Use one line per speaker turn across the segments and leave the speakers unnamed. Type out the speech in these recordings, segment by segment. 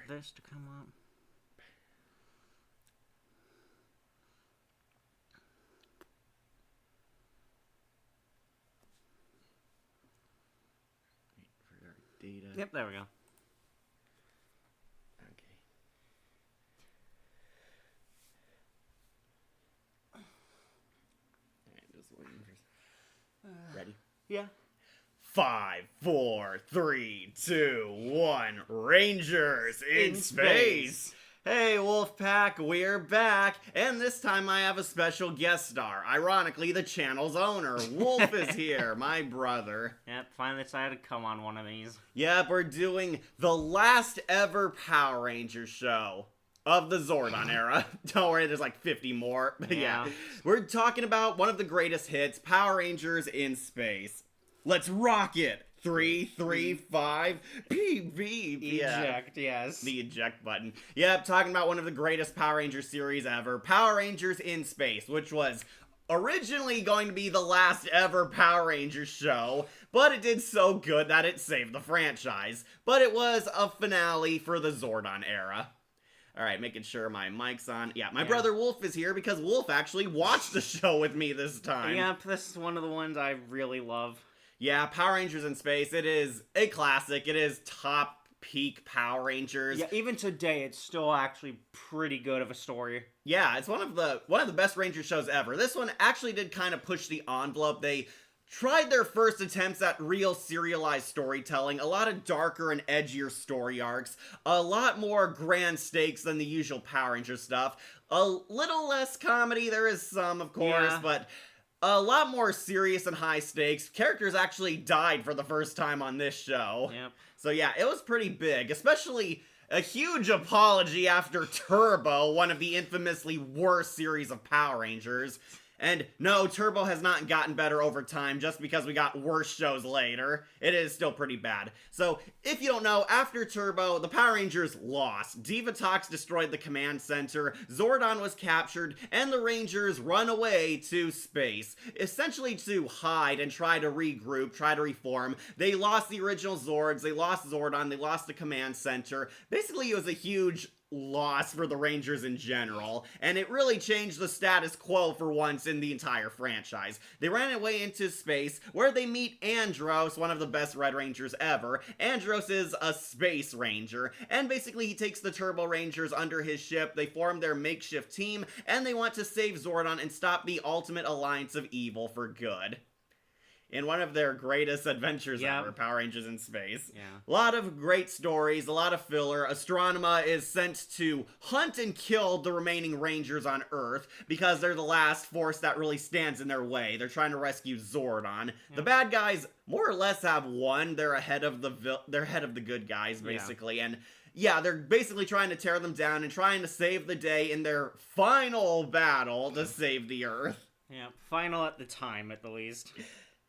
this to come up.
Wait for our data.
Yep, there we go.
Okay. Alright, just waiting for... Ready?
Yeah.
5, 4, 3, 2, 1. Rangers in space. Hey, Wolfpack, we're back, and this time I have a special guest star. Ironically, the channel's owner, Wolf, is here, my brother.
Yep, finally decided to come on one of these.
Yep, we're doing the last ever Power Rangers show of the Zordon era. Don't worry, there's like 50 more. But yeah, we're talking about one of the greatest hits, Power Rangers in Space. Let's rock it! 3, 3, 5, PB.
Eject, yes.
The eject button. Yep, talking about one of the greatest Power Rangers series ever, Power Rangers in Space, which was originally going to be the last ever Power Rangers show, but it did so good that it saved the franchise. But it was a finale for the Zordon era. Alright, making sure my mic's on. Yeah, my brother Wolf is here because Wolf actually watched the show with me this time.
Yep, this is one of the ones I really love.
Yeah, Power Rangers in Space, it is a classic. It is top peak Power Rangers.
Yeah, even today, it's still actually pretty good of a story.
Yeah, it's one of the best Ranger shows ever. This one actually did kind of push the envelope. They tried their first attempts at real serialized storytelling, a lot of darker and edgier story arcs, a lot more grand stakes than the usual Power Ranger stuff, a little less comedy, there is some, of course, but a lot more serious and high stakes. Characters actually died for the first time on this show.
Yep.
So yeah, it was pretty big, especially a huge apology after Turbo, one of the infamously worst series of Power Rangers. And no, Turbo has not gotten better over time just because we got worse shows later. It is still pretty bad. So, if you don't know, after Turbo, the Power Rangers lost. Divatox destroyed the command center, Zordon was captured, and the Rangers run away to space. Essentially to hide and try to regroup, try to reform. They lost the original Zords, they lost Zordon, they lost the command center. Basically, it was a huge loss for the Rangers in general, and it really changed the status quo for once in the entire franchise. They ran away into space, where they meet Andros, one of the best Red Rangers ever. Andros is a space ranger, and basically he takes the Turbo Rangers under his ship, they form their makeshift team, and they want to save Zordon and stop the ultimate alliance of evil for good. In one of their greatest adventures ever, Power Rangers in Space.
Yeah.
A lot of great stories, a lot of filler. Astronema is sent to hunt and kill the remaining Rangers on Earth because they're the last force that really stands in their way. They're trying to rescue Zordon. The bad guys more or less have won. They're ahead of the good guys, basically. And yeah, they're basically trying to tear them down and trying to save the day in their final battle to save the Earth.
Yeah, final at the time, at the least.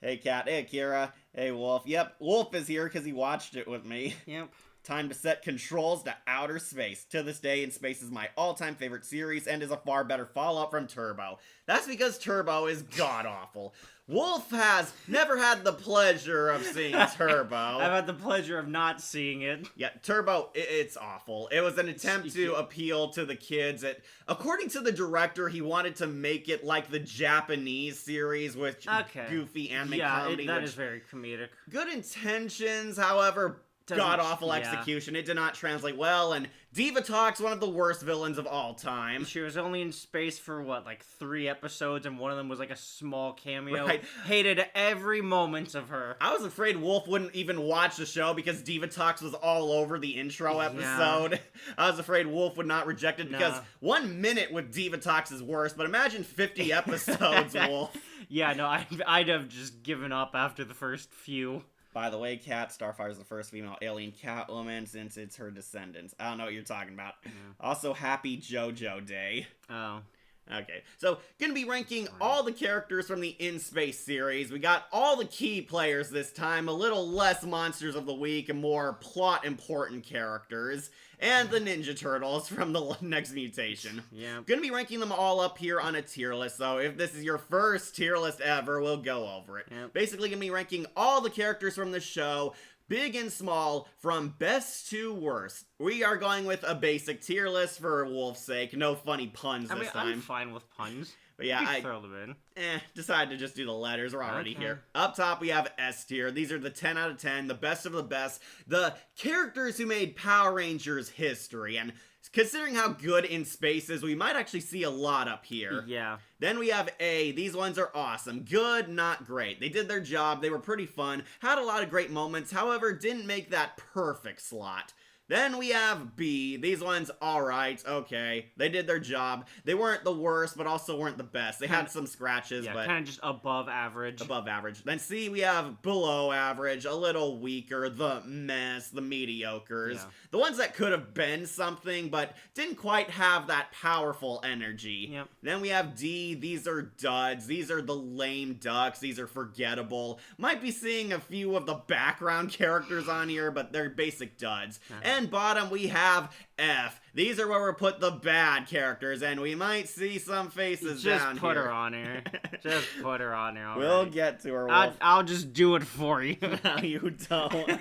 Hey, Kat. Hey, Akira. Hey, Wolf. Yep, Wolf is here because he watched it with me.
Yep.
Time to set controls to outer space. To this day, In Space is my all-time favorite series and is a far better follow-up from Turbo. That's because Turbo is god-awful. Wolf has never had the pleasure of seeing Turbo.
I've had the pleasure of not seeing it.
Yeah, Turbo, it's awful. It was an attempt to appeal to the kids. According to the director, he wanted to make it like the Japanese series with goofy anime comedy.
Yeah, that is very comedic.
Good intentions, however, god-awful execution. It did not translate well, and Divatox, one of the worst villains of all time.
She was only in space for, what, like 3 episodes, and one of them was like a small cameo.
Right.
Hated every moment of her.
I was afraid Wolf wouldn't even watch the show because Divatox was all over the intro episode. Yeah. I was afraid Wolf would not reject it because 1 minute with Divatox is worse, but imagine 50 episodes, Wolf.
Yeah, no, I'd have just given up after the first few.
By the way, Kat, Starfire is the first female alien Catwoman since it's her descendants. I don't know what you're talking about. Yeah. Also, happy JoJo Day.
Oh.
Okay, so gonna be ranking all the characters from the In Space series. We got all the key players this time, a little less Monsters of the Week and more plot-important characters. And the Ninja Turtles from the next mutation.
Yeah.
Gonna be ranking them all up here on a tier list, so if this is your first tier list ever, we'll go over it.
Yep.
Basically gonna be ranking all the characters from the show, big and small, from best to worst. We are going with a basic tier list for Wolf's sake. No funny puns this time.
I'm fine with puns.
But yeah,
I throw them in.
Decided to just do the letters. We're already
Okay.
here. Up top, we have S tier. These are the 10 out of 10, the best of the best, the characters who made Power Rangers history. And considering how good In Space is, we might actually see a lot up here.
Yeah.
Then we have A. These ones are awesome. Good, not great. They did their job. They were pretty fun. Had a lot of great moments. However, didn't make that perfect slot. Then we have B. These ones, alright, okay. They did their job. They weren't the worst, but also weren't the best. They had some scratches,
Yeah,
but
kind of just above average.
above average. Then C, we have below average, a little weaker, the mess, the mediocres.
Yeah.
The ones that could have been something, but didn't quite have that powerful energy.
Yep.
Then we have D. These are duds. These are the lame ducks. These are forgettable. Might be seeing a few of the background characters on here, but they're basic duds. And bottom, we have F. These are where we put the bad characters, and we might see some faces down
Just put
here.
her on here. Just put her on here.
We'll get to her, Wolf.
I'll just do it for you.
No, you don't.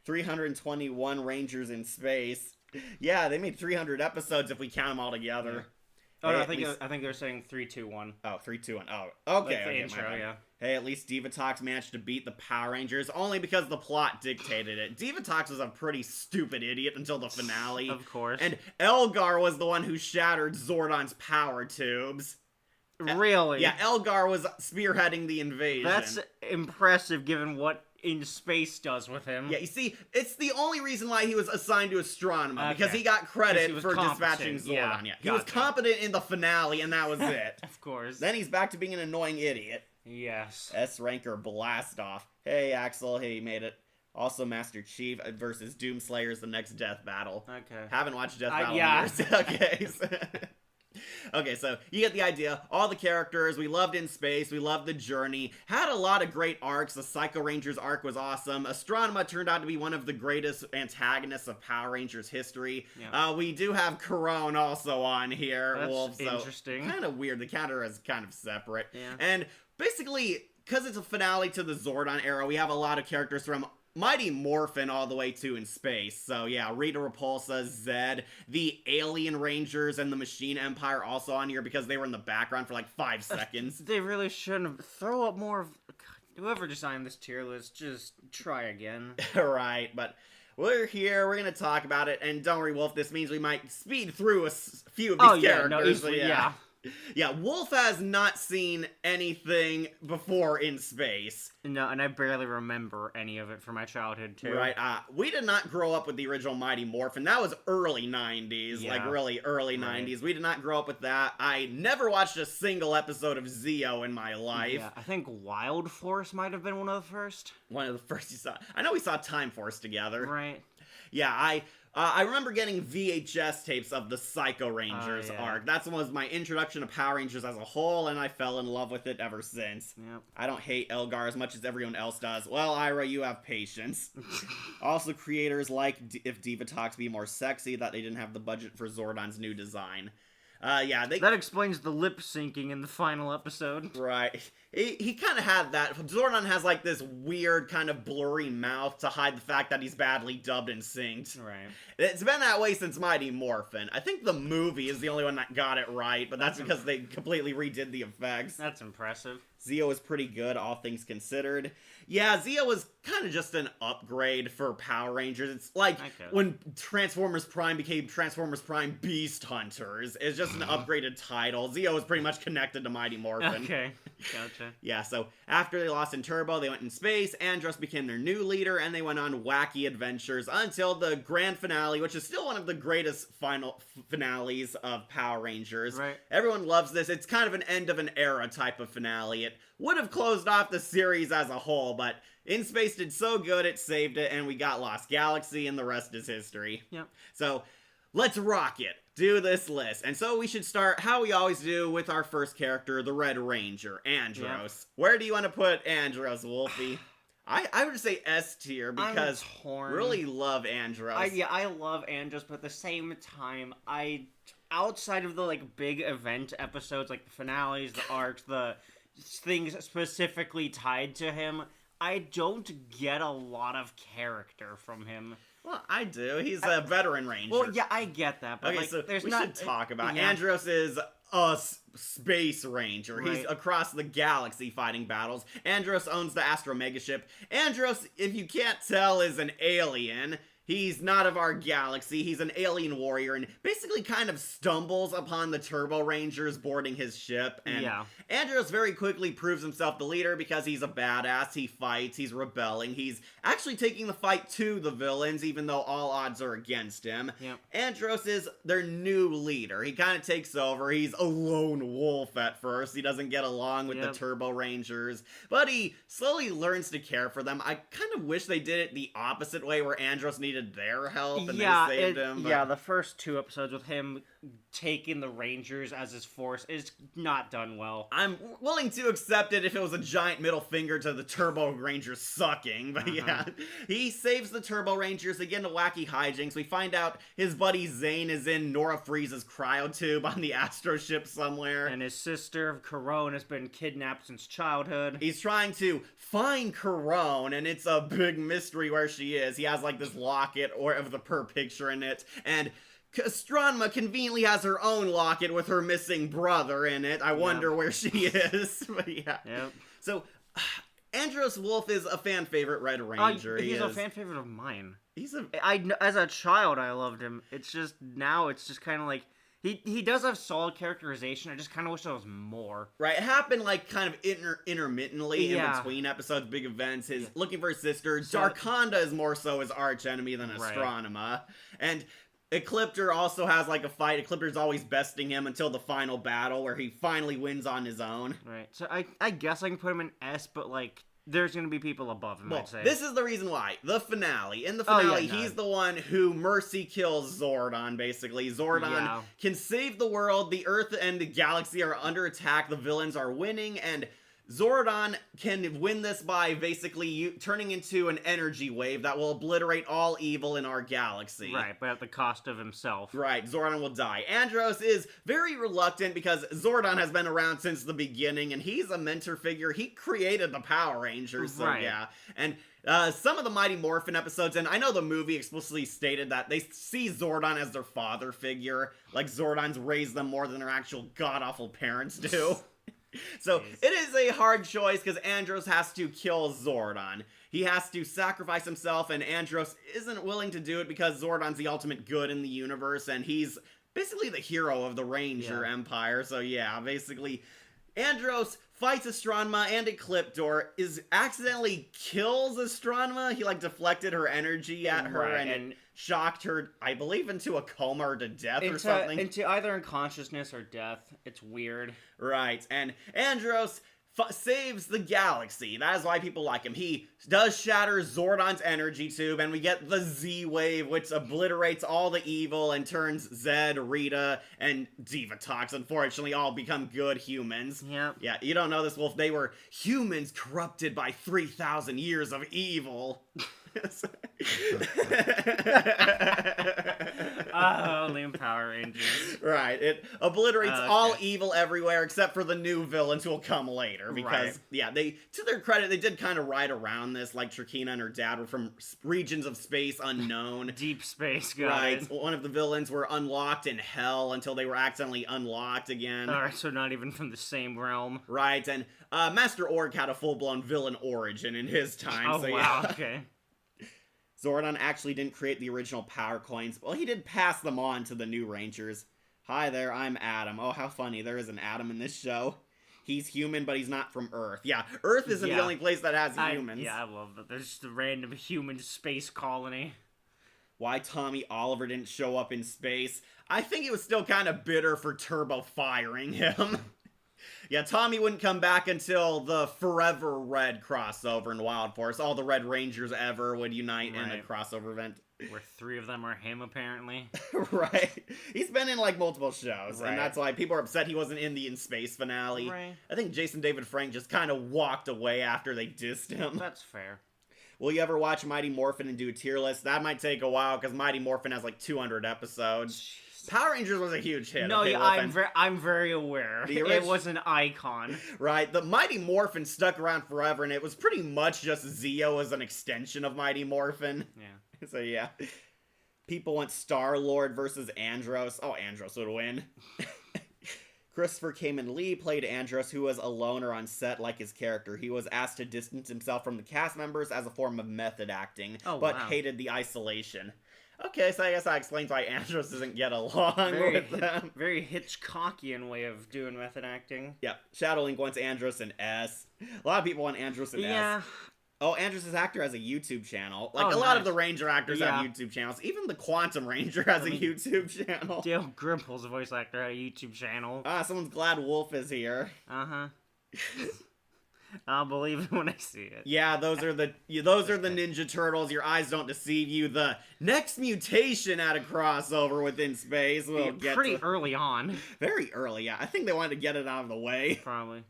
321 Rangers in space. Yeah, they made 300 episodes if we count them all together.
Oh, no,
Hey,
I
at
think
least-
I think they're saying 3, 2, 1.
Oh, 3, 2, 1. Oh, okay.
Like the
Okay,
intro,
my bad.
yeah.
Hey, at least Divatox managed to beat the Power Rangers, only because the plot dictated it. Divatox was a pretty stupid idiot until the finale.
Of course.
And Elgar was the one who shattered Zordon's power tubes.
Really?
Yeah, Elgar was spearheading the invasion.
That's impressive given what In Space does with him.
Yeah, you see, it's the only reason why he was assigned to Astronema, because
Okay.
he got credit
'Cause he was
for
competent,
dispatching Zordon.
yeah,
He was
gotcha.
competent in the finale, and that was it.
Of course.
Then he's back to being an annoying idiot.
Yes.
S ranker blast off. Hey Axel, hey, you made it. Also Master Chief versus Doomslayer's the next death battle.
Okay.
Haven't watched Death Battle
yeah.
in years. Okay. Okay, so you get the idea. All the characters, we loved In Space, we loved the journey, had a lot of great arcs. The Psycho Rangers arc was awesome. Astronema turned out to be one of the greatest antagonists of Power Rangers history.
Yeah.
We do have Corone also on here,
That's
Wolf, so
interesting.
kind of weird. The counter is kind of separate.
Yeah.
And basically, because it's a finale to the Zordon era, we have a lot of characters from Mighty Morphin all the way to In Space. So yeah, Rita Repulsa, Zed, the Alien Rangers, and the Machine Empire also on here because they were in the background for like 5 seconds.
They really shouldn't throw up more of... Whoever designed this tier list, just try again.
Right, but we're here, we're gonna talk about it, and don't worry, Wolf, this means we might speed through a few of these characters.
easily, yeah.
Yeah, Wolf has not seen anything before In Space.
No, and I barely remember any of it from my childhood, too.
Right, we did not grow up with the original Mighty Morphin. That was early 90s,
Yeah.
like really early
Right.
90s. We did not grow up with that. I never watched a single episode of Zeo in my life.
Yeah, I think Wild Force might have been one of the first.
One of the first you saw. I know we saw Time Force together.
Right.
Yeah, I remember getting VHS tapes of the Psycho Rangers
yeah.
arc. That was my introduction to Power Rangers as a whole, and I fell in love with it ever since.
Yep.
I don't hate Elgar as much as everyone else does. Well, Ira, you have patience. Also, creators like if Divatox be more sexy, that they didn't have the budget for Zordon's new design. Yeah, they...
That explains the lip syncing in the final episode.
Right. He kind of had that. Zordon has like this weird kind of blurry mouth to hide the fact that he's badly dubbed and synced.
Right.
It's been that way since Mighty Morphin. I think the movie is the only one that got it right, but that's because they completely redid the effects.
That's impressive.
Zeo is pretty good, all things considered. Yeah, Zeo was kind of just an upgrade for Power Rangers. It's like
Okay.
when Transformers Prime became Transformers Prime Beast Hunters. It's just an upgraded title. Zeo is pretty much connected to Mighty Morphin.
Okay. Gotcha.
Yeah, so after they lost in Turbo, they went in space, Andros became their new leader, and they went on wacky adventures until the grand finale, which is still one of the greatest final finales of Power Rangers.
Right.
Everyone loves this. It's kind of an end of an era type of finale. It would have closed off the series as a whole, but In Space did so good it saved it, and we got Lost Galaxy, and the rest is history.
Yep.
So, let's rock it. Do this list. And so we should start, how we always do, with our first character, the Red Ranger, Andros. Where do you want to put Andros, Wolfie? I would say S tier because
I'm torn.
really love Andros.
I love Andros, but at the same time, outside of the like big event episodes, like the finales, the arcs, the things specifically tied to him, I don't get a lot of character from him.
Well, I do. He's a veteran ranger.
Well, yeah, I get that, but
Okay,
like,
so
there's
we
not.
should talk about
yeah.
Andros is a space ranger. He's
Right.
across the galaxy fighting battles. Andros owns the Astro Megaship. Andros, if you can't tell, is an alien. He's not of our galaxy. He's an alien warrior and basically kind of stumbles upon the Turbo Rangers boarding his ship. And
Yeah.
Andros very quickly proves himself the leader because he's a badass. He fights. He's rebelling. He's actually taking the fight to the villains, even though all odds are against him.
Yep.
Andros is their new leader. He kind of takes over. He's a lone wolf at first. He doesn't get along with the
Yep.
Turbo Rangers, but he slowly learns to care for them. I kind of wish they did it the opposite way, where Andros needed their help and they saved him. But
Yeah, the first 2 episodes with him taking the Rangers as his force is not done well.
I'm willing to accept it if it was a giant middle finger to the Turbo Rangers sucking, but yeah. He saves the Turbo Rangers. They get into wacky hijinks. We find out his buddy Zane is in Nora Freeze's cryotube on the Astro ship somewhere.
And his sister, Corone, has been kidnapped since childhood.
He's trying to find Corone, and it's a big mystery where she is. He has like this locket or of the per picture in it, and Astronema conveniently has her own locket with her missing brother in it. I wonder where she is. But yeah.
Yep.
So, Andros Wolf is a fan favorite Red Ranger.
He's a fan favorite of mine.
He's a
As a child, I loved him. It's just now, it's just kind of like he does have solid characterization. I just kind of wish there was more.
right. It happened like kind of intermittently in
Yeah.
between episodes, big events. His
Yeah.
looking for his sister.
So-
Darkonda is more so his arch enemy than
Right.
Astronema, and Ecliptor also has like a fight. Ecliptor's always besting him until the final battle where he finally wins on his own.
Right. So I guess I can put him in S, but like there's gonna be people above him.
Well,
I'd say.
this is the reason why. The finale. In the
Oh, yeah,
finale,
no.
he's the one who mercy kills Zordon, basically. Zordon
Yeah.
can save the world. The Earth and the galaxy are under attack. The villains are winning, and Zordon can win this by basically turning into an energy wave that will obliterate all evil in our galaxy.
Right, but at the cost of himself.
Right, Zordon will die. Andros is very reluctant because Zordon has been around since the beginning, and he's a mentor figure. He created the Power Rangers, so
Right.
yeah. And some of the Mighty Morphin episodes, and I know the movie explicitly stated that they see Zordon as their father figure, like Zordon's raised them more than their actual god-awful parents do. So,
Jeez.
it is a hard choice because Andros has to kill Zordon. He has to sacrifice himself, and Andros isn't willing to do it because Zordon's the ultimate good in the universe, and he's basically the hero of the Ranger
Yeah.
Empire. So yeah, basically, Andros fights Astronema and Ecliptor, accidentally kills Astronema. He like deflected her energy at her
Right,
and
and-
it shocked her, I believe, into a coma or to death or
Into,
something.
into either unconsciousness or death. It's weird.
Right, and Andros saves the galaxy. That is why people like him. He does shatter Zordon's energy tube, and we get the Z-Wave, which obliterates all the evil and turns Zed, Rita, and Divatox, unfortunately, all become good humans.
Yep.
Yeah, you don't know this, Wolf. They were humans corrupted by 3,000 years of evil.
Only in Power Rangers.
Right, it obliterates
Okay.
all evil everywhere except for the new villains who will come later. Because,
Right.
yeah, they, to their credit, they did kind of ride around this, like Trakina and her dad were from regions of space unknown.
Deep space, got
Right,
it.
one of the villains were unlocked in hell until they were accidentally unlocked again.
Alright, so not even from the same realm.
Right, and Master Org had a full-blown villain origin in his time.
Oh,
so
wow,
yeah.
okay.
Zordon actually didn't create the original power coins. Well, he did pass them on to the new Rangers. Hi there, I'm Adam. Oh, how funny. There is an Adam in this show. He's human, but he's not from Earth. Yeah, Earth isn't the
Yeah.
only place that has humans.
I love that. There's just a random human space colony.
Why Tommy Oliver didn't show up in space? I think he was still kind of bitter for Turbo firing him. Yeah, Tommy wouldn't come back until the Forever Red crossover in Wild Force. All the Red Rangers ever would unite in a
Right.
crossover event.
Where 3 of them are him, apparently.
Right. He's been in like multiple shows,
Right.
and that's why people are upset he wasn't in the In Space finale.
Right.
I think Jason David Frank just kind of walked away after they dissed him.
That's fair.
Will you ever watch Mighty Morphin and do a tier list? That might take a while because Mighty Morphin has like 200 episodes.
Jeez.
Power Rangers was a huge hit.
No,
okay,
yeah,
Wolfen?
I'm very aware.
The
It was an icon.
Right, the Mighty Morphin stuck around forever, and it was pretty much just Zeo as an extension of Mighty Morphin.
Yeah.
So yeah. People want Star-Lord versus Andros. Oh, Andros would win. Christopher Kamen Lee played Andros, who was a loner on set like his character. He was asked to distance himself from the cast members as a form of method acting, but
wow.
hated the isolation. Okay, so I guess that explains why Andros doesn't get along with them.
Very Hitchcockian way of doing method acting.
Yeah, Shadowlink wants Andros and S. A lot of people want Andros and
Yeah.
S. Oh, Andros' actor has a YouTube channel. Like,
Oh,
a lot of
nice.
the Ranger actors
Yeah.
have YouTube channels. Even the Quantum Ranger has a
mean,
YouTube channel.
Dale Grimple's a voice actor at a YouTube channel.
Someone's glad Wolf is here.
Uh-huh. I'll believe it when I see it.
Yeah, those are the Ninja Turtles. Your eyes don't deceive you. The next mutation at a crossover within space. We'll get
Pretty
to
early on,
very early. Yeah, I think they wanted to get it out of the way.
probably.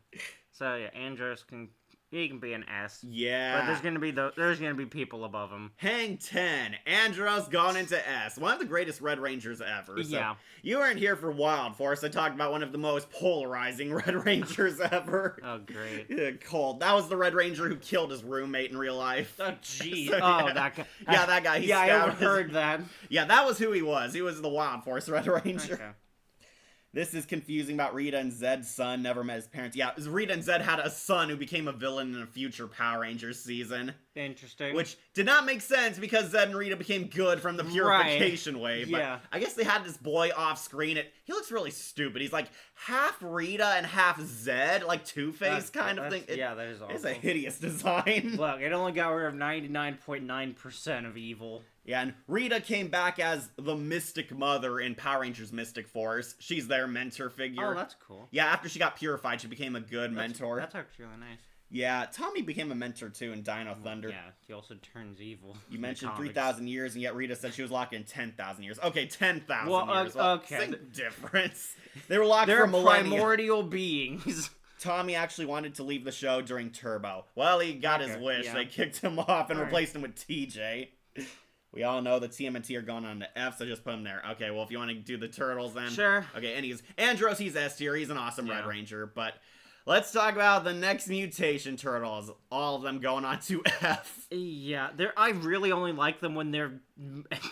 So yeah, Andros can be an S.
Yeah.
But there's gonna be people above him.
Hang 10. Andros gone into S. One of the greatest Red Rangers ever. So
Yeah.
You weren't here for Wild Force. I talked about one of the most polarizing Red Rangers ever.
Oh great.
Yeah, Cold. That was the Red Ranger who killed his roommate in real life.
Oh jeez.
So,
Oh
yeah.
that guy.
Yeah, that guy. He
Yeah, I
stabbed his-
overheard that.
Yeah, that was who he was. He was the Wild Force Red Ranger.
Okay.
This is confusing about Rita and Zed's son. Never met his parents. Yeah, Rita and Zed had a son who became a villain in a future Power Rangers season.
Interesting.
Which did not make sense because Zed and Rita became good from the purification wave. But
Yeah.
I guess they had this boy off screen. He looks really stupid. He's like half Rita and half Zed, like Two-Face kind of thing.
Yeah, that is awful.
It's a hideous design.
Look, it only got rid of 99.9% of evil.
Yeah, and Rita came back as the Mystic Mother in Power Rangers Mystic Force. She's their mentor figure.
Oh, that's cool.
Yeah, after she got purified, she became a good mentor.
That's actually really nice.
Yeah, Tommy became a mentor too in Dino Thunder.
Yeah, he also turns evil.
You
in the
mentioned
comics.
3,000 years, and yet Rita said she was locked in 10,000 years. Okay, 10,000
Well,
years. Well,
okay.
Same difference. They were locked
They're
for millennia.
primordial beings.
Tommy actually wanted to leave the show during Turbo. Well, he got his
Okay,
wish.
yeah.
They kicked him off and
All right.
replaced him with TJ. We all know the TMNT are going on to F, so just put him there. Okay, well, if you want to do the Turtles, then...
Sure.
Okay, and he's Andros, he's S tier. He's an awesome Red
Yeah.
Ranger, but... Let's talk about the next mutation Turtles. All of them going on to F.
Yeah, I really only like them when they're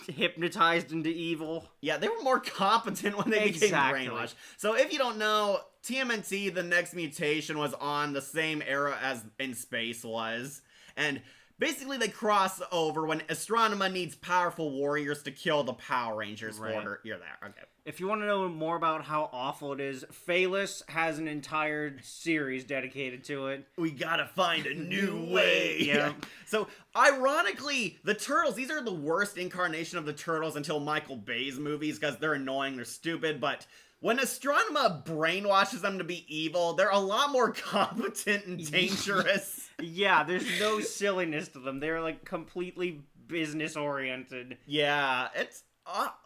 hypnotized into evil.
Yeah, they were more competent when they
Exactly.
became brainwashed. So if you don't know, TMNT, the next mutation, was on the same era as In Space was. And basically they cross over when Astronema needs powerful warriors to kill the Power Rangers for
Right.
her. You're there, okay.
If you want to know more about how awful it is, Phalus has an entire series dedicated to it.
We gotta find a new way.
Yeah.
So, ironically, the Turtles, these are the worst incarnation of the Turtles until Michael Bay's movies because they're annoying, they're stupid, but when Astronema brainwashes them to be evil, they're a lot more competent and dangerous.
Yeah, there's no silliness to them. They're like completely business oriented.
Yeah, it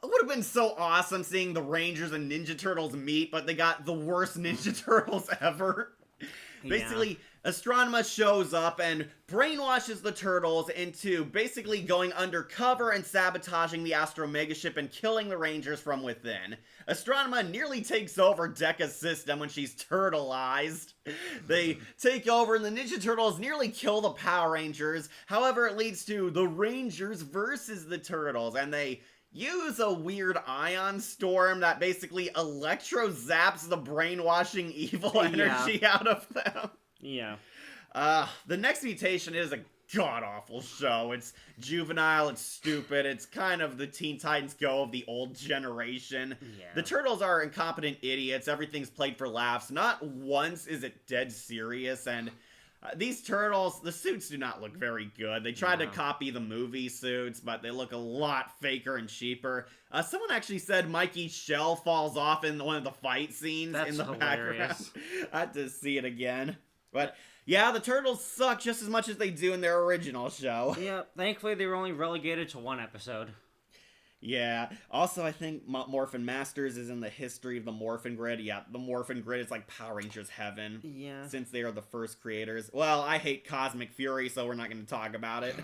would have been so awesome seeing the Rangers and Ninja Turtles meet, but they got the worst Ninja Turtles ever. Basically, Astronema shows up and brainwashes the Turtles into basically going undercover and sabotaging the Astro Megaship and killing the Rangers from within. Astronema nearly takes over Decca's system when she's turtleized. They take over and the Ninja Turtles nearly kill the Power Rangers. However, it leads to the Rangers versus the Turtles, and they use a weird ion storm that basically electro zaps the brainwashing evil energy out of them.
Yeah.
The next mutation is a god-awful show. It's juvenile, it's stupid, it's kind of the Teen Titans Go of the old generation.
Yeah.
The Turtles are incompetent idiots, everything's played for laughs. Not once is it dead serious, and these Turtles, the suits do not look very good. They tried to
No.
copy the movie suits, but they look a lot faker and cheaper. Someone actually said Mikey's shell falls off in one of the fight scenes
That's
in the
hilarious.
background. I had to see it again. But yeah, the Turtles suck just as much as they do in their original show.
Yeah, thankfully they were only relegated to one episode.
Yeah. Also, I think Morphin Masters is in the history of the Morphin Grid. Yeah, the Morphin Grid is like Power Rangers heaven.
Yeah.
Since they are the first creators. Well, I hate Cosmic Fury, so we're not going to talk about it.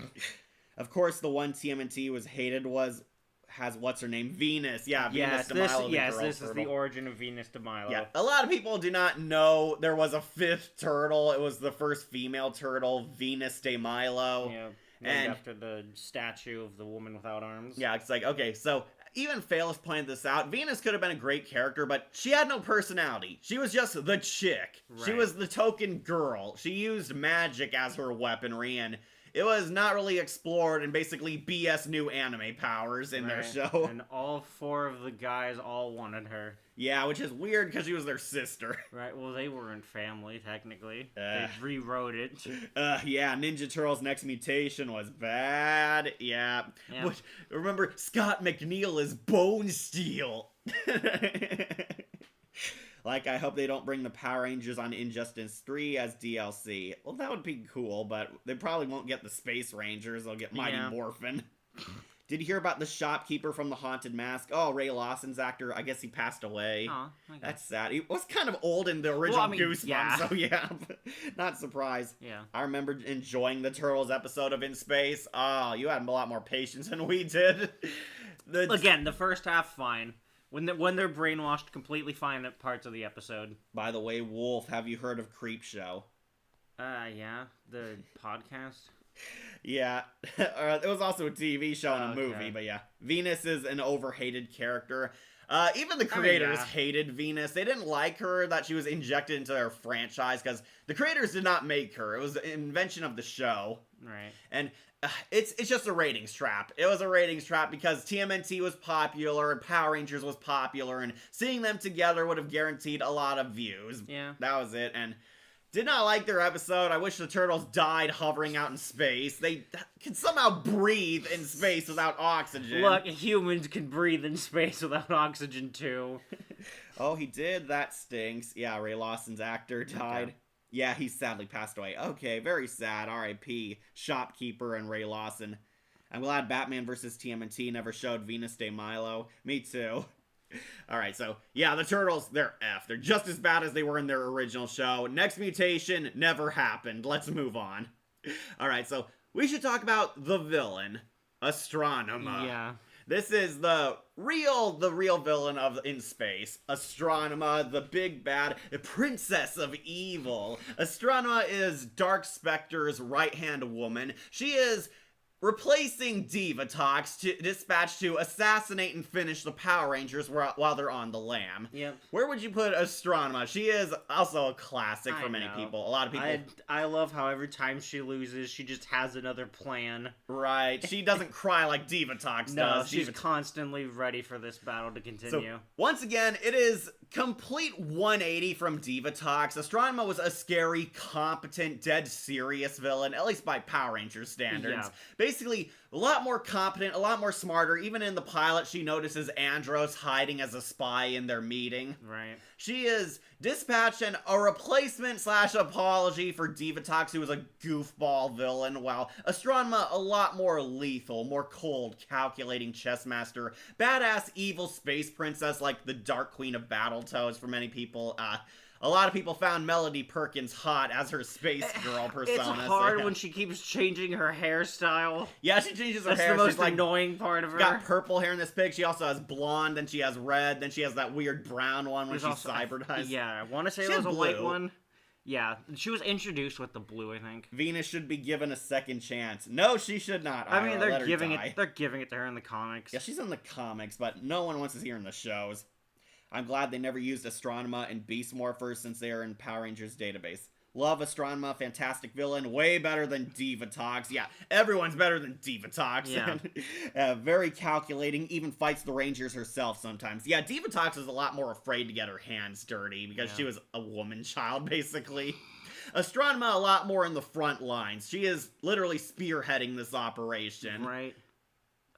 Of course, the one TMNT was hated was... has what's her name? Venus. Yeah, Venus
Yes,
de
this,
Milo. The
yes,
girl
this is the
turtle.
origin of Venus de Milo.
Yeah, a lot of people do not know there was a 5th turtle. It was the first female turtle, Venus de Milo.
Yeah,
And-
named after the statue of the woman without arms.
Yeah, it's like, okay, so even Phalos pointed this out. Venus could have been a great character, but she had no personality. She was just the chick. She
Right.
was the token girl. She used magic as her weaponry, and it was not really explored, and basically BS new anime powers in their
Right.
show.
And all 4 of the guys all wanted her.
Yeah, which is weird because she was their sister.
Right, well, they weren't family, technically.
Ugh.
They rewrote it.
Yeah, Ninja Turtles Next Mutation was bad. Yeah.
Yeah.
But remember, Scott McNeil is Bone Steel. Like, I hope they don't bring the Power Rangers on Injustice 3 as DLC. Well, that would be cool, but they probably won't get the Space Rangers. They'll get Mighty
Yeah.
Morphin. Did you hear about the shopkeeper from the Haunted Mask? Oh, Ray Lawson's actor. I guess he passed away.
Aw, okay.
That's sad. He was kind of old in the original
I mean,
Goosebumps,
yeah.
so yeah, not surprised.
Yeah.
I remember enjoying the Turtles episode of In Space. Oh, you had a lot more patience than we did.
Again, the first half, fine. When they're brainwashed, completely fine at parts of the episode.
By the way, Wolf, have you heard of Creepshow?
Yeah, the podcast.
Yeah, it was also a TV show and a
Okay.
movie, but yeah. Venus is an overhated character. Even the
I mean,
creators
yeah.
hated Venus. They didn't like her, that she was injected into their franchise, because the creators did not make her. It was an invention of the show.
Right.
And it's just a ratings trap. It was a ratings trap because TMNT was popular and Power Rangers was popular, and seeing them together would have guaranteed a lot of views.
Yeah.
That was it. And did not like their episode. I wish the turtles died hovering out in space. They could somehow breathe in space without oxygen.
Look, humans can breathe in space without oxygen, too.
Oh, he did? That stinks. Yeah, Ray Lawson's actor died.
Okay.
Yeah, he sadly passed away. Okay, very sad. R.I.P. Shopkeeper and Ray Lawson. I'm glad Batman vs. TMNT never showed Venus de Milo. Me too. Alright, so, yeah, the Turtles, they're F. They're just as bad as they were in their original show. Next Mutation never happened. Let's move on. Alright, so, we should talk about the villain, Astronema.
Yeah.
This is the real villain of In Space. Astronema, the big bad princess of evil. Astronema is Dark Spectre's right-hand woman. She is replacing Divatox to dispatch to assassinate and finish the Power Rangers while they're on the lam.
Yep.
Where would you put Astronema? She is also a classic for
I
many
know.
people. A lot of people.
I love how every time she loses, she just has another plan.
Right. She doesn't cry like Divatox
No,
does.
she's constantly ready for this battle to continue.
So, once again, it is complete 180 from Divatox. Astronema was a scary, competent, dead serious villain, at least by Power Rangers standards.
Yeah.
Basically, a lot more competent, a lot more smarter. Even in the pilot, she notices Andros hiding as a spy in their meeting.
Right.
She is dispatched and a replacement / apology for Divatox, who was a goofball villain, while Astronema a lot more lethal, more cold, calculating chess master, badass evil space princess like the Dark Queen of Battletoads for many people. A lot of people found Melody Perkins hot as her space girl persona.
It's hard when she keeps changing her hairstyle.
Yeah, she changes her
That's
hair.
the most
She's like
annoying part of her.
got purple hair in this pic. She also has blonde, then she has red, then she has that weird brown one when
There's
she's
also-
cybernized.
Yeah, I want to say
She
it was
had
a white
blue.
one. Yeah, she was introduced with the blue, I think.
Venus should be given a second chance. No, she should not.
I mean,
Ira,
they're
let her
giving
die.
it. They're giving it to her in the comics.
Yeah, she's in the comics, but no one wants to see her in the shows. I'm glad they never used Astronema and Beast Morphers since they are in Power Rangers database. Love Astronema, fantastic villain, way better than Divatox. Yeah, everyone's better than Divatox.
Yeah.
Very calculating, even fights the Rangers herself sometimes. Yeah, Divatox is a lot more afraid to get her hands dirty because
Yeah.
she was a woman child, basically. Astronema a lot more in the front lines. She is literally spearheading this operation.
Right.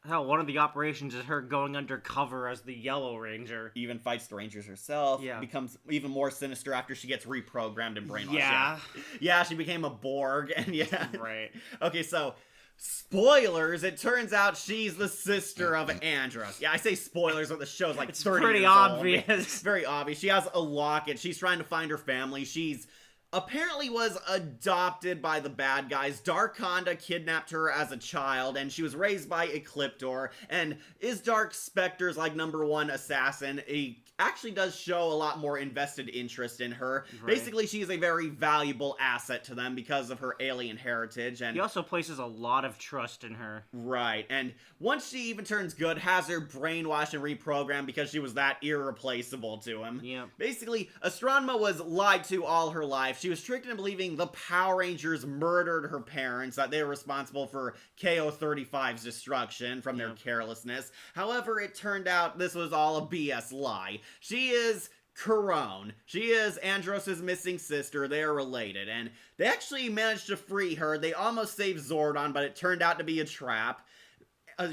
Hell, one of the operations is her going undercover as the Yellow Ranger.
Even fights the Rangers herself.
Yeah.
Becomes even more sinister after she gets reprogrammed and brainwashed.
Yeah.
Yeah, she became a Borg, and yeah.
Right.
Okay, so spoilers. It turns out she's the sister of Andros. Yeah, I say spoilers, but the show's like
It's
30
pretty
years old.
obvious.
It's very obvious. She has a locket. She's trying to find her family. She's apparently was adopted by the bad guys. Darkonda kidnapped her as a child, and she was raised by Ecliptor, and is Dark Specter's, like, #1 assassin. He actually does show a lot more invested interest in her.
Right.
Basically, she is a very valuable asset to them because of her alien heritage, and...
He also places a lot of trust in her.
Right, and once she even turns good, has her brainwashed and reprogrammed because she was that irreplaceable to him.
Yep.
Basically, Astronema was lied to all her life. She was tricked into believing the Power Rangers murdered her parents, that they were responsible for KO-35's destruction from their
Yep.
carelessness. However, it turned out this was all a BS lie. She is Corone. She is Andros' missing sister. They are related, and they actually managed to free her. They almost saved Zordon, but it turned out to be a trap.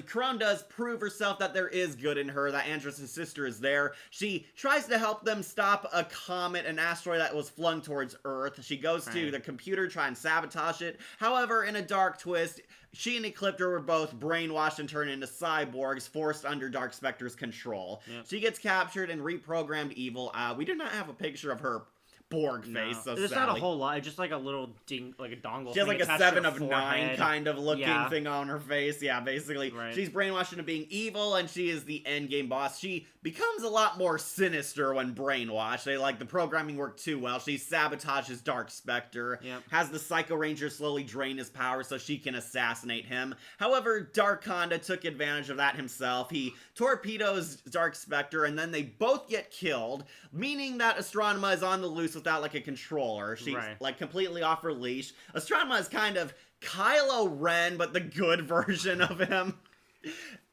Corone does prove herself that there is good in her, that Andros' sister is there. She tries to help them stop a comet, an asteroid that was flung towards Earth. She goes to
Right.
the computer to try and sabotage it. However, in a dark twist, she and Ecliptor were both brainwashed and turned into cyborgs, forced under Dark Specter's control.
Yep.
She gets captured and reprogrammed evil. We do not have a picture of her Borg face, so
There's
sadly.
not a whole lot. It's just like a little ding, like a dongle.
She has
thing
like a
attached to
7
her
of 9
forehead.
kind of looking
Yeah.
thing on her face. Yeah, basically.
Right.
She's brainwashed into being evil, and she is the endgame boss. She becomes a lot more sinister when brainwashed. The programming worked too well. She sabotages Dark Specter,
Yep.
has the Psycho Ranger slowly drain his power so she can assassinate him. However, Darkonda took advantage of that himself. He torpedoes Dark Specter, and then they both get killed, meaning that Astronema is on the loose without, like, a controller. She's,
Right.
like, completely off her leash. Astronema is kind of Kylo Ren, but the good version of him.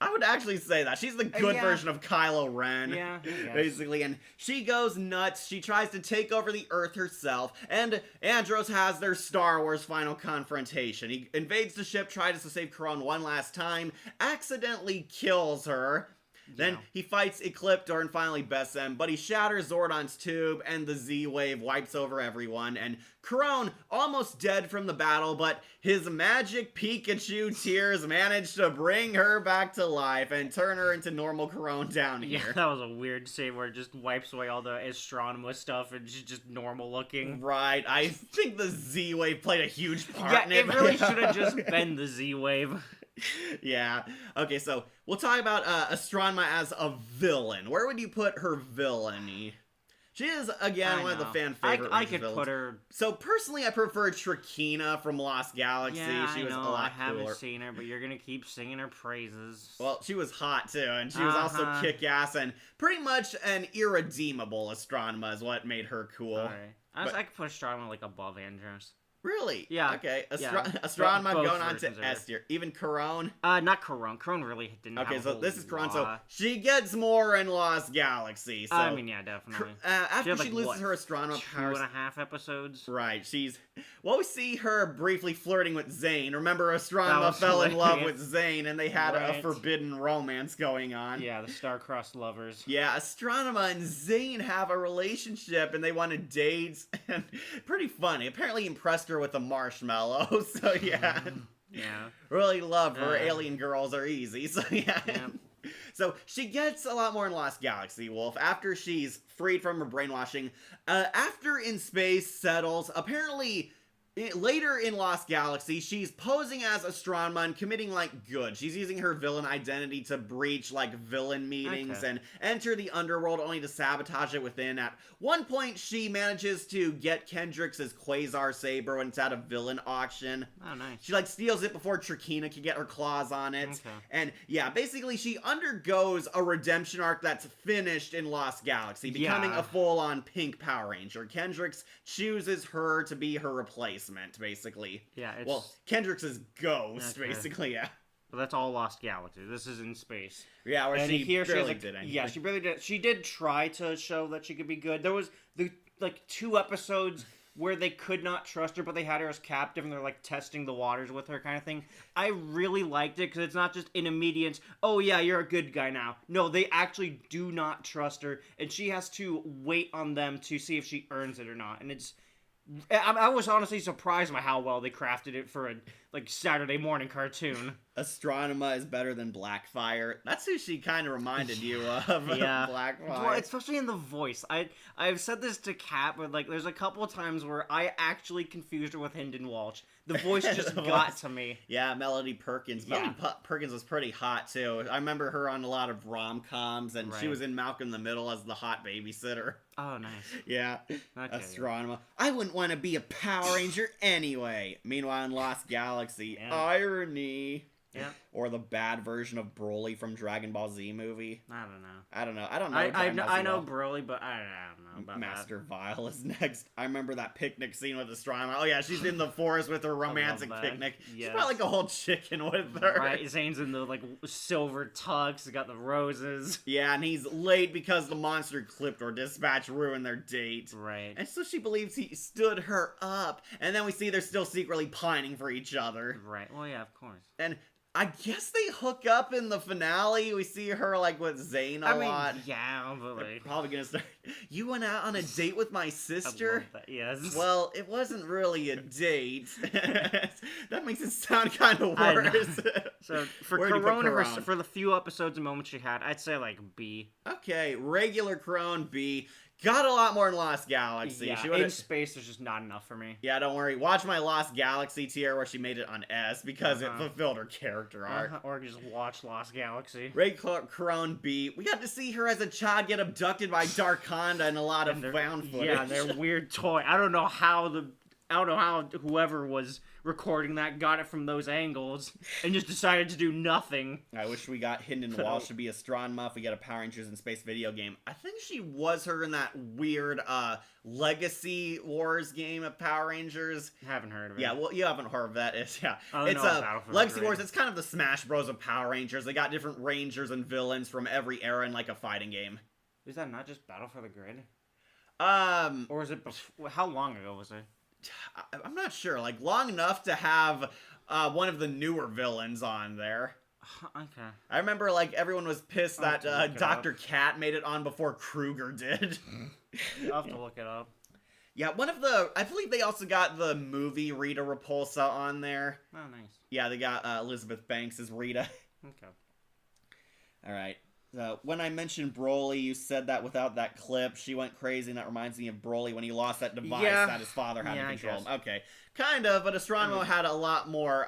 I would actually say that. She's the good
Yeah.
version of Kylo Ren.
Yeah, I guess.
Basically, and she goes nuts. She tries to take over the Earth herself, and Andros has their Star Wars final confrontation. He invades the ship, tries to save Corone one last time, accidentally kills her. Then
Yeah.
he fights Ecliptor and finally bests him, but he shatters Zordon's tube, and the Z-Wave wipes over everyone, and Corone almost dead from the battle, but his magic Pikachu tears managed to bring her back to life and turn her into normal Corone down
Yeah,
here.
that was a weird scene where it just wipes away all the Astronema stuff and she's just normal looking.
Right, I think the Z-Wave played a huge part
Yeah,
in
it
it.
really should have just been the Z-Wave.
Yeah. Okay, so we'll talk about Astronema as a villain. Where would you put her villainy? She is, again,
I
one of the
know.
fan favorite
I
Ranger
could
villains.
put her.
So personally, I prefer Trakina from Lost Galaxy.
Yeah,
She
I
was
know.
a lot
I haven't
cooler.
seen her, but you're gonna keep singing her praises.
Well, she was hot too, and she was also
Uh-huh.
kick-ass and pretty much an irredeemable Astronema is what made her cool.
Alright.
but-
I could put Astronema like above Andros.
Really?
Yeah,
Okay.
yeah.
Astronema
Both
going on to
versions are-
S tier. Even Corone.
Not Corone. Corone really didn't have
Okay,
a
so
whole
this is Corone. So
lot.
she gets more in Lost Galaxy. So
I mean, yeah, definitely.
after
had,
she
like,
loses
what,
her Astronema powers.
2.5 episodes.
Right, well, we see her briefly flirting with Zane. Remember, Astronema
was
fell in love with
hilarious.
Zane, and they had a
Right.
forbidden romance going on.
Yeah, the star-crossed lovers.
Yeah, Astronema and Zane have a relationship, and they want to date, and pretty funny. Apparently impressed her with a marshmallow, so yeah.
Yeah.
Really love her.
Yeah.
Alien girls are easy, so yeah.
Yeah.
So she gets a lot more in Lost Galaxy, Wolf, after she's freed from her brainwashing. After In Space settles, apparently later in Lost Galaxy, she's posing as Astronema and committing, like, good. She's using her villain identity to breach, like, villain meetings
Okay.
and enter the underworld only to sabotage it within. At one point, she manages to get Kendrix's Quasar Saber when it's at a villain auction.
Oh, nice.
She, like, steals it before Trakina can get her claws on it.
Okay.
And, yeah, basically she undergoes a redemption arc that's finished in Lost Galaxy, becoming
Yeah.
a full-on pink Power Ranger. Kendrix chooses her to be her replacement, basically.
Yeah, it's...
Well, Kendrix's ghost,
Okay.
basically, yeah.
But that's all Lost Galaxy. This is In Space.
Yeah, where
And
she
here
barely
like,
did anything.
yeah, she barely did. She did try to show that she could be good. There was like 2 episodes where they could not trust her, but they had her as captive, and they're like testing the waters with her, kind of thing. I really liked it because it's not just an immediate, oh yeah, you're a good guy now. No, they actually do not trust her, and she has to wait on them to see if she earns it or not. And I was honestly surprised by how well they crafted it for like Saturday morning cartoon.
Astronema is better than Blackfire. That's who she kind of reminded you of.
Yeah.
Blackfire.
Well, especially in the voice. I've said this to Kat, but like, there's a couple of times where I actually confused her with Hynden Walsh. The voice just got to me.
Yeah, Melody Perkins.
Yeah.
Melody Perkins was pretty hot too. I remember her on a lot of rom-coms, and she
Right.
was in Malcolm in the Middle as the hot babysitter.
Oh, nice.
Yeah,
Okay.
Astronema. I wouldn't want to be a Power Ranger anyway. Meanwhile, in Lost Galaxy,
Yeah.
irony.
Yeah.
Or the bad version of Broly from Dragon Ball Z movie.
I don't know.
I don't know. I don't know.
I
Dragon Ball Z
I know
well.
Broly, but I don't know about
Master Vile is next. I remember that picnic scene with Astronema. Oh yeah, she's in the forest with her romantic
that.
picnic. She's
Yes.
probably like a whole chicken with
that.
her.
Right, Zane's in the like silver tux. He's got the roses.
Yeah, and he's late because the monster clipped or dispatch ruined their date.
Right.
And so she believes he stood her up. And then we see they're still secretly pining for each other.
Right. Well, yeah, of course.
And I guess they hook up in the finale. We see her like with Zane a lot.
Yeah, but
They're
like,
probably gonna start. You went out on a date with my
I
sister?
love that. Yes.
Well, it wasn't really a date. That makes it sound kind of
I know.
worse.
So for
Where do you put
Corona,
Corone?
for the few episodes and moments she had, I'd say like B.
Okay, regular Crone B. Got a lot more in Lost Galaxy.
Yeah,
She
in
would've-
space, there's just not enough for me.
Yeah, don't worry. Watch my Lost Galaxy tier where she made it on S because it fulfilled her character arc.
Or just watch Lost Galaxy.
Regular Crone B. We got to see her as a child get abducted by Darkonda and a lot of
And they're-
found footage.
Yeah, their weird toy. I don't know how whoever was recording that got it from those angles and just decided to do nothing.
I wish we got Hynden Walsh to be Astronema if we get a Power Rangers in Space video game. I think she was her in that weird Legacy Wars game of Power Rangers.
Haven't heard of it.
Yeah, well, you haven't heard of that. It's
I
it's
know Battlefield
Legacy
Grid.
Wars. It's kind of the Smash Bros of Power Rangers. They got different Rangers and villains from every era in like a fighting game.
Is that not just Battle for the Grid?
Um,
Or is it how long ago was it?
I'm not sure. Like long enough to have one of the newer villains on there.
Okay.
I remember like everyone was pissed
I'll have
that
to look it
Dr. Cat made it on before Kruger did.
I'll have to look it up.
Yeah, I believe they also got the movie Rita Repulsa on there.
Oh, nice.
Yeah, they got Elizabeth Banks as Rita.
Okay.
All right. When I mentioned Broly, you said that without that clip, she went crazy, and that reminds me of Broly when he lost that device
Yeah.
that his father had
Yeah,
to
I
control him.
guess.
Okay, kind of, but Astronema had a lot more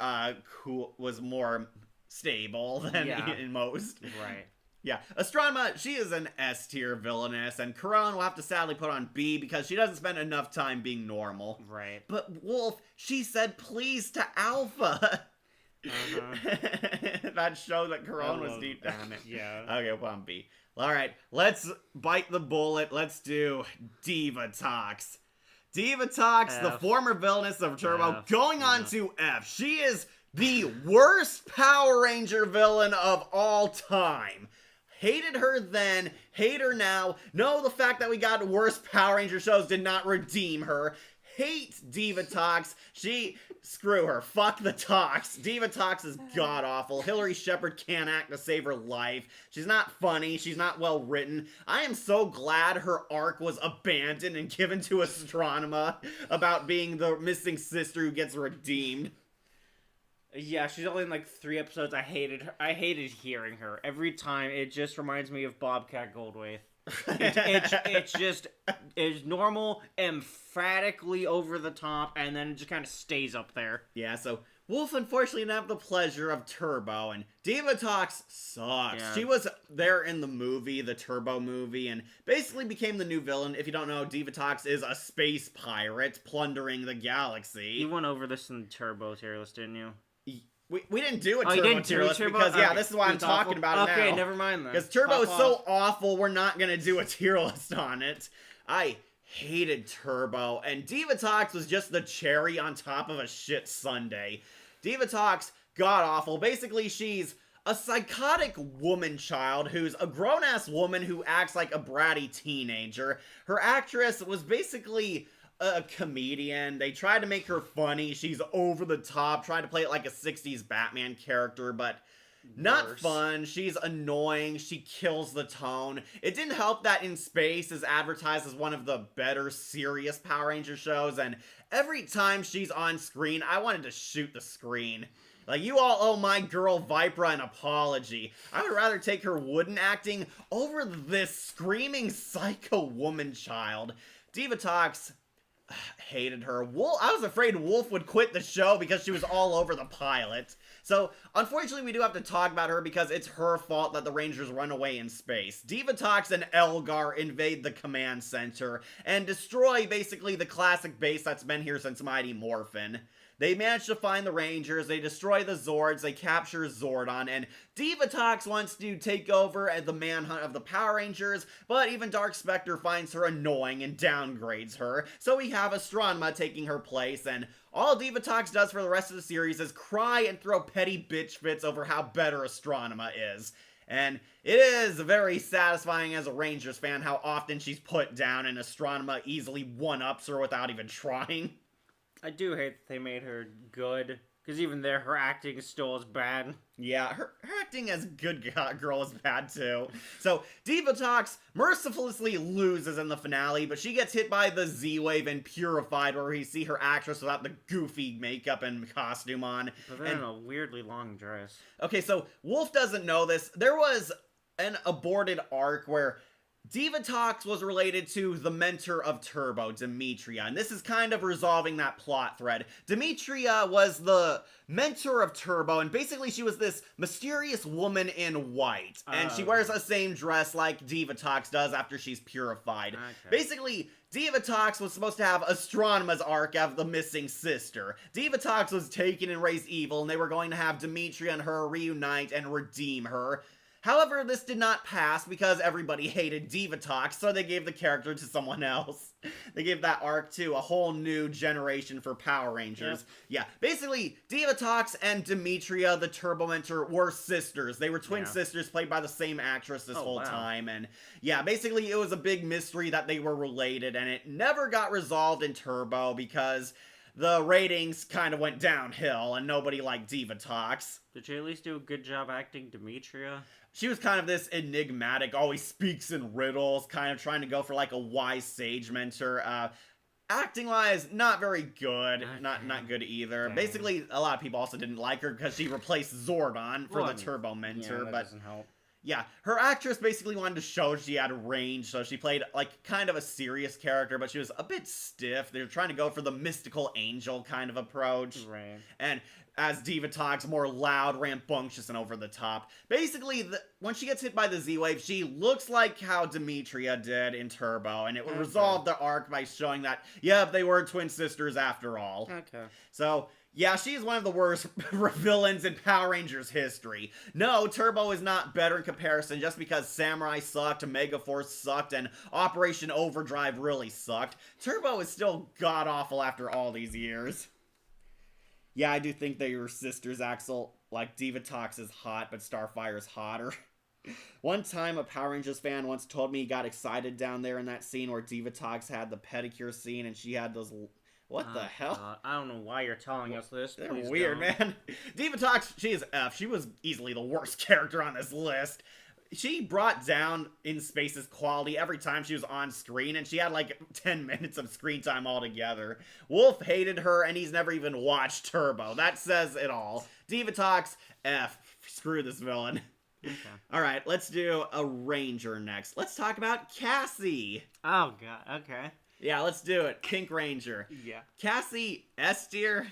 was more stable than
Yeah.
in most.
Right.
Yeah, Astronema, she is an S tier villainess, and Corone will have to sadly put on B because she doesn't spend enough time being normal.
Right.
But Wolf, she said please to Alpha.
Uh-huh.
That shows that Corone
I
was
love
deep
that.
down.
Yeah.
Okay, we'll put on B. All right, let's bite the bullet. Let's do Diva Talks. Diva Talks, the
F.
former villainess of Turbo,
F.
going on
Yeah.
to F. She is the worst Power Ranger villain of all time. Hated her then, hate her now. No, the fact that we got worse Power Ranger shows did not redeem her. Hate Diva Talks. Screw her. Fuck the Talks. Diva Talks is god awful. Hillary Shepard can't act to save her life. She's not funny. She's not well written. I am so glad her arc was abandoned and given to Astronema about being the missing sister who gets redeemed.
Yeah, she's only in like 3 episodes. I hated her. I hated hearing her every time. It just reminds me of Bobcat Goldthwait. It's normal, emphatically over the top, and then it just kind of stays up there.
Yeah, so Wolf unfortunately didn't have the pleasure of Turbo, and Diva Talks sucks.
Yeah.
She was there in the movie, the Turbo movie, and basically became the new villain. If you don't know, Diva Talks is a space pirate plundering the galaxy.
You went over this in Turbo tier list, didn't you?
We didn't do a
Oh, you
Turbo
didn't
tier
do
list
Turbo?
because, yeah,
Okay.
this is why I'm
It's
talking
awful.
about it now.
Okay, never mind then.
Because Turbo
Pop
is
off.
so awful, we're not going to do a tier list on it. I hated Turbo, and Diva Talks was just the cherry on top of a shit sundae. Diva Talks, god awful. Basically, she's a psychotic woman child who's a grown-ass woman who acts like a bratty teenager. Her actress was basically a comedian. They tried to make her funny. She's over the top, tried to play it like a 60s Batman character, but Not
worse.
fun. She's annoying. She kills the tone. It didn't help that In Space is advertised as one of the better serious Power Ranger shows, and every time she's on screen, I wanted to shoot the screen. Like, you all owe my girl Vipra an apology. I would rather take her wooden acting over this screaming psycho woman child. Divatox hated her. I was afraid Wolf would quit the show because she was all over the pilot. So, unfortunately, we do have to talk about her because it's her fault that the Rangers run away in space. Divatox and Elgar invade the command center and destroy basically the classic base that's been here since Mighty Morphin. They manage to find the Rangers, they destroy the Zords, they capture Zordon, and Divatox wants to take over the manhunt of the Power Rangers, but even Dark Spectre finds her annoying and downgrades her, so we have Astronema taking her place, and all Divatox does for the rest of the series is cry and throw petty bitch fits over how better Astronema is. And it is very satisfying as a Rangers fan how often she's put down and Astronema easily one-ups her without even trying.
I do hate that they made her good, because even there, her acting is still as bad.
Yeah, her acting as good girl is bad too. So, Divatox mercilessly loses in the finale, but she gets hit by the Z-Wave and purified, where we see her actress without the goofy makeup and costume on.
But then in a weirdly long dress.
Okay, so Wolf doesn't know this. There was an aborted arc where Divatox was related to the mentor of Turbo, Demetria, and this is kind of resolving that plot thread. Demetria was the mentor of Turbo, and basically she was this mysterious woman in white, and she wears the same dress like Divatox does after she's purified.
Okay.
Basically, Divatox was supposed to have Astronema's arc of the missing sister. Divatox was taken and raised evil, and they were going to have Demetria and her reunite and redeem her. However, this did not pass because everybody hated Divatox, so they gave the character to someone else. They gave that arc to a whole new generation for Power Rangers. Yeah, basically, Divatox and Demetria, the Turbo Mentor, were sisters. They were twin sisters played by the same actress this whole time. And yeah, basically, it was a big mystery that they were related, and it never got resolved in Turbo because the ratings kind of went downhill and nobody liked Divatox.
Did she at least do a good job acting Demetria?
She was kind of this enigmatic, always speaks in riddles, kind of trying to go for like a wise sage mentor. Acting-wise, not very good.
Okay.
Not good either.
Dang.
Basically, a lot of people also didn't like her because she replaced Zordon for the Turbo Mentor.
Yeah, that
but
doesn't help.
yeah, her actress basically wanted to show she had range, so she played like kind of a serious character, but she was a bit stiff. They were trying to go for the mystical angel kind of approach.
Right.
And as Divatox, more loud, rambunctious, and over the top. Basically, when she gets hit by the Z-Wave, she looks like how Demetria did in Turbo, and it would resolve the arc by showing that, yeah, they were twin sisters after all.
Okay.
So, yeah, she is one of the worst villains in Power Rangers history. No, Turbo is not better in comparison just because Samurai sucked, Megaforce sucked, and Operation Overdrive really sucked. Turbo is still god-awful after all these years. Yeah, I do think they were sisters, Axel. Like, Divatox is hot, but Starfire's hotter. One time, a Power Rangers fan once told me he got excited down there in that scene where Divatox had the pedicure scene and she had those... What the hell?
I don't know why you're telling us this.
They're
Please
weird,
don't.
man. Divatox, she is F. She was easily the worst character on this list. She brought down In Space's quality every time she was on screen, and she had like 10 minutes of screen time altogether. Wolf hated her, and he's never even watched Turbo. That says it all. Divatox, F. Screw this villain.
Okay.
Alright, let's do a Ranger next. Let's talk about Cassie.
Oh, God. Okay.
Yeah, let's do it. Pink Ranger.
Yeah.
Cassie, S tier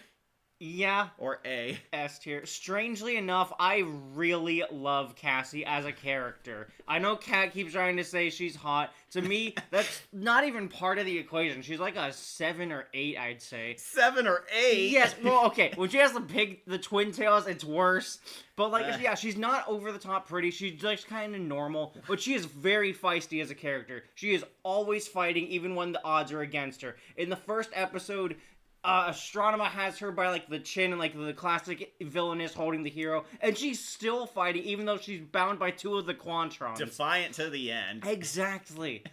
Yeah.
or A?
S tier. Strangely enough, I really love Cassie as a character. I know Kat keeps trying to say she's hot. To me, that's not even part of the equation. She's like a 7 or 8, I'd say.
7 or 8?
Yes, well, okay. When she has the twin tails, it's worse. But, like, yeah, she's not over the top pretty. She's just kind of normal. But she is very feisty as a character. She is always fighting, even when the odds are against her. In the first episode, Astronema has her by, like, the chin and, like, the classic villainess holding the hero. And she's still fighting, even though she's bound by 2 of the Quantrons.
Defiant to the end.
Exactly.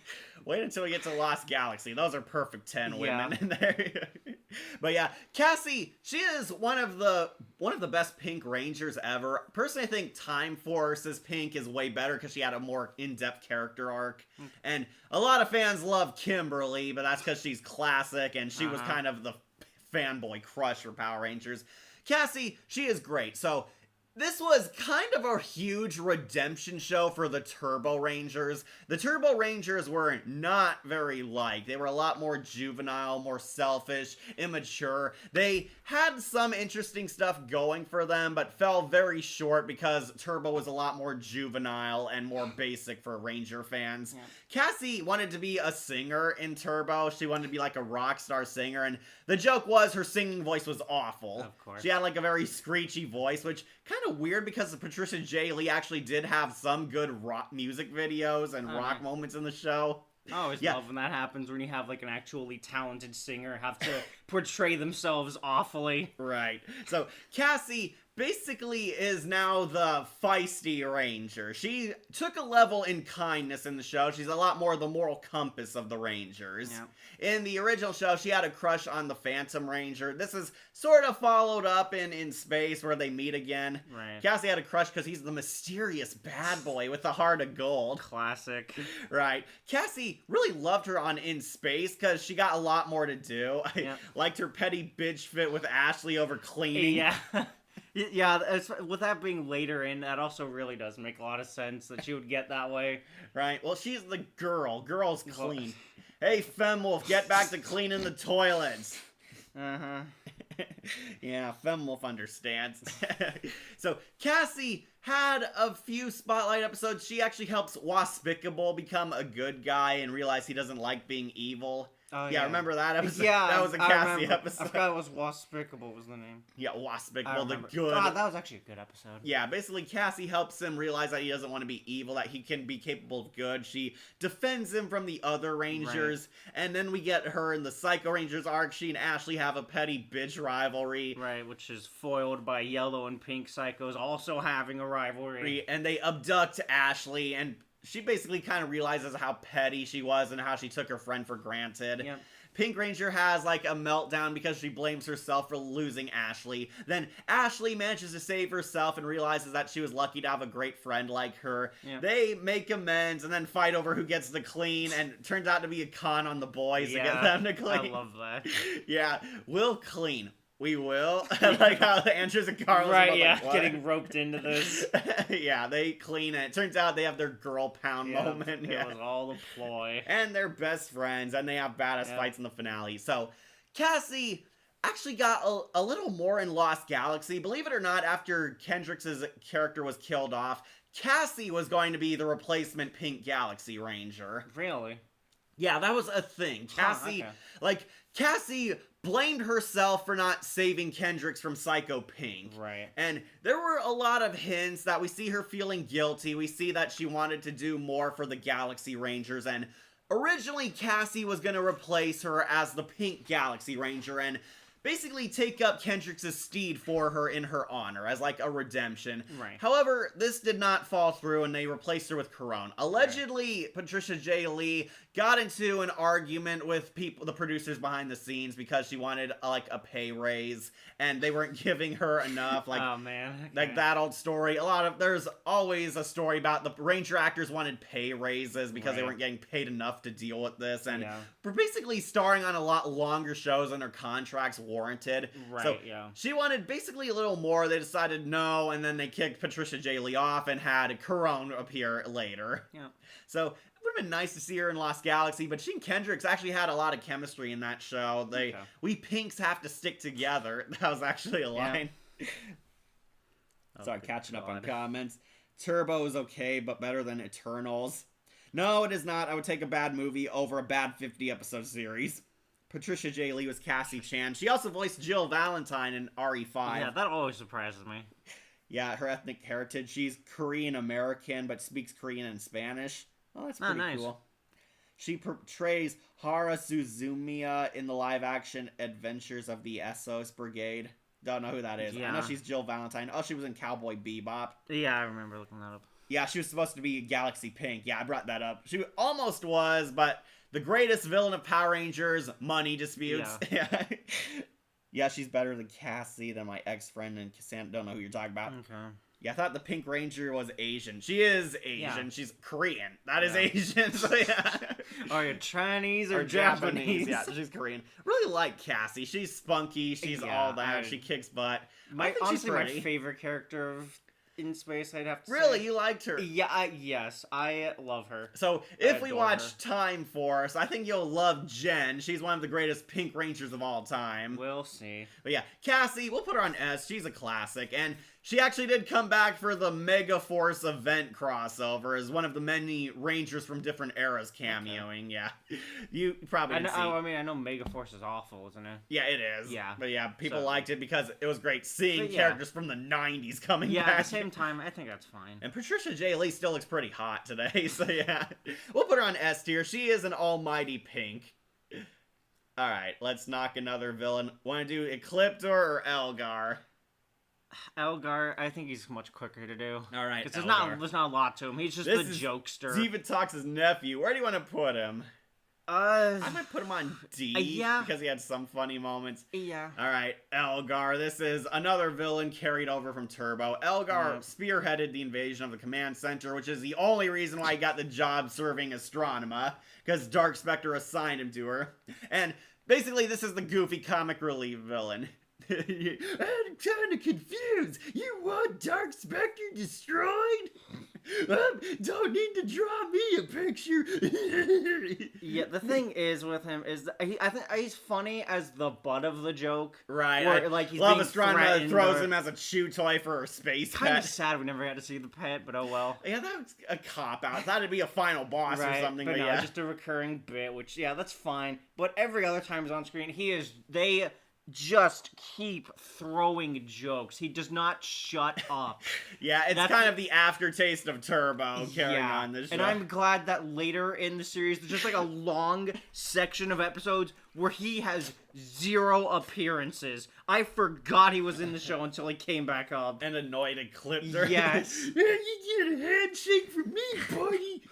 Wait until we get to Lost Galaxy. Those are perfect 10 women
Yeah.
in there. But yeah, Cassie, she is one of the one of the best Pink Rangers ever. Personally, I think Time Force's Pink is way better because she had a more in-depth character arc. And a lot of fans love Kimberly, but that's because she's classic and she was kind of the fanboy crush for Power Rangers. Cassie, she is great. So this was kind of a huge redemption show for the Turbo Rangers. The Turbo Rangers were not very liked. They were a lot more juvenile, more selfish, immature. They had some interesting stuff going for them, but fell very short because Turbo was a lot more juvenile and more basic for Ranger fans. Yeah. Cassie wanted to be a singer in Turbo. She wanted to be like a rock star singer, and the joke was her singing voice was awful.
Of course.
She had like a very screechy voice, which kind of weird because Patricia J. Lee actually did have some good rock music videos and rock moments in the show.
I always love when that happens, when you have like an actually talented singer have to portray themselves awfully.
Right. So Cassie basically is now the feisty Ranger. She took a level in kindness in the show. She's a lot more the moral compass of the Rangers. Yeah. In the original show, she had a crush on the Phantom Ranger. This is sort of followed up in Space where they meet again.
Right.
Cassie had a crush because he's the mysterious bad boy with the heart of gold.
Classic.
Right. Cassie really loved her on In Space because she got a lot more to do. I liked her petty bitch fit with Ashley over cleaning.
Yeah. Yeah, with that being later in, that also really does make a lot of sense that she would get that way.
Right, well, she's the girl. Girls clean. Hey, Femmwolf, get back to cleaning the toilets.
Uh-huh.
Yeah, Femmwolf understands. So, Cassie had a few Spotlight episodes. She actually helps Waspicable become a good guy and realize he doesn't like being evil.
Oh,
yeah, remember that episode?
Yeah,
that was a Cassie episode.
I forgot it was Waspicable was the name.
Yeah, Waspicable, the good.
God, that was actually a good episode.
Yeah, basically Cassie helps him realize that he doesn't want to be evil, that he can be capable of good. She defends him from the other Rangers, and then we get her in the Psycho Rangers arc. She and Ashley have a petty bitch rivalry.
Right, which is foiled by Yellow and Pink Psychos also having a rivalry.
And they abduct Ashley, and she basically kind of realizes how petty she was and how she took her friend for granted.
Yep.
Pink Ranger has like a meltdown because she blames herself for losing Ashley. Then Ashley manages to save herself and realizes that she was lucky to have a great friend like her. Yep. They make amends and then fight over who gets the clean, and it turns out to be a con on the boys to get them to clean.
I love that.
Yeah, we'll clean. We will. Like how Andrews and Carlos are
getting roped into this.
Yeah, they clean it. Turns out they have their girl pound moment.
It was all the ploy.
And they're best friends, and they have badass fights in the finale. So, Cassie actually got a little more in Lost Galaxy. Believe it or not, after Kendricks' character was killed off, Cassie was going to be the replacement Pink Galaxy Ranger.
Really?
Yeah, that was a thing. Cassie blamed herself for not saving Kendricks from Psycho Pink.
Right.
And there were a lot of hints that we see her feeling guilty. We see that she wanted to do more for the Galaxy Rangers. And originally, Cassie was going to replace her as the Pink Galaxy Ranger and basically take up Kendricks' steed for her in her honor as like a redemption.
Right.
However, this did not fall through and they replaced her with Corone. Allegedly, Patricia J. Lee got into an argument with the producers behind the scenes because she wanted like a pay raise and they weren't giving her enough. Like,
oh man. Okay.
Like that old story. There's always a story about the Ranger actors wanted pay raises because they weren't getting paid enough to deal with this. And we're basically starring on a lot longer shows than their contracts warranted.
Right,
so she wanted basically a little more. They decided no, and then they kicked Patricia J. Lee off and had Corone appear later.
Yeah.
So it would have been nice to see her in Lost Galaxy, but she and Kendricks actually had a lot of chemistry in that show. We Pinks have to stick together. That was actually a line. Sorry, catching up on comments. Turbo is okay, but better than Eternals. No, it is not. I would take a bad movie over a bad 50-episode series. Patricia J. Lee was Cassie Chan. She also voiced Jill Valentine in RE5.
Yeah, that always surprises me.
Yeah, her ethnic heritage. She's Korean-American, but speaks Korean and Spanish. Oh, that's pretty cool. She portrays Hara Suzumiya in the live-action Adventures of the Essos Brigade. Don't know who that is. I know she's Jill Valentine. Oh, she was in Cowboy Bebop.
Yeah, I remember looking that up.
Yeah, she was supposed to be Galaxy Pink. Yeah, I brought that up. She almost was, but the greatest villain of Power Rangers, money disputes.
Yeah.
Yeah, she's better than Cassie, than my ex-friend, and Cassandra. Don't know who you're talking about.
Okay.
Yeah, I thought the Pink Ranger was Asian. She is Asian.
Yeah.
She's Korean. That is
Yeah.
Asian. So yeah.
Are you Chinese or,
Or
Japanese?
Yeah, she's Korean. Really like Cassie. She's spunky. She's
Yeah,
all that. She kicks butt. I
My
think she's
honestly, my
pretty.
favorite character in space, I'd have to
Really,
say.
you liked her.
Yeah, yes, I love her.
So, if we
adore
watch
her.
Time Force, I think you'll love Jen. She's one of the greatest Pink Rangers of all time.
We'll see.
But yeah, Cassie, we'll put her on S. She's a classic. And she actually did come back for the Mega Force event crossover as one of the many Rangers from different eras cameoing. Yeah. You probably
I
didn't
know,
see.
I mean, I know Megaforce is awful, isn't it?
Yeah, it is.
Yeah.
But yeah, people
So-
liked it because it was great seeing
But yeah.
characters from the 90s coming
Yeah,
back.
at the same time, I think that's fine.
And Patricia J. Lee still looks pretty hot today, so yeah. We'll put her on S tier. She is an almighty pink. Alright, let's knock another villain. Want to do Ecliptor or Elgar?
Elgar, I think he's much quicker to do.
Alright,
Because
Elgar.
there's not a lot to him. He's just
This
the
is
jokester.
Divatox's nephew. Where do you want to put him? I might put him on D,
yeah.
because he had some funny moments.
Yeah.
Alright, Elgar. This is another villain carried over from Turbo. Elgar spearheaded the invasion of the command center, which is the only reason why he got the job serving Astronema, because Dark Spectre assigned him to her. And basically, this is the goofy comic relief villain. I'm kind of confused. You want Dark Spectre destroyed? Don't need to draw me a picture.
Yeah, the thing is with him is that I think he's funny as the butt of the joke.
Right.
Where,
I
like, he's
love
being
Astronema
threatened
throws
or-
him as a chew toy for her space
Kind of
pet.
sad we never got to see the pet, but oh well.
Yeah, that was a cop out. I thought it'd be a final boss or something,
but
but
no,
yeah.
just a recurring bit, which yeah, that's fine. But every other time he's on screen, they just keep throwing jokes. He does not shut up.
Yeah, it's
That's-
kind of the aftertaste of Turbo carrying on this show.
And I'm glad that later in the series, there's just like a long section of episodes where he has 0 appearances. I forgot he was in the show until he came back up.
An annoyed Ecliptor.
Yes.
You get a handshake from me, buddy.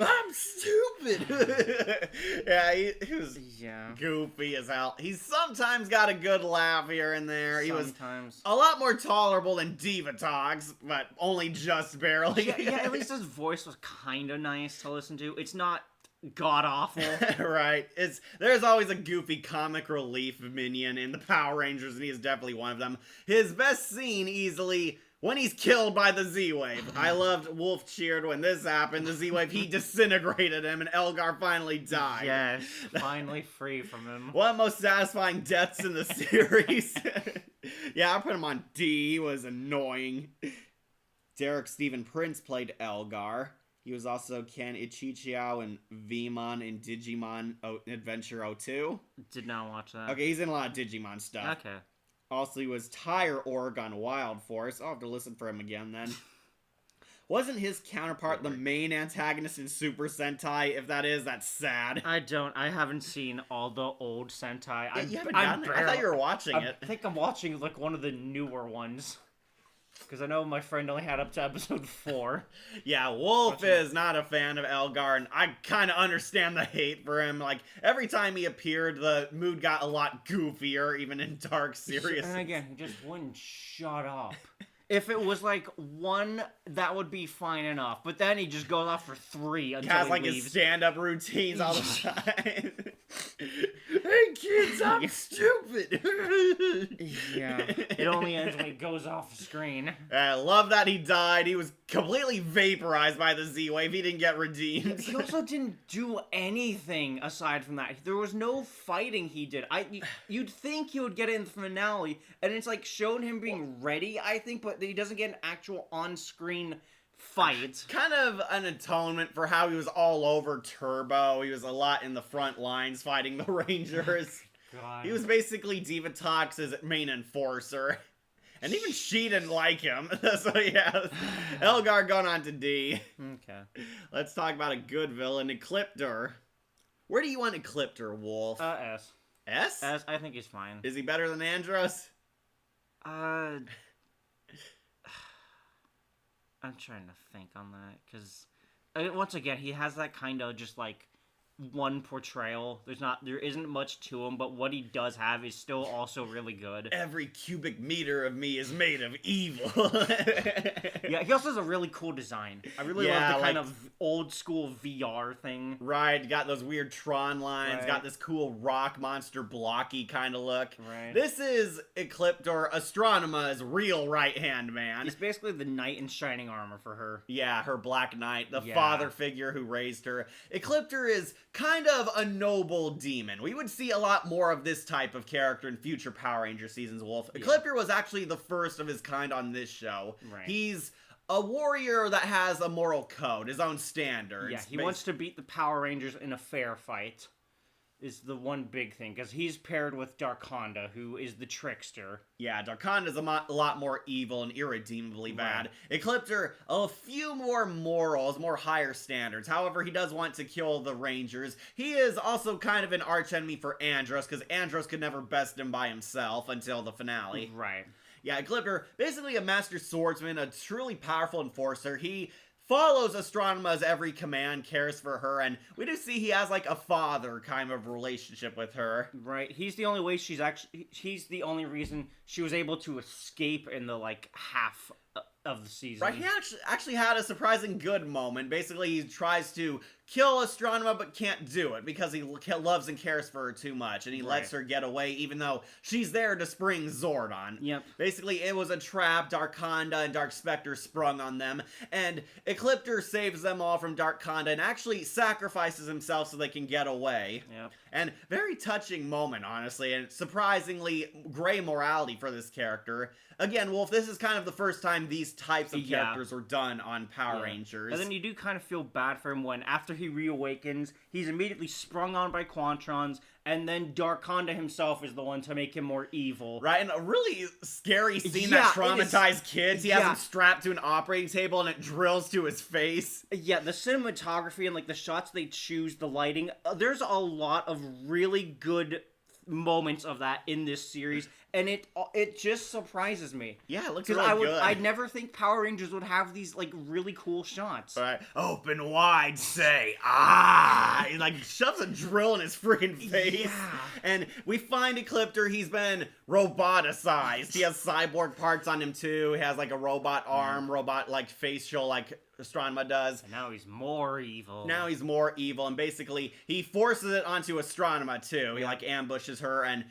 I'm stupid. Yeah, he was
Yeah.
goofy as hell. He's sometimes got a good laugh here and there. He was
Sometimes.
a lot more tolerable than Divatox, but only just barely.
Yeah, at least his voice was kind of nice to listen to. It's not god awful.
Right. There's always a goofy comic relief minion in the Power Rangers, and he is definitely one of them. His best scene easily when he's killed by the Z-Wave. I loved Wolf cheered when this happened. The Z-Wave, he disintegrated him, and Elgar finally died.
Yes, finally free from him.
One of the most satisfying deaths in the series. Yeah, I put him on D. He was annoying. Derek Stephen Prince played Elgar. He was also Ken Ichichiao and Vmon in Digimon Adventure 02.
Did not watch that.
Okay, he's in a lot of Digimon stuff.
Okay.
Also, he was Tyre Org on Wild Force. I'll have to listen for him again then. Wasn't his counterpart the main antagonist in Super Sentai? If that is, that's sad.
I haven't seen all the old Sentai.
You haven't gotten there? I thought you were watching it.
I think I'm watching like one of the newer ones. Because I know my friend only had up to episode 4.
Yeah, Wolf is not a fan of Elgar, and I kind of understand the hate for him. Like, every time he appeared, the mood got a lot goofier, even in dark, serious.
And again, he just wouldn't shut up. If it was like 1, that would be fine enough. But then he just goes off for 3 until
Has
he
like
leaves.
his stand-up routines all the time. Hey kids, I'm stupid.
Yeah. It only ends when he goes off the screen.
I love that he died. He was completely vaporized by the Z-Wave. He didn't get redeemed.
He also didn't do anything aside from that. There was no fighting he did. You'd think he would get it in the finale, and it's like shown him being ready, I think, but he doesn't get an actual on-screen fight.
Kind of an atonement for how he was all over Turbo. He was a lot in the front lines fighting the Rangers.
God.
He was basically Divatox's main enforcer. And even she didn't like him. So yeah, Elgar going on to D.
Okay.
Let's talk about a good villain, Ecliptor. Where do you want Ecliptor, Wolf?
S.
S?
S, I think he's fine.
Is he better than Andros?
I'm trying to think on that, because once again, he has that kind of just like one portrayal. There isn't much to him, but what he does have is still also really good.
Every cubic meter of me is made of evil.
Yeah, he also has a really cool design. I really love the kind of old school VR thing.
Right, got those weird Tron lines,
Right.
got this cool rock monster blocky kind of look.
Right.
This is Ecliptor, Astronema's real right-hand man.
He's basically the knight in shining armor for her.
Yeah, her Black Knight, the
Yeah.
father figure who raised her. Ecliptor is kind of a noble demon. We would see a lot more of this type of character in future Power Ranger seasons, Wolf.
Yeah.
Ecliptor was actually the first of his kind on this show.
Right.
He's a warrior that has a moral code, his own standards.
Yeah, he wants to beat the Power Rangers in a fair fight. Is the one big thing, because he's paired with Darkonda, who is the trickster.
Yeah, Darkonda's a lot more evil and irredeemably bad. Ecliptor, a few more morals, more higher standards. However, he does want to kill the Rangers. He is also kind of an archenemy for Andros, because Andros could never best him by himself until the finale.
Right.
Yeah, Ecliptor, basically a master swordsman, a truly powerful enforcer. He follows Astronema's every command, cares for her, and we do see he has like a father kind of relationship with her.
Right. He's the only way he's the only reason she was able to escape in the half of the season.
Right, he actually had a surprising good moment. Basically, he tries to kill Astronema but can't do it because he loves and cares for her too much, and he lets her get away even though she's there to spring Zordon.
Yep.
Basically, it was a trap. Darkonda and Dark Spectre sprung on them, and Ecliptor saves them all from Darkonda and actually sacrifices himself so they can get away.
Yep.
And very touching moment, honestly, and surprisingly gray morality for this character. Again, Wolf, this is kind of the first time these types of characters were done on Power Rangers.
And then you do kind of feel bad for him when, after he reawakens, he's immediately sprung on by Quantrons, and then Darkonda himself is the one to make him more evil.
Right, and a really scary scene
Yeah,
that traumatized kids. He has
yeah.
him strapped to an operating table and it drills to his face.
Yeah, the cinematography and the shots they choose, the lighting, there's a lot of really good moments of that in this series, and it just surprises me.
Yeah, it looks
Because
really good.
I'd never think Power Rangers would have these really cool shots.
Right. Open wide, say, ah! He shoves a drill in his freaking face.
Yeah.
And we find Ecliptor, he's been roboticized. He has cyborg parts on him too. He has a robot arm, robot facial like Astronema does.
And now he's more evil.
Now he's more evil, and basically he forces it onto Astronema too. He ambushes her, and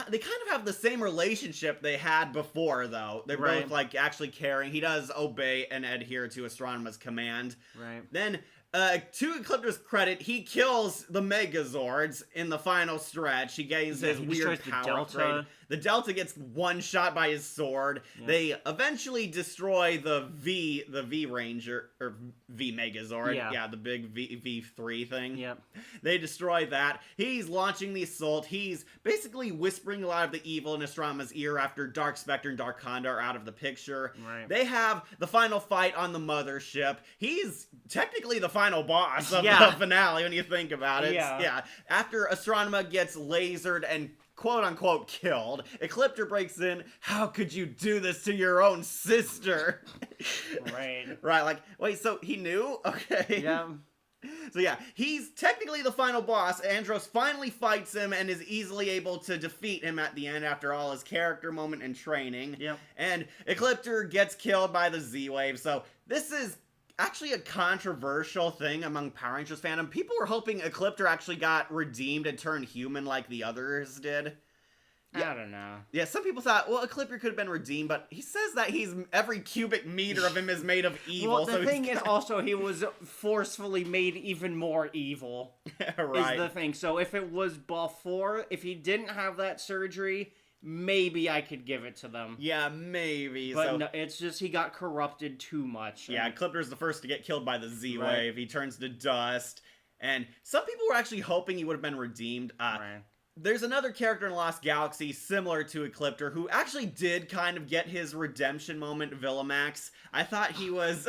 they kind of have the same relationship they had before, though. They're both actually caring. He does obey and adhere to Astronema's command.
Right.
Then, to Ecliptor's credit, he kills the Megazords in the final stretch. He gains his
he
weird
destroys the
power
Delta.
upgrade. The Delta gets one shot by his sword.
Yeah.
They eventually destroy the V Ranger, or V Megazord.
Yeah.
The big V3 thing.
Yep.
They destroy that. He's launching the assault. He's basically whispering a lot of the evil in Astronema's ear after Dark Spectre and Darkonda are out of the picture.
Right.
They have the final fight on the mothership. He's technically the final boss of
Yeah.
the finale when you think about it.
Yeah.
After Astronema gets lasered and quote-unquote killed, Ecliptor breaks in. How could you do this to your own sister?
Right.
Right, wait, so he knew? Okay.
Yeah.
So yeah, he's technically the final boss. Andros finally fights him and is easily able to defeat him at the end after all his character moment and training.
Yep.
And Ecliptor gets killed by the Z-Wave, so this is actually a controversial thing among Power Rangers fandom. People were hoping Ecliptor actually got redeemed and turned human like the others did.
I don't know.
Yeah, some people thought, well, Ecliptor could have been redeemed, but he says that every cubic meter of him is made of evil.
Well, the
so
thing is also he was forcefully made even more evil.
right.
Is the thing. So if it was before, if he didn't have that surgery, maybe I could give it to them.
Yeah, maybe.
But
so,
no, it's just he got corrupted too much.
yeah,
and-
Ecliptor's the first to get killed by the Z-Wave.
Right.
He turns to dust. And some people were actually hoping he would have been redeemed.
Right.
There's another character in Lost Galaxy similar to Ecliptor who actually did kind of get his redemption moment, Villamax. I thought he was...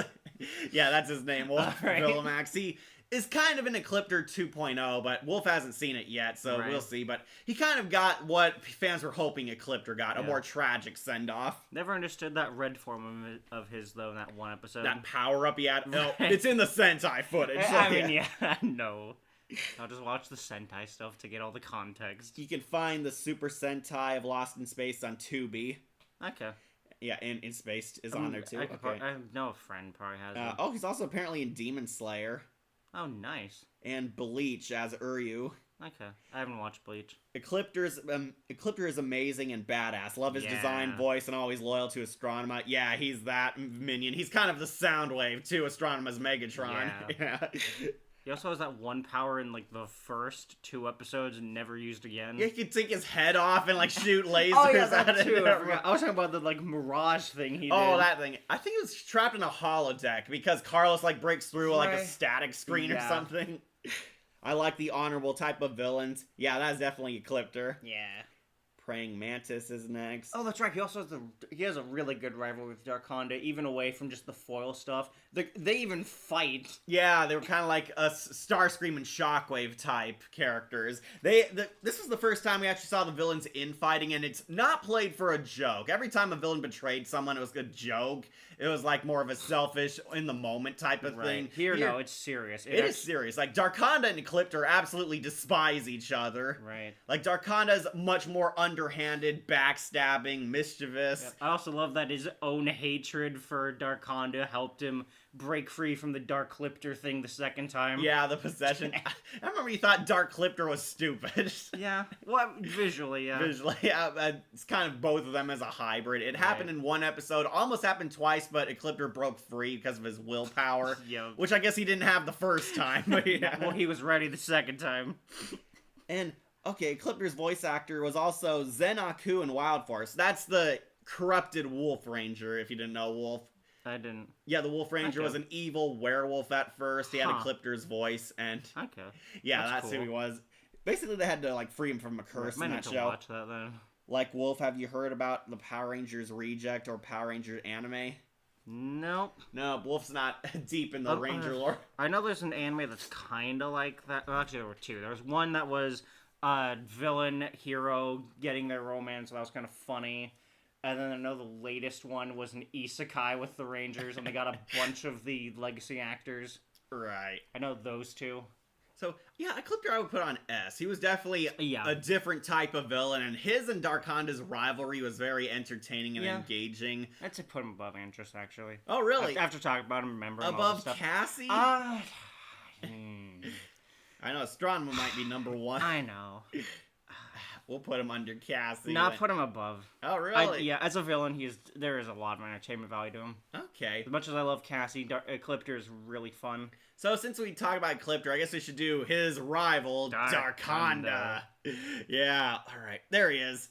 yeah, that's his name, Wolf
Right.
Villamax. He is kind of an Ecliptor 2.0, but Wolf hasn't seen it yet, so
Right.
we'll see. But he kind of got what fans were hoping Ecliptor got, a
Yeah.
more tragic send-off.
Never understood that red form of his, though, in that one episode.
That power-up he had. No,
Right.
it's in the Sentai footage. so
I mean, yeah, no. I'll just watch the Sentai stuff to get all the context.
You can find the Super Sentai of Lost in Space on Tubi.
Okay.
Yeah, In Space is on there too.
I know a friend probably has one.
Oh, he's also apparently in Demon Slayer.
Oh, nice.
And Bleach as Uryu.
Okay. I haven't watched Bleach.
Ecliptor is amazing and badass. Love his design, voice, and always loyal to Astronema. Yeah, he's that minion. He's kind of the Soundwave to Astronema's Megatron. Yeah.
He also has that one power in, like, the first 2 episodes and never used again.
Yeah, he can take his head off and, like, shoot lasers
oh, yeah,
at it.
Too. I was talking about the, like, Mirage thing he did.
Oh, that thing. I think he was trapped in a holodeck because Carlos, like, breaks through, like, a static screen or something. I like the honorable type of villains. Yeah, that's definitely Ecliptor.
Yeah.
Praying Mantis is next.
Oh, that's right. He also has a really good rivalry with Darkonda, even away from just the foil stuff. They even fight.
Yeah, they were kind of like a Starscream and Shockwave type characters. This was the first time we actually saw the villains infighting, and it's not played for a joke. Every time a villain betrayed someone, it was a joke. It was like more of a selfish, in the moment type of thing.
Here, no, it's serious.
It is serious. Like, Darkonda and Ecliptor absolutely despise each other.
Right.
Like, Darkonda's much more underhanded, backstabbing, mischievous.
Yeah. I also love that his own hatred for Darkonda helped him break free from the Dark Clipter thing the second time.
Yeah, the possession. I remember you thought Dark Clipter was stupid.
Yeah. Well, visually, yeah.
Visually, yeah. It's kind of both of them as a hybrid. It happened in one episode, almost happened twice, but Ecliptor broke free because of his willpower.
Yeah.
Which I guess he didn't have the first time. But yeah.
Well, he was ready the second time.
And, okay, Ecliptor's voice actor was also Zen Aku in Wild Force. That's the corrupted Wolf Ranger, if you didn't know Wolf.
I didn't.
Yeah, the Wolf Ranger was an evil werewolf at first. He had Ecliptor's voice, and yeah, that's cool. Who he was. Basically, they had to like free him from a curse in that show.
Watch that then.
Like Wolf, have you heard about the Power Rangers Reject or Power Rangers anime?
Nope.
No, Wolf's not deep in the Ranger lore.
I know there's an anime that's kind of like that. Well, actually, there were 2. There was one that was villain hero getting their romance. So that was kind of funny. And then I know the latest one was an isekai with the Rangers, and they got a bunch of the legacy actors.
Right.
I know those 2.
So, yeah, Ecliptor I would put on S. He was definitely a different type of villain, and his and Darkonda's rivalry was very entertaining and engaging.
I'd say put him above Interest, actually.
Oh, really?
After talking about him, remembering
above
all the stuff.
Cassie? I know, Astronema might be number 1.
I know.
We'll put him under Cassie.
Not put him above.
Oh, really?
Yeah, as a villain, there is a lot of entertainment value to him.
Okay.
As much as I love Cassie, Ecliptor is really fun.
So, since we talk about Ecliptor, I guess we should do his rival, Darkonda. Yeah, alright. There he is.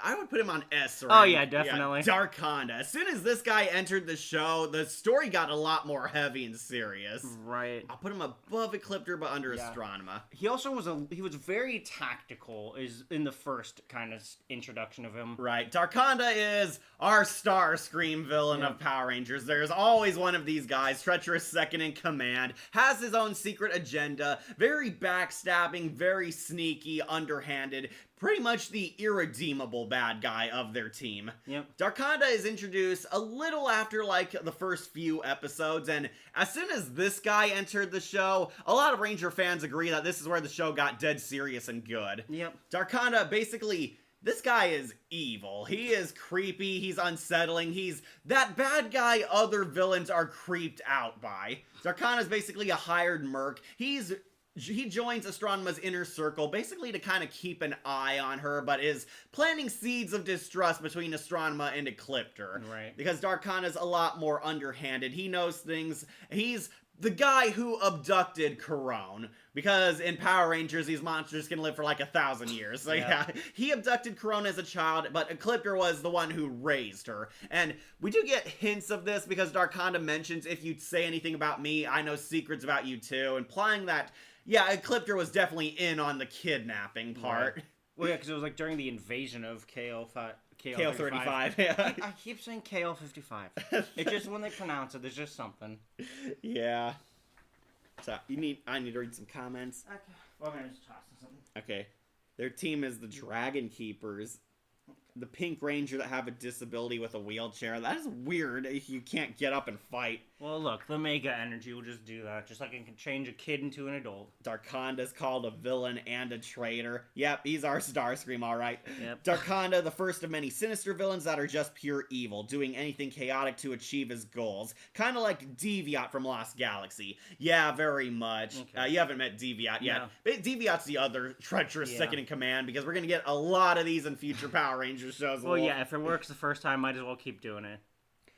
I would put him on S.
Oh, yeah, definitely.
Yeah, Darkonda. As soon as this guy entered the show, the story got a lot more heavy and serious.
Right.
I'll put him above Ecliptor, but under Astronema.
He also was very tactical in the first kind of introduction of him.
Right. Darkonda is our Starscream villain of Power Rangers. There's always one of these guys, treacherous second in command, has his own secret agenda, very backstabbing, very sneaky, underhanded, pretty much the irredeemable bad guy of their team.
Yep.
Darkonda is introduced a little after, like, the first few episodes, and as soon as this guy entered the show, a lot of Ranger fans agree that this is where the show got dead serious and good.
Yep.
Darkonda, basically, this guy is evil. He is creepy, he's unsettling, he's that bad guy other villains are creeped out by. Darkonda's basically a hired merc. He joins Astronema's inner circle, basically to kind of keep an eye on her, but is planting seeds of distrust between Astronema and Ecliptor.
Right.
Because Darkonda's a lot more underhanded. He knows things. He's the guy who abducted Karone. Because in Power Rangers, these monsters can live for like 1,000 years. So yeah, he abducted Karone as a child, but Ecliptor was the one who raised her. And we do get hints of this because Darkonda mentions, if you say anything about me, I know secrets about you too, implying that yeah, Ecliptor was definitely in on the kidnapping part.
Right. Well, yeah, because it was like during the invasion of KO35.
Yeah.
I keep saying KO55. It's just when they pronounce it, there's just something.
Yeah. So I need to read some comments.
Okay. Well, I'm just tossing something.
Okay. Their team is the Dragon Keepers. The Pink Ranger that have a disability with a wheelchair. That is weird if you can't get up and fight.
Well, look, the Mega Energy will just do that, just like it can change a kid into an adult.
Darkonda's called a villain and a traitor. Yep, he's our Starscream, alright.
Yep.
Darkonda, the first of many sinister villains that are just pure evil, doing anything chaotic to achieve his goals. Kind of like Deviat from Lost Galaxy. Yeah, very much.
Okay.
You haven't met Deviat yet.
No.
Deviat's the other treacherous
Yeah.
second in command, because we're going to get a lot of these in future Power Rangers shows.
Well, yeah, if it works the first time, might as well keep doing it.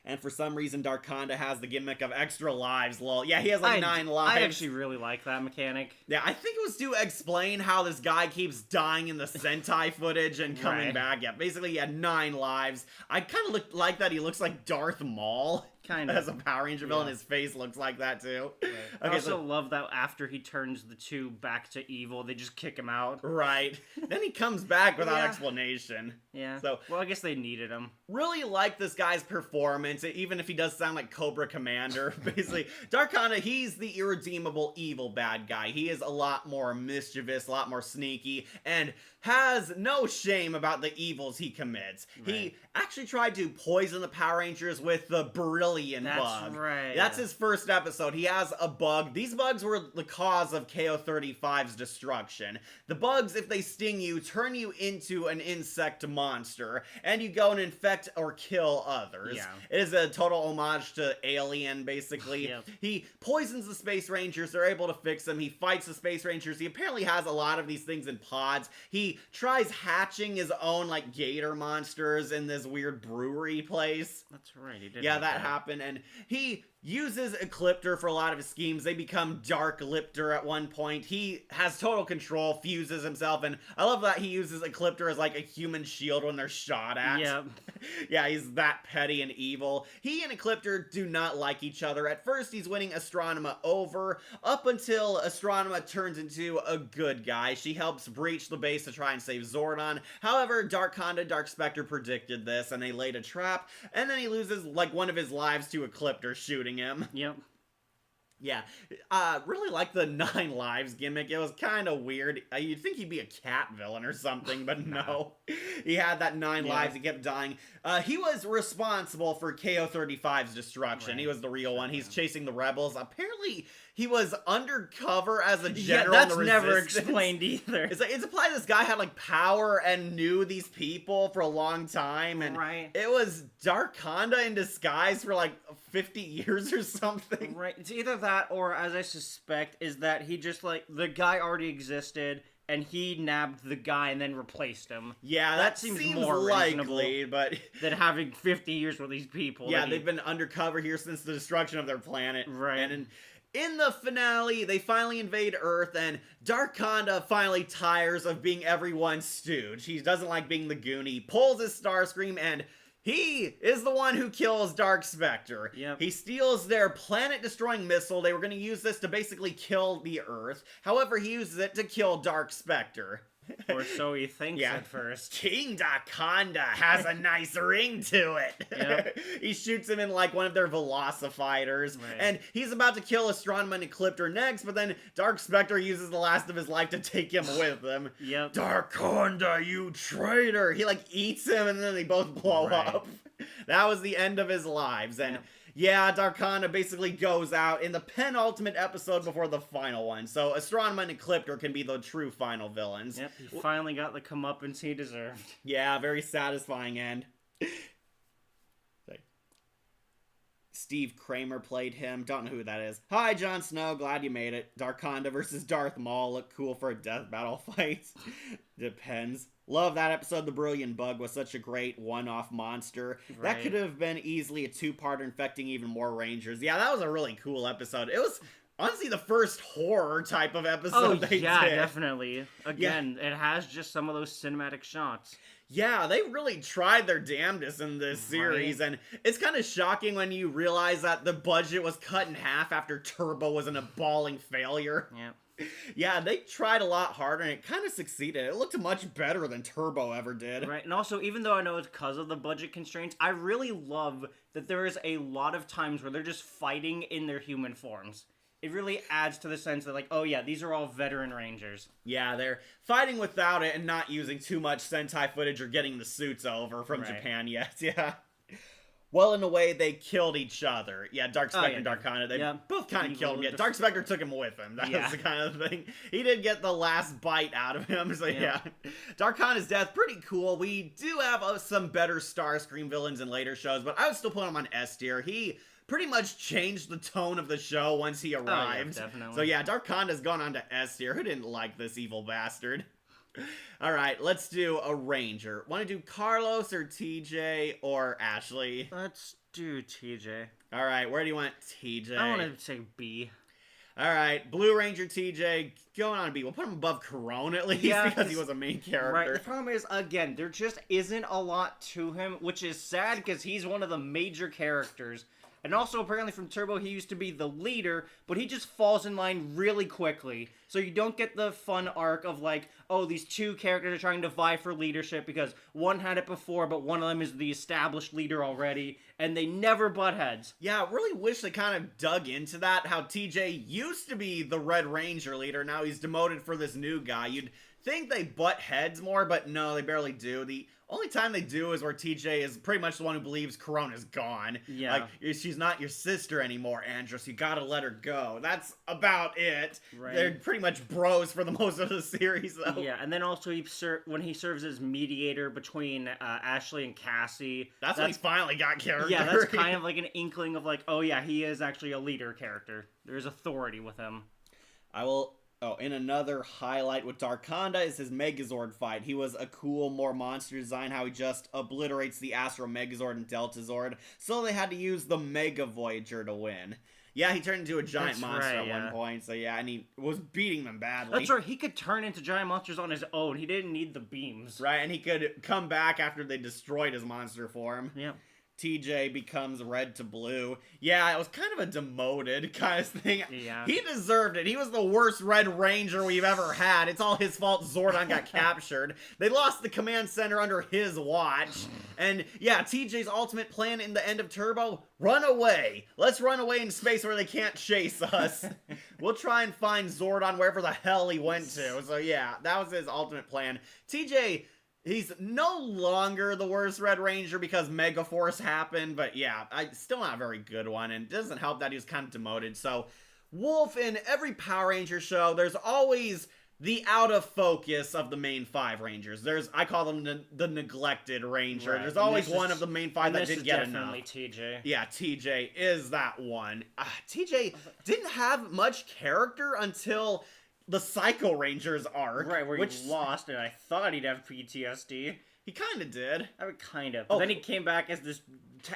And for some reason, Darkonda has the gimmick of extra lives, lol. Yeah, he has like 9 lives.
I actually really like that mechanic.
Yeah, I think it was to explain how this guy keeps dying in the Sentai footage and coming
Right.
back. Yeah, basically he had 9 lives. I kind of like that he looks like Darth Maul.
Kind
As
of.
a Power Ranger villain,
Yeah.
his face looks like that too.
I
Okay,
also love that after he turns the two back to evil, they just kick him out.
Right. Then he comes back without
Yeah.
explanation.
Yeah.
So-
well, I guess they needed him.
Really like this guy's performance, even if he does sound like Cobra Commander. Basically, Darkonda, he's the irredeemable evil bad guy. He is a lot more mischievous, a lot more sneaky, and has no shame about the evils he commits. He
Right.
actually tried to poison the Power Rangers with the Brilliant
That's
bug.
right.
That's his first episode. He has a bug. These bugs were the cause of KO-35's destruction. The bugs, if they sting you, turn you into an insect monster, and you go and infect or kill others.
Yeah.
It is a total homage to Alien, basically.
Yep.
He poisons the Space Rangers. They're able to fix them. He fights the Space Rangers. He apparently has a lot of these things in pods. He tries hatching his own, like, gator monsters in this weird brewery place.
That's right. He did.
Yeah,
have
that happened, and he uses Ecliptor for a lot of his schemes. They become Dark Liptor at one point. He has total control, fuses himself, and I love that he uses Ecliptor as like a human shield when they're shot at.
Yep.
Yeah, he's that petty and evil. He and Ecliptor do not like each other. At first, he's winning Astronema over, up until Astronema turns into a good guy. She helps breach the base to try and save Zordon. However, Darkonda, Dark Spectre predicted this, and they laid a trap, and then he loses like one of his lives to Ecliptor shooting him.
Yep.
Yeah, really like the 9 lives gimmick. It was kind of weird. You'd think he'd be a cat villain or something, but no. He had that 9
Yeah.
lives. He kept dying. He was responsible for KO-35's destruction.
Right.
He was the real one. He's
Yeah.
chasing the rebels. Apparently, he was undercover as a
Yeah,
general
that's
in the
never
Resistance.
explained either.
It's like it's implied this guy had like power and knew these people for a long time, and
Right.
it was Darkonda in disguise for like 50 years or something.
Right. It's either that or, as I suspect, is that he just like the guy already existed and he nabbed the guy and then replaced him.
Yeah,
That
that
seems
seems
more
likely, but
Than having 50 years with these people.
yeah,
that he-
they've been undercover here since the destruction of their planet.
Right.
And in the finale, they finally invade Earth, and Darkonda finally tires of being everyone's stooge. He doesn't like being the goon. He pulls his Starscream, and he is the one who kills Dark Spectre.
Yep.
He steals their planet-destroying missile. They were going to use this to basically kill the Earth. However, he uses it to kill Dark Spectre.
Or so he thinks
Yeah.
at first.
King Darkonda has a nice ring to it.
Yep.
He shoots him in like one of their Velocifighters.
Right.
And he's about to kill Astronema and Ecliptor next, but then Dark Spectre uses the last of his life to take him with him.
Yep.
Darkonda, you traitor! He like eats him and then they both blow
Right.
up. That was the end of his lives. And yeah, Darkonda basically goes out in the penultimate episode before the final one. So Astronema and Ecliptor can be the true final villains.
Yep. He finally got the comeuppance he deserved.
Yeah, very satisfying end. Steve Kramer played him. Don't know who that is. Hi, Jon Snow. Glad you made it. Darkonda versus Darth Maul. Look cool for a death battle fight. Depends. Love that episode. The Brilliant Bug was such a great one-off monster. That
Right.
could have been easily a 2-parter infecting even more Rangers. Yeah, that was a really cool episode. It was honestly the first horror type of episode
Oh,
they
yeah,
did.
definitely. Again, it has just some of those cinematic shots.
Yeah, they really tried their damnedest in this series, and it's kind of shocking when you realize that the budget was cut in half after Turbo was an appalling failure.
Yeah.
Yeah, they tried a lot harder, and it kind of succeeded. It looked much better than Turbo ever did.
Right, and also, even though I know it's because of the budget constraints, I really love that there is a lot of times where they're just fighting in their human forms. It really adds to the sense that, like, oh yeah, these are all veteran Rangers.
Yeah, they're fighting without it and not using too much Sentai footage or getting the suits over from
Right.
Japan yet. Yeah. Well, in a way, they killed each other. Yeah, Dark Spectre and
yeah.
Darkana, they
Yeah.
both kind of
Evil
killed him. Yeah,
def-
Dark Spectre took him with him. That
Yeah.
was the kind of thing. He did get the last bite out of him, so
Yeah.
yeah. Darkana's death, pretty cool. We do have some better Starscream villains in later shows, but I would still put him on S tier. He pretty much changed the tone of the show once he arrived.
Definitely.
So yeah, Darkana's gone on to S tier. Who didn't like this evil bastard? Alright, let's do a Ranger. Want to do Carlos or TJ or Ashley?
Let's do TJ.
Alright, where do you want TJ?
I want to say B.
Alright, Blue Ranger TJ, going on to B. We'll put him above Corone at least
Yeah,
because he was a main character.
Right. The problem is, again, there just isn't a lot to him, which is sad because he's one of the major characters. And also, apparently from Turbo, he used to be the leader, but he just falls in line really quickly. So you don't get the fun arc of like, oh, these two characters are trying to vie for leadership because one had it before, but one of them is the established leader already, and they never butt heads.
Yeah, I really wish they kind of dug into that, how TJ used to be the Red Ranger leader, now he's demoted for this new guy. You'd think they butt heads more, but no, they barely do. The only time they do is where TJ is pretty much the one who believes Corona's gone.
Yeah.
Like, she's not your sister anymore, Andros. You gotta let her go. That's about it.
Right.
They're pretty much bros for the most of the series, though.
Yeah, and then also when he serves as mediator between Ashley and Cassie.
That's when he finally got character.
Yeah, that's kind of like an inkling of like, oh yeah, he is actually a leader character. There's authority with him.
I will... Oh, in another highlight with Darkonda is his Megazord fight. He was a cool, more monster design, how he just obliterates the Astro Megazord and Delta Zord, so they had to use the Mega Voyager to win. Yeah, he turned into a giant
That's
monster
right,
at one point, so yeah, and he was beating them badly.
That's right, he could turn into giant monsters on his own. He didn't need the beams.
Right, and he could come back after they destroyed his monster form.
Yeah.
TJ becomes red to blue. Yeah, it was kind of a demoted kind of thing.
Yeah.
He deserved it. He was the worst Red Ranger we've ever had. It's all his fault Zordon got captured. They lost the command center under his watch. And yeah, TJ's ultimate plan in the end of Turbo, run away. Let's run away in space where they can't chase us. We'll try and find Zordon wherever the hell he went to. So yeah, that was his ultimate plan. TJ... He's no longer the worst Red Ranger because Megaforce happened, but yeah, still not a very good one, and it doesn't help that he was kind of demoted. So, Wolf, in every Power Ranger show, there's always the out of focus of the main five Rangers. I call them the neglected Ranger.
Right.
There's
And
always
this
one
is-
of the main five that didn't get enough.
definitely TJ.
Yeah, TJ is that one. TJ didn't have much character until the Psycho Rangers arc.
Right, where
which
he lost, and I thought he'd have PTSD.
he kind of did.
I mean, kind of.
Oh.
But then he came back as this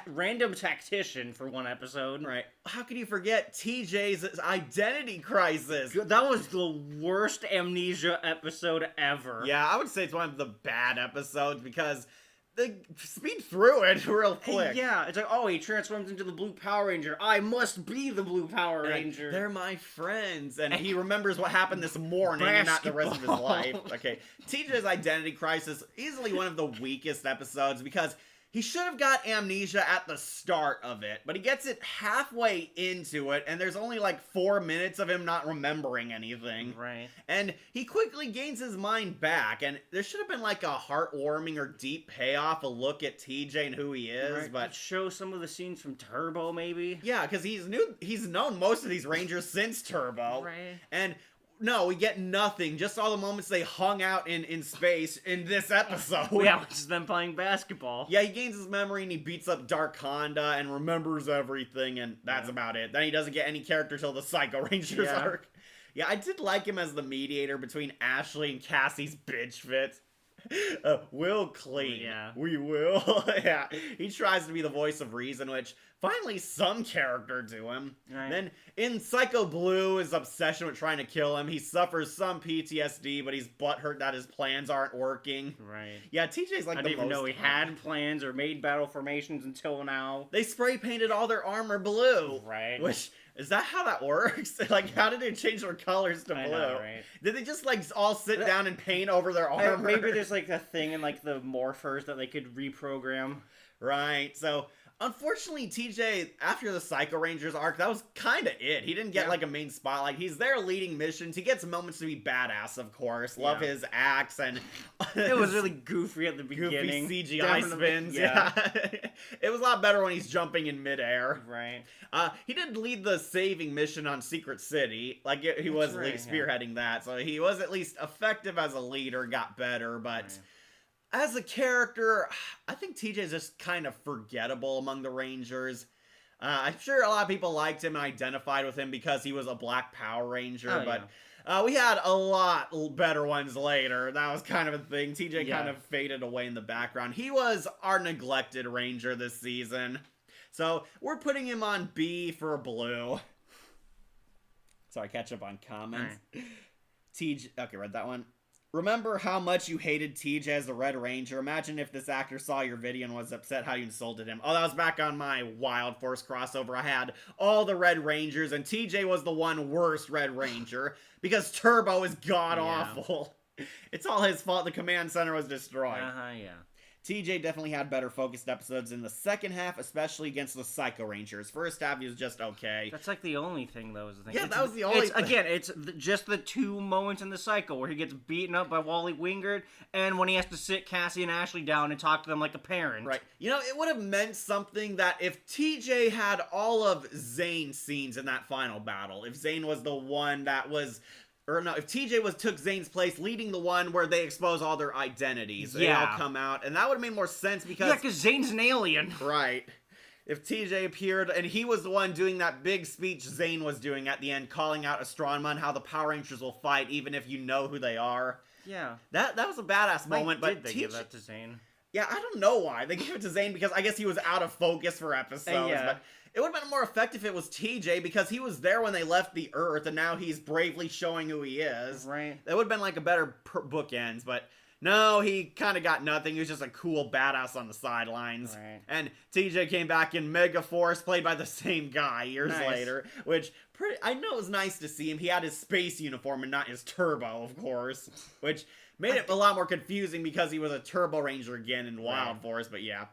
random tactician for one episode.
Right. How could you forget TJ's identity crisis?
That was the worst amnesia episode ever.
Yeah, I would say it's one of the bad episodes because they speed through it real quick.
Yeah, it's like, oh, he transforms into the Blue Power Ranger. I must be the Blue Power
Like,
Ranger.
they're my friends, and he remembers what happened this morning and not the rest of his life.
Basketball.
Okay, TJ's identity crisis, easily one of the weakest episodes because he should have got amnesia at the start of it, but he gets it halfway into it, and there's only like 4 minutes of him not remembering anything.
Right.
And he quickly gains his mind back, and there should have been like a heartwarming or deep payoff, a look at TJ and who he is,
Right,
but
show some of the scenes from Turbo, maybe.
yeah, because he's known most of these Rangers since Turbo,
Right.
and no, we get nothing. Just all the moments they hung out in space in this episode.
Yeah, which is them playing basketball.
Yeah, he gains his memory and he beats up Darkonda and remembers everything, and that's
Yeah.
about it. Then he doesn't get any character till the Psycho Rangers
Yeah.
arc. Yeah, I did like him as the mediator between Ashley and Cassie's bitch fit. We'll clean.
Yeah.
We will. Yeah. He tries to be the voice of reason, which finally some character to him.
Right.
Then in Psycho Blue, his obsession with trying to kill him, he suffers some PTSD, but he's butthurt that his plans aren't working.
Right.
Yeah, TJ's like
I
the
didn't even
most
know he had plans or made battle formations until now.
They spray painted all their armor blue.
Right.
Which, is that how that works? Like, how did they change their colors to blue?
I know, right?
Did they just, like, all sit down and paint over their armor?
Maybe there's like a thing in like the morphers that they could reprogram.
Right, so Unfortunately, TJ, after the Psycho Rangers arc, that was kind of it. He didn't get like a main spotlight. He's there leading missions. He gets moments to be badass, of course. Love his axe and
it was really goofy at the beginning.
Goofy CGI spins. Yeah. It was a lot better when he's jumping in midair.
Right.
He did lead the saving mission on Secret City. Like he was spearheading that, so he was at least effective as a leader. Got better, but. Right. As a character, I think TJ is just kind of forgettable among the Rangers. I'm sure a lot of people liked him and identified with him because he was a Black Power Ranger, but we had a lot better ones later. That was kind of a thing. TJ kind of faded away in the background. He was our neglected Ranger this season. So we're putting him on B for Blue. Sorry, catch up on comments. Right. TJ, okay, read that one. Remember how much you hated TJ as the Red Ranger? Imagine if this actor saw your video and was upset how you insulted him. Oh, that was back on my Wild Force crossover. I had all the Red Rangers, and TJ was the one worst Red Ranger because Turbo is god-awful. It's all his fault the command center was destroyed.
Yeah.
TJ definitely had better focused episodes in the second half, especially against the Psycho Rangers. First half, he was just okay.
That's like the only thing, though, is the thing.
Yeah, that was the only thing.
Again, it's just the two moments in the Psycho where he gets beaten up by Wally Wingert, and when he has to sit Cassie and Ashley down and talk to them like a parent.
Right. You know, it would have meant something that if TJ had all of Zane's scenes in that final battle, if Zane was the one that was... Or no, if TJ took Zane's place, leading the one where they expose all their identities. They all come out. And that would have made more sense because...
Yeah, because Zane's an alien.
Right. If TJ appeared, and he was the one doing that big speech Zane was doing at the end, calling out Astronema and how the Power Rangers will fight even if you know who they are.
Yeah.
That was a badass moment.
But did they give that to Zane?
Yeah, I don't know why. They gave it to Zane because I guess he was out of focus for episodes. But it would have been more effective if it was TJ because he was there when they left the Earth and now he's bravely showing who he is.
Right.
That would have been like a better bookends, but no, he kind of got nothing. He was just a cool badass on the sidelines.
Right.
And TJ came back in Mega Force, played by the same guy years later, which I know it was nice to see him. He had his space uniform and not his Turbo, of course, which made it a lot more confusing because he was a Turbo Ranger again in Wild Force, but yeah.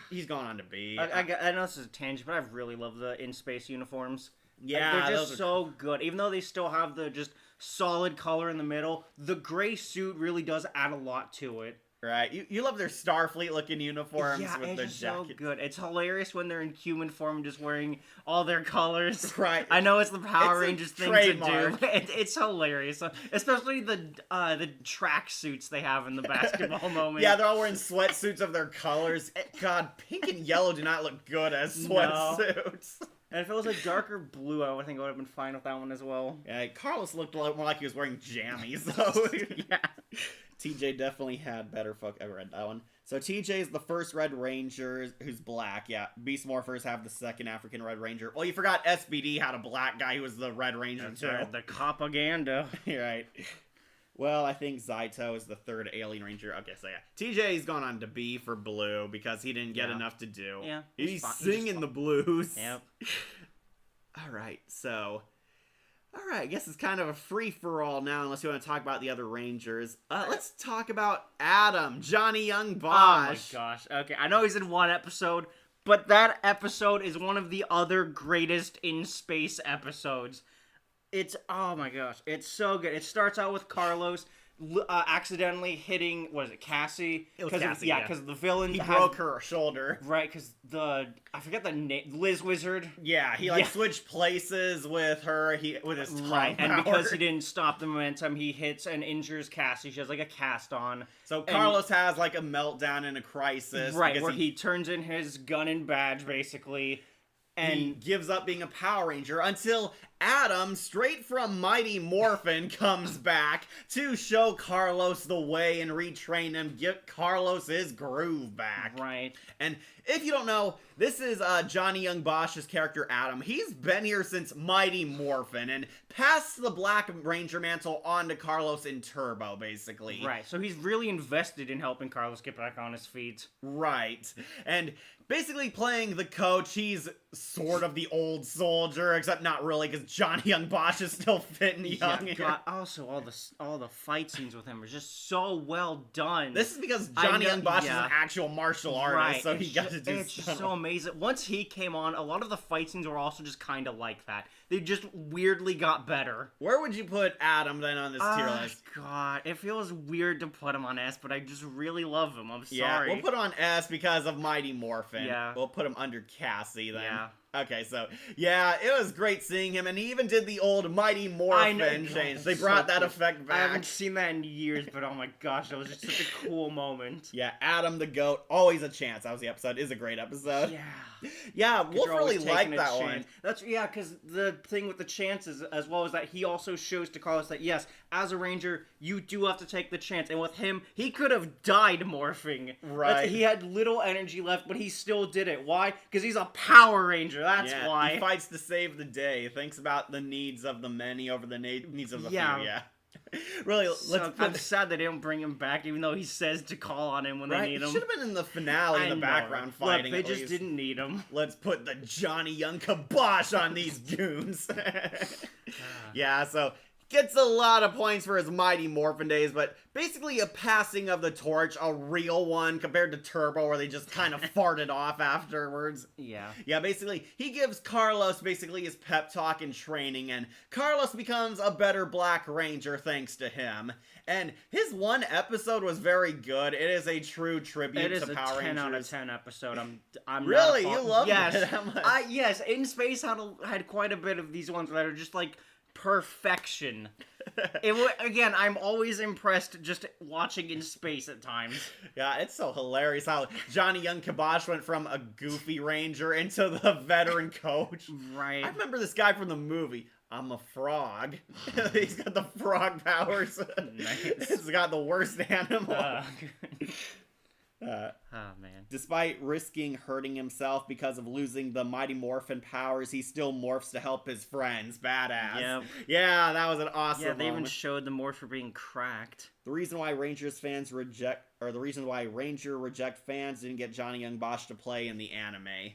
He's gone on to B.
I know this is a tangent, but I really love the in-space uniforms.
Yeah,
they're just so good. Even though they still have the just solid color in the middle, the gray suit really does add a lot to it.
Right. You love their Starfleet-looking uniforms with their jackets.
So good. It's hilarious when they're in human form just wearing all their colors.
Right.
I know it's the Power Rangers thing trademark. To do. It's hilarious. Especially the track suits they have in the basketball moment.
Yeah, they're all wearing sweatsuits of their colors. God, pink and yellow do not look good as sweatsuits. No.
And if it was a darker blue, I would think I would have been fine with that one as well.
Yeah, Carlos looked a lot more like he was wearing jammies, though.
Yeah.
TJ definitely had better I read that one. So TJ is the first Red Ranger who's black. Yeah, Beast Morphers have the second African Red Ranger. Well, you forgot SBD had a black guy who was the Red Ranger, too.
Right, the propaganda.
Right. Well, I think Zaito is the third Alien Ranger. Okay, so yeah. TJ's gone on to B for Blue because he didn't get enough to do.
Yeah.
He's singing the blues.
Yep.
Alright, so... Alright, I guess it's kind of a free-for-all now, unless you want to talk about the other Rangers. Let's talk about Adam, Johnny Young Bosch.
Oh my gosh. Okay, I know he's in one episode, but that episode is one of the other greatest in-space episodes. Oh my gosh, it's so good. It starts out with Carlos accidentally hitting, Cassie?
It was Cassie,
yeah. Because the villain
broke her shoulder.
Right, because I forget the name, Liz Wizard.
Yeah, he switched places with her, with his tongue power.
And because he didn't stop the momentum, he hits and injures Cassie. She has like a cast on.
So Carlos has like a meltdown and a crisis.
Right, where he turns in his gun and badge, basically. And
he gives up being a Power Ranger until Adam, straight from Mighty Morphin, comes back to show Carlos the way and retrain him, get Carlos his groove back.
Right.
And if you don't know, this is Johnny Young Bosch's character Adam. He's been here since Mighty Morphin and passed the Black Ranger mantle on to Carlos in Turbo, basically.
Right, so he's really invested in helping Carlos get back on his feet.
Right. And basically playing the coach, he's sort of the old soldier, except not really, because Johnny Young Bosch is still fit and young.
Yeah, God, also all the fight scenes with him are just so well done.
This is because Johnny Young Bosch is an actual martial artist, so he got to do
it's just so amazing. Once he came on, a lot of the fight scenes were also just kind of like that. They just weirdly got better.
Where would you put Adam then on this tier list?
God, it feels weird to put him on S, but I just really love him. I'm sorry.
Yeah, we'll put him on S because of Mighty Morphin.
Yeah.
We'll put him under Cassie then.
Yeah.
Okay, so, yeah, it was great seeing him, and he even did the old Mighty Morphin change. They brought that effect back.
I haven't seen that in years, but oh my gosh, that was just such a cool moment.
Yeah, Adam the Goat, always a chance. That was the episode. Is a great episode.
Yeah.
Yeah, Wolf really liked that one.
That's because the thing with the chances, as well as that, he also shows to Carlos that yes, as a ranger, you do have to take the chance. And with him, he could have died morphing.
Right.
He had little energy left, but he still did it. Why? Because he's a Power Ranger. That's why.
He fights to save the day. Thinks about the needs of the many over the needs of the few. Yeah. Really,
I'm sad they didn't bring him back, even though he says to call on him when they need him.
He should have been in the finale in the background fighting.
Look, they just didn't need him.
Let's put the Johnny Young kibosh on these goons. Yeah, so gets a lot of points for his Mighty Morphin days, but basically a passing of the torch, a real one compared to Turbo, where they just kind of farted off afterwards.
Yeah.
Yeah, basically, he gives Carlos basically his pep talk and training, and Carlos becomes a better Black Ranger thanks to him. And his one episode was very good. It is a true tribute to Power Rangers.
It is a 10 out of 10 episode. I'm
really?
You
loved
it?
How much?
Yes, In Space had quite a bit of these ones that are just like perfection. Again, I'm always impressed just watching In Space at times.
Yeah, it's so hilarious how Johnny Young Kibosh went from a goofy ranger into the veteran coach.
Right.
I remember this guy from the movie. I'm a frog. He's got the frog powers.
Nice.
He's got the worst animal.
Oh, man.
Despite risking hurting himself because of losing the Mighty Morphin powers, he still morphs to help his friends. Badass.
Yep.
Yeah, that was an awesome
Yeah, they even
moment.
showed the morpher being cracked.
The reason why Ranger reject fans didn't get Johnny Young Bosch to play in the anime.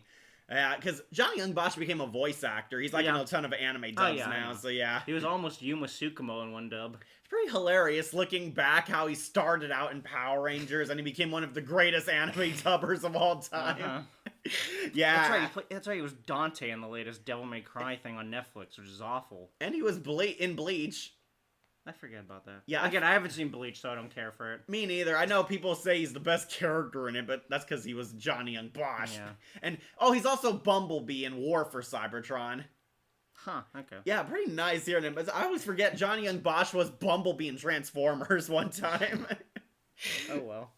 Yeah, because Johnny Young Bosch became a voice actor. He's like in a ton of anime dubs now, so yeah.
He was almost Yuma Tsukumo in one dub.
It's pretty hilarious looking back how he started out in Power Rangers and he became one of the greatest anime dubbers of all time. Yeah.
That's right, he was Dante in the latest Devil May Cry thing on Netflix, which is awful.
And he was in Bleach.
I forget about that.
Yeah,
again, I haven't seen Bleach, so I don't care for it.
Me neither. I know people say he's the best character in it, but that's because he was Johnny Young Bosch.
Yeah.
And, he's also Bumblebee in War for Cybertron.
Huh, okay.
Yeah, pretty nice hearing him. But I always forget Johnny Young Bosch was Bumblebee in Transformers one time.
Oh, well.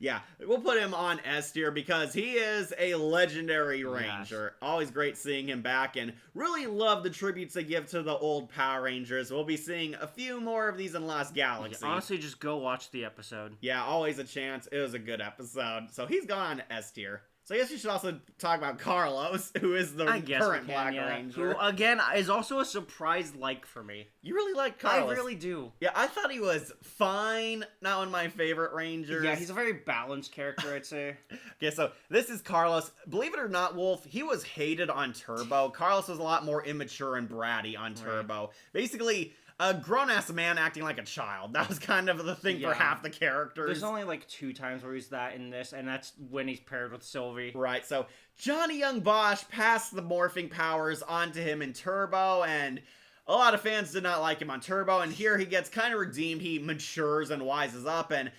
Yeah, we'll put him on S tier because he is a legendary Ranger. Yes. Always great seeing him back, and really love the tributes they give to the old Power Rangers. We'll be seeing a few more of these in Lost Galaxy.
Yeah, honestly, just go watch the episode.
Yeah, always a chance. It was a good episode. So he's gone on S tier. So I guess you should also talk about Carlos, who is the current Black Ranger.
Who, again, is also a surprise like for me.
You really like Carlos.
I really do.
Yeah, I thought he was fine. Not one of my favorite Rangers.
Yeah, he's a very balanced character, I'd say.
Okay, so this is Carlos. Believe it or not, Wolf, he was hated on Turbo. Carlos was a lot more immature and bratty on Turbo. Right. Basically, a grown-ass man acting like a child. That was kind of the thing for half the characters.
There's only like 2 times where he's that in this, and that's when he's paired with Sylvie.
Right, so Johnny Young Bosch passed the morphing powers onto him in Turbo, and a lot of fans did not like him on Turbo, and here he gets kind of redeemed. He matures and wises up, and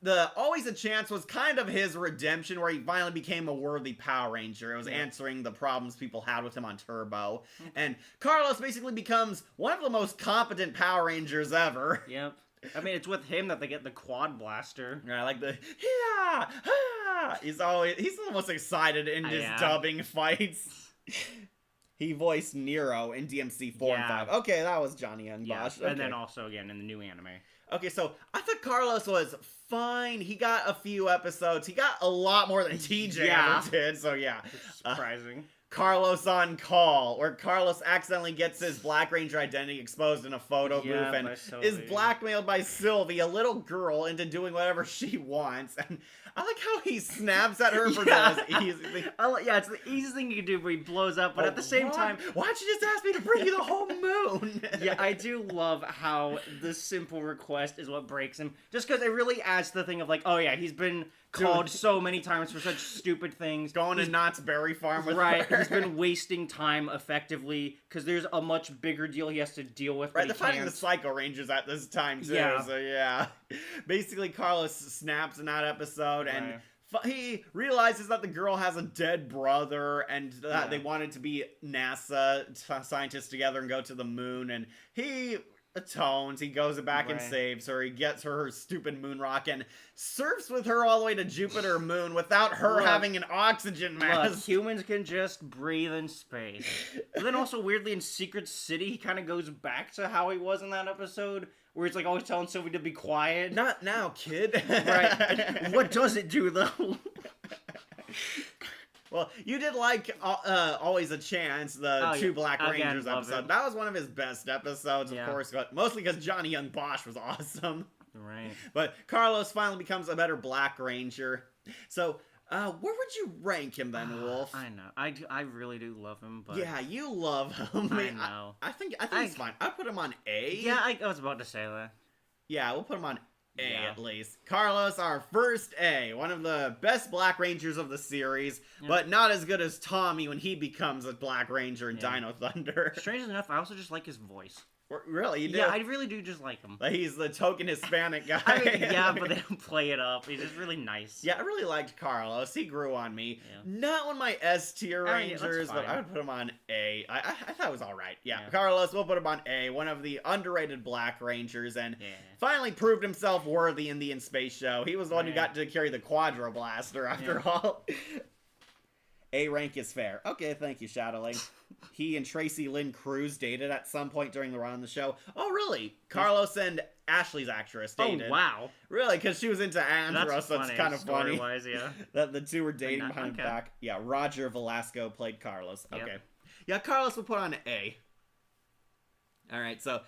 the Always a Chance was kind of his redemption, where he finally became a worthy Power Ranger. It was answering the problems people had with him on Turbo. And Carlos basically becomes one of the most competent Power Rangers ever.
Yep. I mean, it's with him that they get the quad blaster.
Yeah, like the He's the most excited in his dubbing fights. He voiced Nero in DMC 4 and 5. Okay, that was Johnny Young Bosch. Okay.
And then also again in the new anime.
Okay, so I thought Carlos was fine. He got a few episodes. He got a lot more than TJ ever did, so yeah.
It's surprising.
Carlos on Call, where Carlos accidentally gets his Black Ranger identity exposed in a photo booth and is blackmailed by Sylvie, a little girl, into doing whatever she wants. And I like how he snaps at her for this easy thing.
Yeah, it's the easiest thing you can do, but he blows up. But at the same time,
why'd you just ask me to bring you the whole moon?
Yeah, I do love how the simple request is what breaks him. Just because it really adds to the thing of like, oh yeah, he's been called so many times for such stupid things.
Going to Knott's Berry Farm with
her.
He's
been wasting time effectively because there's a much bigger deal he has to deal with.
Right, they're fighting the Psycho Rangers at this time too.
Yeah.
So yeah, basically Carlos snaps in that episode and he realizes that the girl has a dead brother and that they wanted to be NASA scientists together and go to the moon, and he atones, he goes back and saves her, he gets her stupid moon rock and surfs with her all the way to Jupiter moon without her having an oxygen mask.
Look, humans can just breathe in space. And then also weirdly in Secret City, he kind of goes back to how he was in that episode, where he's like always telling Sylvie to be quiet.
Not now, kid.
Right. What does it do though?
Well, you did like Always a Chance, the two Black Rangers episode. That was one of his best episodes, of course, but mostly because Johnny Young Bosch was awesome.
Right.
But Carlos finally becomes a better Black Ranger. So, where would you rank him then, Wolf?
I know. I really do love him, but...
Yeah, you love him.
I know.
I think he's fine. I'd put him on A.
Yeah, I was about to say that.
Yeah, we'll put him on A at least. Carlos, our first A. One of the best Black Rangers of the series, but not as good as Tommy when he becomes a Black Ranger in Dino Thunder.
Strangely enough, I also just like his voice.
Really? You do?
Yeah, I really do just like him.
Like he's the token Hispanic guy.
I mean, yeah, but they don't play it up. He's just really nice.
Yeah, I really liked Carlos. He grew on me. Yeah. Not one of my S tier Rangers, but I would put him on A. I thought it was alright. Yeah, Carlos, we'll put him on A. One of the underrated Black Rangers, and finally proved himself worthy in the In Space show. He was the one who got to carry the Quadro Blaster after all. A rank is fair. Okay, thank you, Shadowling. He and Tracy Lynn Cruz dated at some point during the run on the show. Oh, really? Carlos and Ashley's actress dated.
Oh, wow.
Really? Because she was into Andros, so it's kind of funny.
Story-wise, yeah.
That the two were dating behind the back. Yeah, Roger Velasco played Carlos. Okay. Yeah, Carlos will put on an A. All right, so...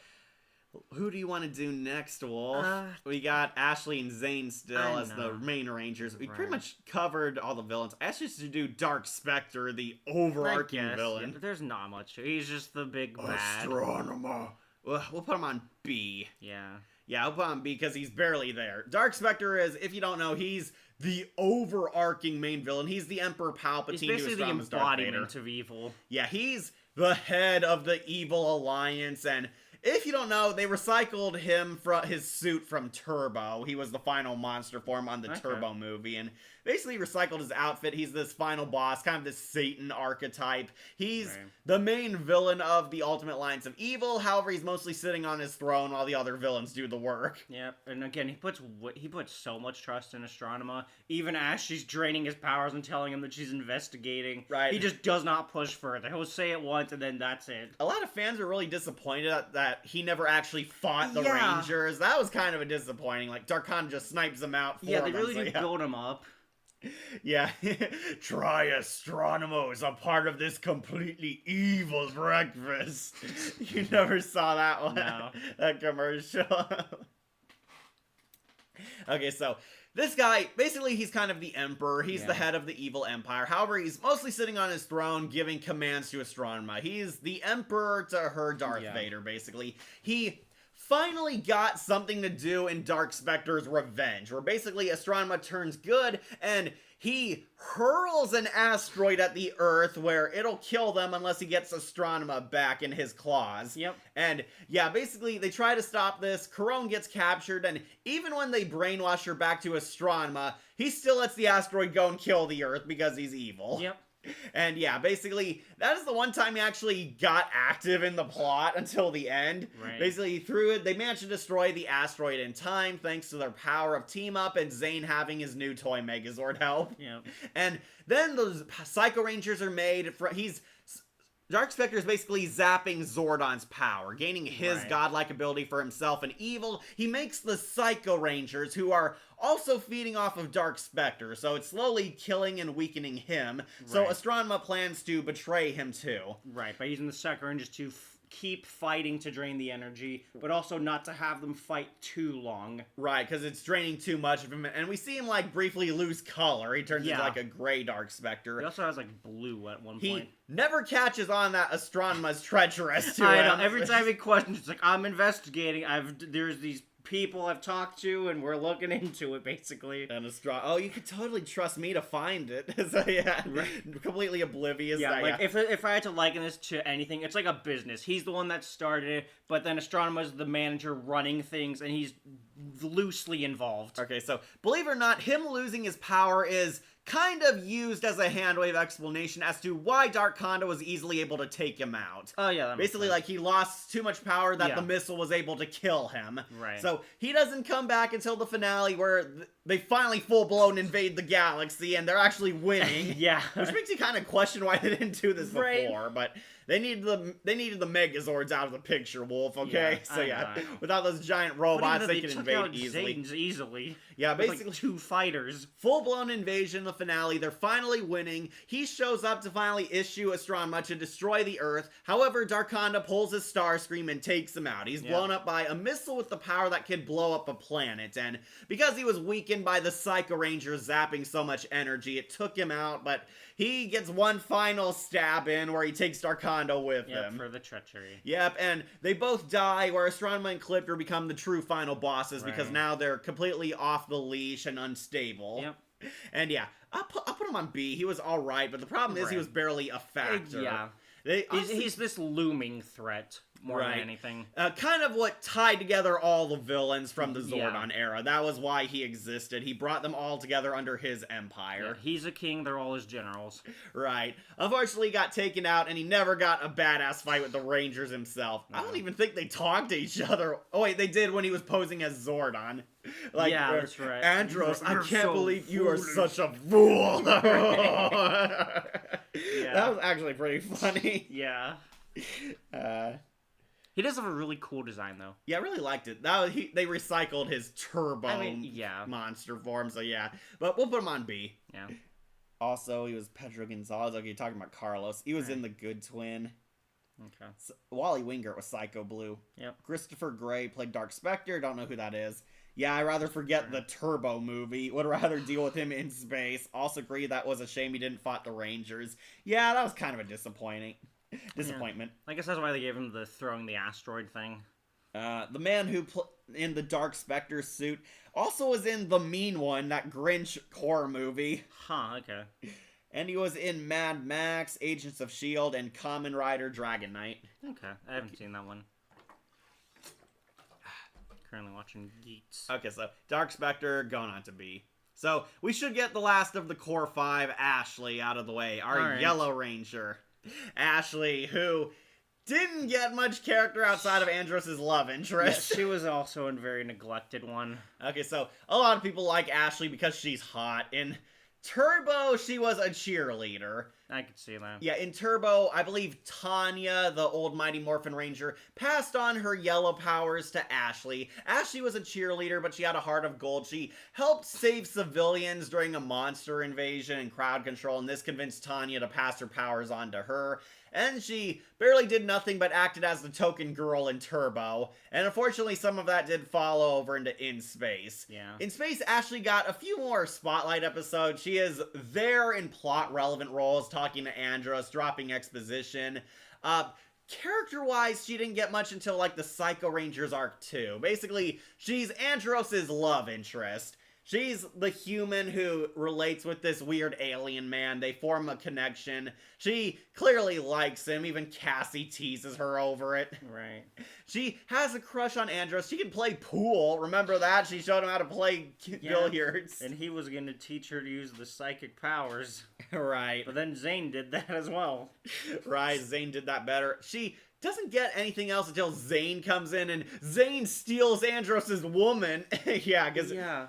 who do you want to do next, Wolf? We got Ashley and Zane still as the main Rangers. We pretty much covered all the villains. Ashley should do Dark Spectre, the overarching villain.
Yeah, there's not much. He's just the big bad.
Astronomer. We'll put him on B.
Yeah.
Yeah, I'll put him on B because he's barely there. Dark Spectre is, if you don't know, he's the overarching main villain. He's the Emperor Palpatine. He's
basically the embodiment of evil.
Yeah, he's the head of the evil alliance, and if you don't know, they recycled him from his suit from Turbo. He was the final monster form on the Turbo movie, and basically recycled his outfit. He's this final boss, kind of this Satan archetype. He's the main villain of the Ultimate Alliance of Evil. However, he's mostly sitting on his throne while the other villains do the work.
Yep, and again, he puts so much trust in Astronema. Even as she's draining his powers and telling him that she's investigating, he just does not push further. He'll say it once, and then that's it.
A lot of fans are really disappointed that he never actually fought the Rangers. That was kind of a disappointing. Like, Darkon just snipes him out for him.
Yeah, they really do build him up.
Yeah. Try Astronemo as a part of this completely evil breakfast. You never saw that one?
No.
That commercial. Okay, so this guy, basically he's kind of the emperor. He's the head of the evil empire. However, he's mostly sitting on his throne giving commands to Astronema. He's the emperor to her Darth Vader, basically. He finally got something to do in Dark Spectre's Revenge, where basically Astronema turns good and he hurls an asteroid at the Earth where it'll kill them unless he gets Astronema back in his claws.
Yep.
And yeah, basically they try to stop this. Corone gets captured, and even when they brainwash her back to Astronema, he still lets the asteroid go and kill the Earth because he's evil.
Yep.
And yeah, basically, that is the one time he actually got active in the plot until the end.
Right.
Basically, through it, they managed to destroy the asteroid in time thanks to their power of Team Up and Zane having his new toy Megazord help.
Yep.
And then those Psycho Rangers are made. Dark Spectre is basically zapping Zordon's power, gaining his
Right.
godlike ability for himself and evil. He makes the Psycho Rangers, who are also feeding off of Dark Spectre, so it's slowly killing and weakening him. So
Right.
Astronema plans to betray him too.
Right, by using the Psycho Rangers to keep fighting to drain the energy, but also not to have them fight too long.
Right, because it's draining too much of him, and we see him like briefly lose color. He turns into
Yeah.
like a gray Dark Spectre.
He also has like blue at one
He
point.
never catches on that Astronema's treacherous to
I
him.
know. Every time he questions, it's like, I'm investigating. There's these people I've talked to, and we're looking into it, basically.
And oh, you could totally trust me to find it. So yeah, completely oblivious.
Yeah,
that,
like if I had to liken this to anything, it's like a business. He's the one that started it, but then Astronema's the manager running things, and he's loosely involved.
Okay, so believe it or not, him losing his power is kind of used as a handwave explanation as to why Dark Conda was easily able to take him out.
Oh yeah, that makes
Basically,
sense.
like, he lost too much power that
Yeah.
the missile was able to kill him.
Right.
So he doesn't come back until the finale where they finally full-blown invade the galaxy and they're actually winning.
yeah.
Which makes you kind of question why they didn't do this
Right.
before, but they needed the Megazords out of the picture, Wolf, okay?
Yeah,
So
I
yeah,
know.
without those giant
But
robots,
even
they
though
can
took
invade
out
easily.
Zane's easily.
Yeah,
With,
basically,
like, 2 fighters.
full-blown invasion, the finale, they're finally winning. He shows up to finally issue Astronema to destroy the Earth. However, Darkonda pulls his Starscream and takes him out. He's
Yeah.
blown up by a missile with the power that could blow up a planet, and because he was weakened by the Psycho Rangers zapping so much energy, it took him out, but he gets one final stab in where he takes Darkonda with
Yeah,
him.
for the treachery.
Yep, and they both die, where Astronema and Clipper become the true final bosses because
Right.
now they're completely off the leash and unstable.
Yep.
And yeah, I'll put him on B. He was alright, but the problem is he
Right.
was barely a factor.
Yeah.
They,
He's this looming threat more
Right.
than anything.
kind of what tied together all the villains from the
Yeah.
Zordon era. That was why he existed. He brought them all together under his
Yeah,
empire.
he's a king, they're all his generals.
Right. Unfortunately, he got taken out, and he never got a badass fight with the Rangers himself. I don't
No.
even think they talked to each other. Oh wait, they did when he was posing as Zordon. Like,
Yeah, that's right.
Andros, I
You're
can't
so
believe you are
foolish."
such a fool.
Yeah.
That was actually pretty funny.
Yeah.
Uh,
He does have a really cool design, though.
yeah, I really liked it. They recycled his turbo
I mean, yeah.
monster form, so yeah. But we'll put him on B.
Yeah.
Also, he was Pedro Gonzalez. Okay, you're talking about Carlos. He was in The Good Twin.
Okay.
Wally Wingert was Psycho Blue.
Yep.
Christopher Gray played Dark Spectre. Don't know who that is. Yeah, I'd rather forget the Turbo movie. Would rather deal with him in space. Also agree that was a shame he didn't fight the Rangers. Yeah, that was kind of a disappointment.
I guess that's why they gave him the throwing the asteroid thing.
The man who in the Dark Spectre suit also was in The Mean One, that Grinch horror movie.
Huh, okay.
And he was in Mad Max, Agents of S.H.I.E.L.D., and Kamen Rider Dragon Knight.
Okay. I haven't seen that one. Currently watching Geats.
Okay, so Dark Spectre going on to B. So we should get the last of the core 5, Ashley, out of the way. Our
Alright.
Yellow Ranger. Ashley, who didn't get much character outside of Andros' love
Yeah,
interest.
she was also a very neglected one.
Okay, so a lot of people like Ashley because she's hot. In Turbo, she was a cheerleader.
I could see that.
Yeah, in Turbo, I believe Tanya, the old Mighty Morphin Ranger, passed on her yellow powers to Ashley. Ashley was a cheerleader, but she had a heart of gold. She helped save civilians during a monster invasion and crowd control, and this convinced Tanya to pass her powers on to her. And she barely did nothing but acted as the token girl in Turbo. And unfortunately, some of that did follow over into In Space.
Yeah.
In Space, Ashley got a few more spotlight episodes. She is there in plot-relevant roles, talking to Andros, dropping exposition. Character-wise, she didn't get much until, like, the Psycho Rangers arc 2. Basically, she's Andros' love interest. She's the human who relates with this weird alien man. They form a connection. She clearly likes him. Even Cassie teases her over it.
Right.
She has a crush on Andros. She can play pool. Remember that? She showed him how to play billiards.
And he was going to teach her to use the psychic powers.
Right.
But then Zane did that as well.
Right. Zane did that better. She doesn't get anything else until Zane comes in and Zane steals Andros' woman. Yeah, because
Yeah.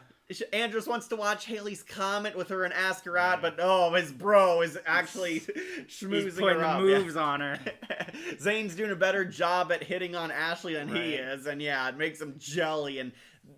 Andros wants to watch Haley's Comet with her and ask her out, but oh, his bro is actually schmoozing
He's putting
her up.
the moves on her.
Zane's doing a better job at hitting on Ashley than he
Right.
is, and yeah, it makes him jelly and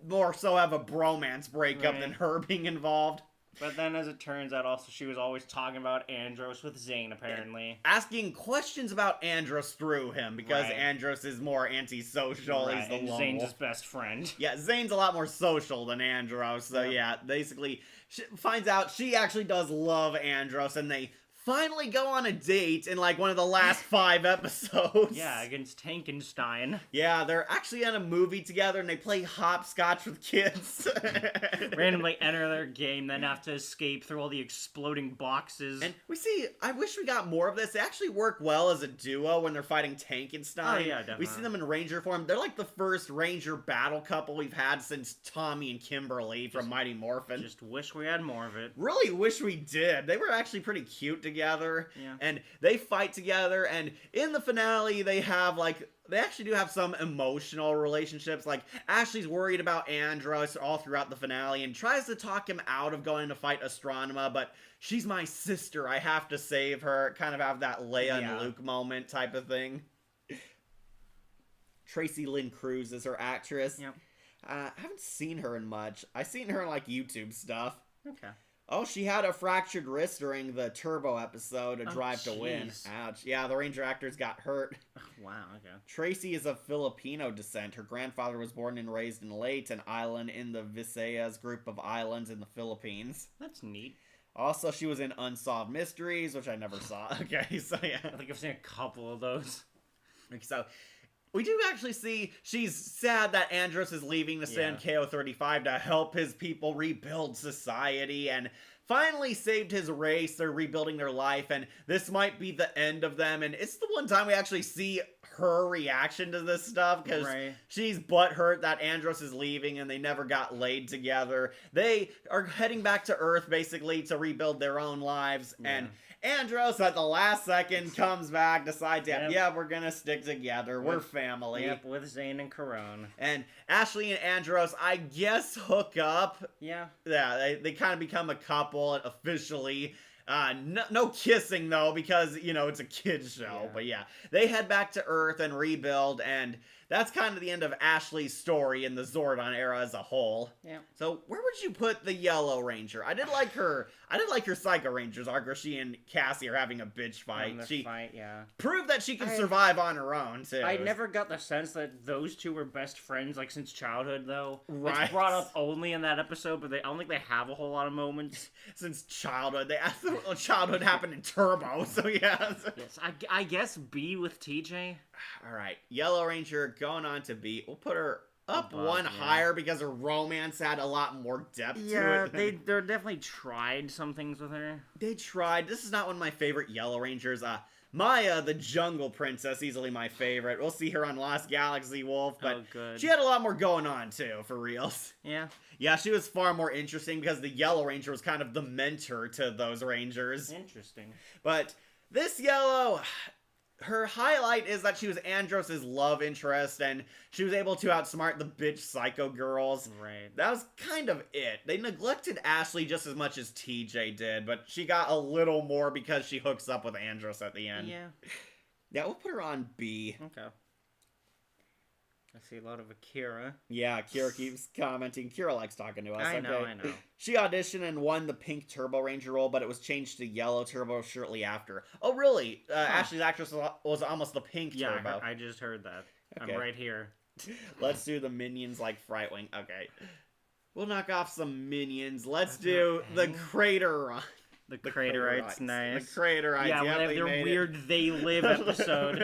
more so have a bromance breakup
Right.
than her being involved.
But then, as it turns out, also she was always talking about Andros with Zane, apparently.
Asking questions about Andros through him, because
Right.
Andros is more antisocial. He's the
and
lone
Zane's
wolf.
his best friend.
Yeah, Zane's a lot more social than Andros, so yeah, basically, she finds out she actually does love Andros, and they finally go on a date in like one of the last 5 episodes.
Yeah, against Tankenstein.
Yeah, they're actually in a movie together, and they play hopscotch with kids.
Randomly enter their game, then have to escape through all the exploding boxes.
And we see, I wish we got more of this. They actually work well as a duo when they're fighting Tankenstein.
Oh, yeah, definitely.
We see them in Ranger form. They're like the first Ranger battle couple we've had since Tommy and Kimberly from Mighty Morphin.
Just wish we had more of it.
Really wish we did. They were actually pretty cute together.
Yeah.
And they fight together, and in the finale they have like they actually do have some emotional relationships. Like Ashley's worried about Andros all throughout the finale and tries to talk him out of going to fight Astronema, but she's my sister, I have to save her. Kind of have that Leia
Yeah.
and Luke moment type of thing. Tracy Lynn Cruz is her actress.
Yep.
I haven't seen her in much. I've seen her in like YouTube stuff.
Okay.
Oh, she had a fractured wrist during the Turbo episode, A
Oh,
Drive to Win.
jeez.
Ouch. Yeah, the Ranger actors got hurt.
Wow, okay.
Tracy is of Filipino descent. Her grandfather was born and raised in Leyte, an island in the Visayas group of islands in the Philippines.
That's neat.
Also, she was in Unsolved Mysteries, which I never saw. Okay, so yeah.
I think I've seen a couple of those.
So we do actually see she's sad that Andros is leaving to stand KO-35 to help his people rebuild society and finally saved his race. They're rebuilding their life, and this might be the end of them. And it's the one time we actually see her reaction to this stuff, because
Right.
she's butthurt that Andros is leaving and they never got laid together. They are heading back to Earth basically to rebuild their own lives, and Andros at the last second comes back, decides, yeah, we're gonna stick together. We're family.
Yep, with Zane and Corone.
And Ashley and Andros, I guess, hook up.
Yeah.
Yeah, they kind of become a couple officially. No kissing though, because it's a kids show.
Yeah.
But yeah, they head back to Earth and rebuild, and that's kind of the end of Ashley's story in the Zordon era as a whole.
Yeah.
So where would you put the Yellow Ranger? I did like her Psycho Rangers arc where she and Cassie are having a bitch fight.
In the
She
fight, yeah.
proved that she can survive on her own too.
I never got the sense that those two were best friends like since childhood though.
Right.
It's brought up only in that episode, but I don't think they have a whole lot of moments.
Since childhood. Childhood happened in Turbo, so yeah.
Yes, I guess B with TJ.
All right, Yellow Ranger going on to B. We'll put her up
Above,
one
yeah.
higher because her romance had a lot more depth to
Yeah,
it.
they're definitely tried some things with her.
They tried. This is not one of my favorite Yellow Rangers. Maya, the Jungle Princess, easily my favorite. We'll see her on Lost Galaxy Wolf, but
Oh, good.
she had a lot more going on too, for reals.
Yeah.
Yeah, she was far more interesting because the Yellow Ranger was kind of the mentor to those Rangers.
Interesting.
But this Yellow, her highlight is that she was Andros' love interest, and she was able to outsmart the bitch Psycho girls.
Right.
That was kind of it. They neglected Ashley just as much as TJ did, but she got a little more because she hooks up with Andros at the end.
Yeah.
Yeah, we'll put her on B.
Okay. I see a lot of Akira.
Yeah, Kira keeps commenting. Kira likes talking to us.
I know.
She auditioned and won the pink Turbo Ranger role, but it was changed to yellow Turbo shortly after. Oh, really? Ashley's actress was almost the pink
Yeah,
Turbo.
I just heard that.
Okay.
I'm right here.
Let's do the minions like Frightwing. Okay. We'll knock off some minions. Let's do the Crater Run.
The Craterites, nice.
The Craterites.
Yeah,
yep,
they have
they
their
made
weird They Live episode.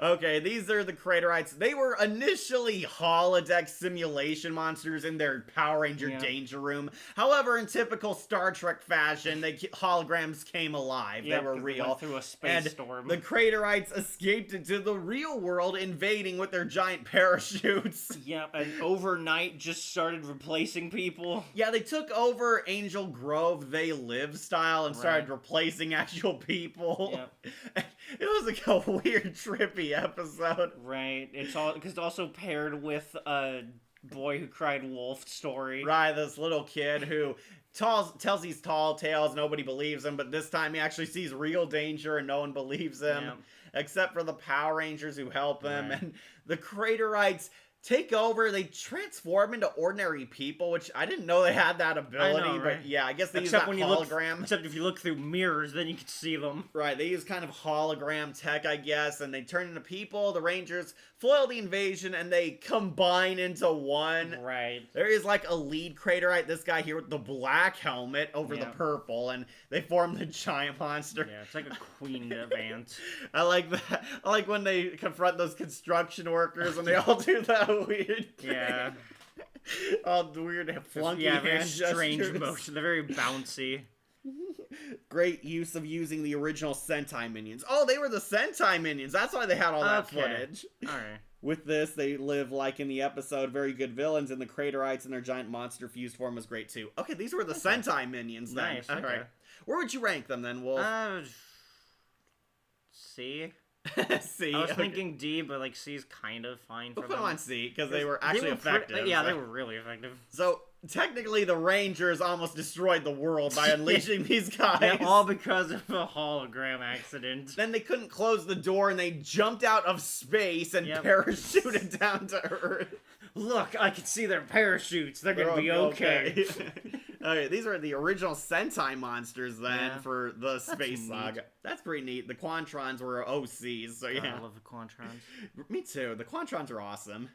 Okay, these are the Craterites. They were initially holodeck simulation monsters in their Power Ranger Danger Room. However, in typical Star Trek fashion, holograms came alive.
Yep,
they were
'cause
real.
went through a space
and
storm.
the Craterites escaped into the real world, invading with their giant parachutes.
Yep, and overnight just started replacing people.
Yeah, they took over Angel Grove They Live style and started replacing actual people.
Yep.
It was like a weird, trippy episode.
Right. It's all because it's also paired with boy who cried wolf story.
Right, this little kid who tells these tall tales, nobody believes him, but this time he actually sees real danger and no one believes him,
Yeah.
except for the Power Rangers who help him,
Right.
and the Craterites take over. They transform into ordinary people, which I didn't know they had that ability,
right?
but yeah, I guess they
Except
use
when
that
you
hologram.
except if you look through mirrors, then you can see them.
Right, they use kind of hologram tech, I guess, and they turn into people. The Rangers foil the invasion, and they combine into one.
Right.
There is like a lead Craterite, this guy here with the black helmet over the
Yeah.
purple, and they form the giant monster.
Yeah, it's like a queen of ants.
I like that. I like when they confront those construction workers and they all do that weird thing.
Yeah.
All the weird flunky
Yeah, very
hand
strange
gestures.
motion. They're very bouncy.
Great use of using the original Sentai minions. Oh, they were the Sentai minions. That's why they had all that
Okay.
footage.
Alright.
With this, they live like in the episode, very good villains, and the Craterites and their giant monster fused form was great too. Okay, these were the Sentai minions then.
Nice,
All
okay.
right. Where would you rank them then, Wolf?
C?
C.
I was
okay.
thinking D, but like C's kind of fine for
We'll put
them.
them on C because they were actually effective.
Yeah,
so.
they were really effective.
So technically, the Rangers almost destroyed the world by unleashing these guys.
Yeah, all because of a hologram accident.
Then they couldn't close the door, and they jumped out of space and
Yep.
parachuted down to Earth.
Look, I can see their parachutes. They're gonna be okay.
Okay, these are the original Sentai monsters then
Yeah.
for the Space
neat.
Saga. That's pretty neat. The Quantrons were OCs, so
God,
yeah.
I love the Quantrons.
Me too. The Quantrons are awesome.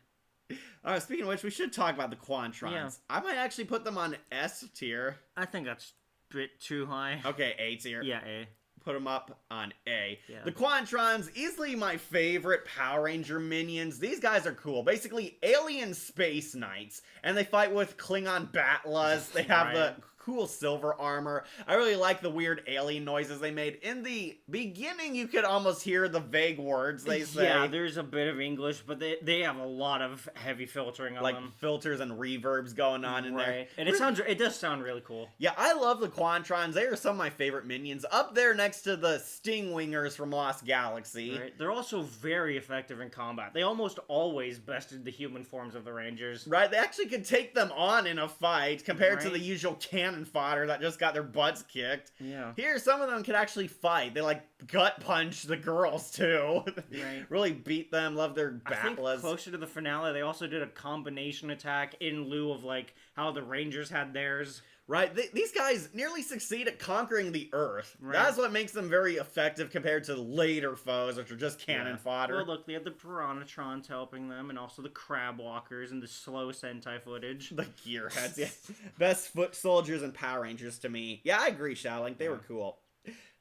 Speaking of which, we should talk about the Quantrons.
Yeah.
I might actually put them on S tier.
I think that's a bit too high.
Okay, A tier.
Yeah, A.
Put them up on A.
Yeah.
The Quantrons, easily my favorite Power Ranger minions. These guys are cool. Basically, alien space knights. And they fight with Klingon Batlas. They have the
Right.
cool silver armor. I really like the weird alien noises they made. In the beginning, you could almost hear the vague words they say.
Yeah, there's a bit of English, but they have a lot of heavy filtering on
like
them.
filters and reverbs going on in there.
Right. And it does sound really cool.
Yeah, I love the Quantrons. They are some of my favorite minions. Up there next to the Stingwingers from Lost Galaxy.
Right. They're also very effective in combat. They almost always bested the human forms of the Rangers.
Right, they actually could take them on in a fight compared to
Right.
the usual cannon fodder that just got their butts kicked.
Yeah.
Here, some of them could actually fight. They like gut punch the girls too.
Right.
Really beat them. Love their
I think
Batlas.
closer to the finale, they also did a combination attack in lieu of like how the Rangers had theirs.
Right, these guys nearly succeed at conquering the Earth.
Right.
That's what makes them very effective compared to later foes, which are just cannon
Yeah.
fodder.
Well, look, they had the Piranatrons helping them, and also the Crab Walkers and the slow Sentai footage.
The Gearheads, yeah. Best foot soldiers and Power Rangers to me. Yeah, I agree, Shaolin. They were cool.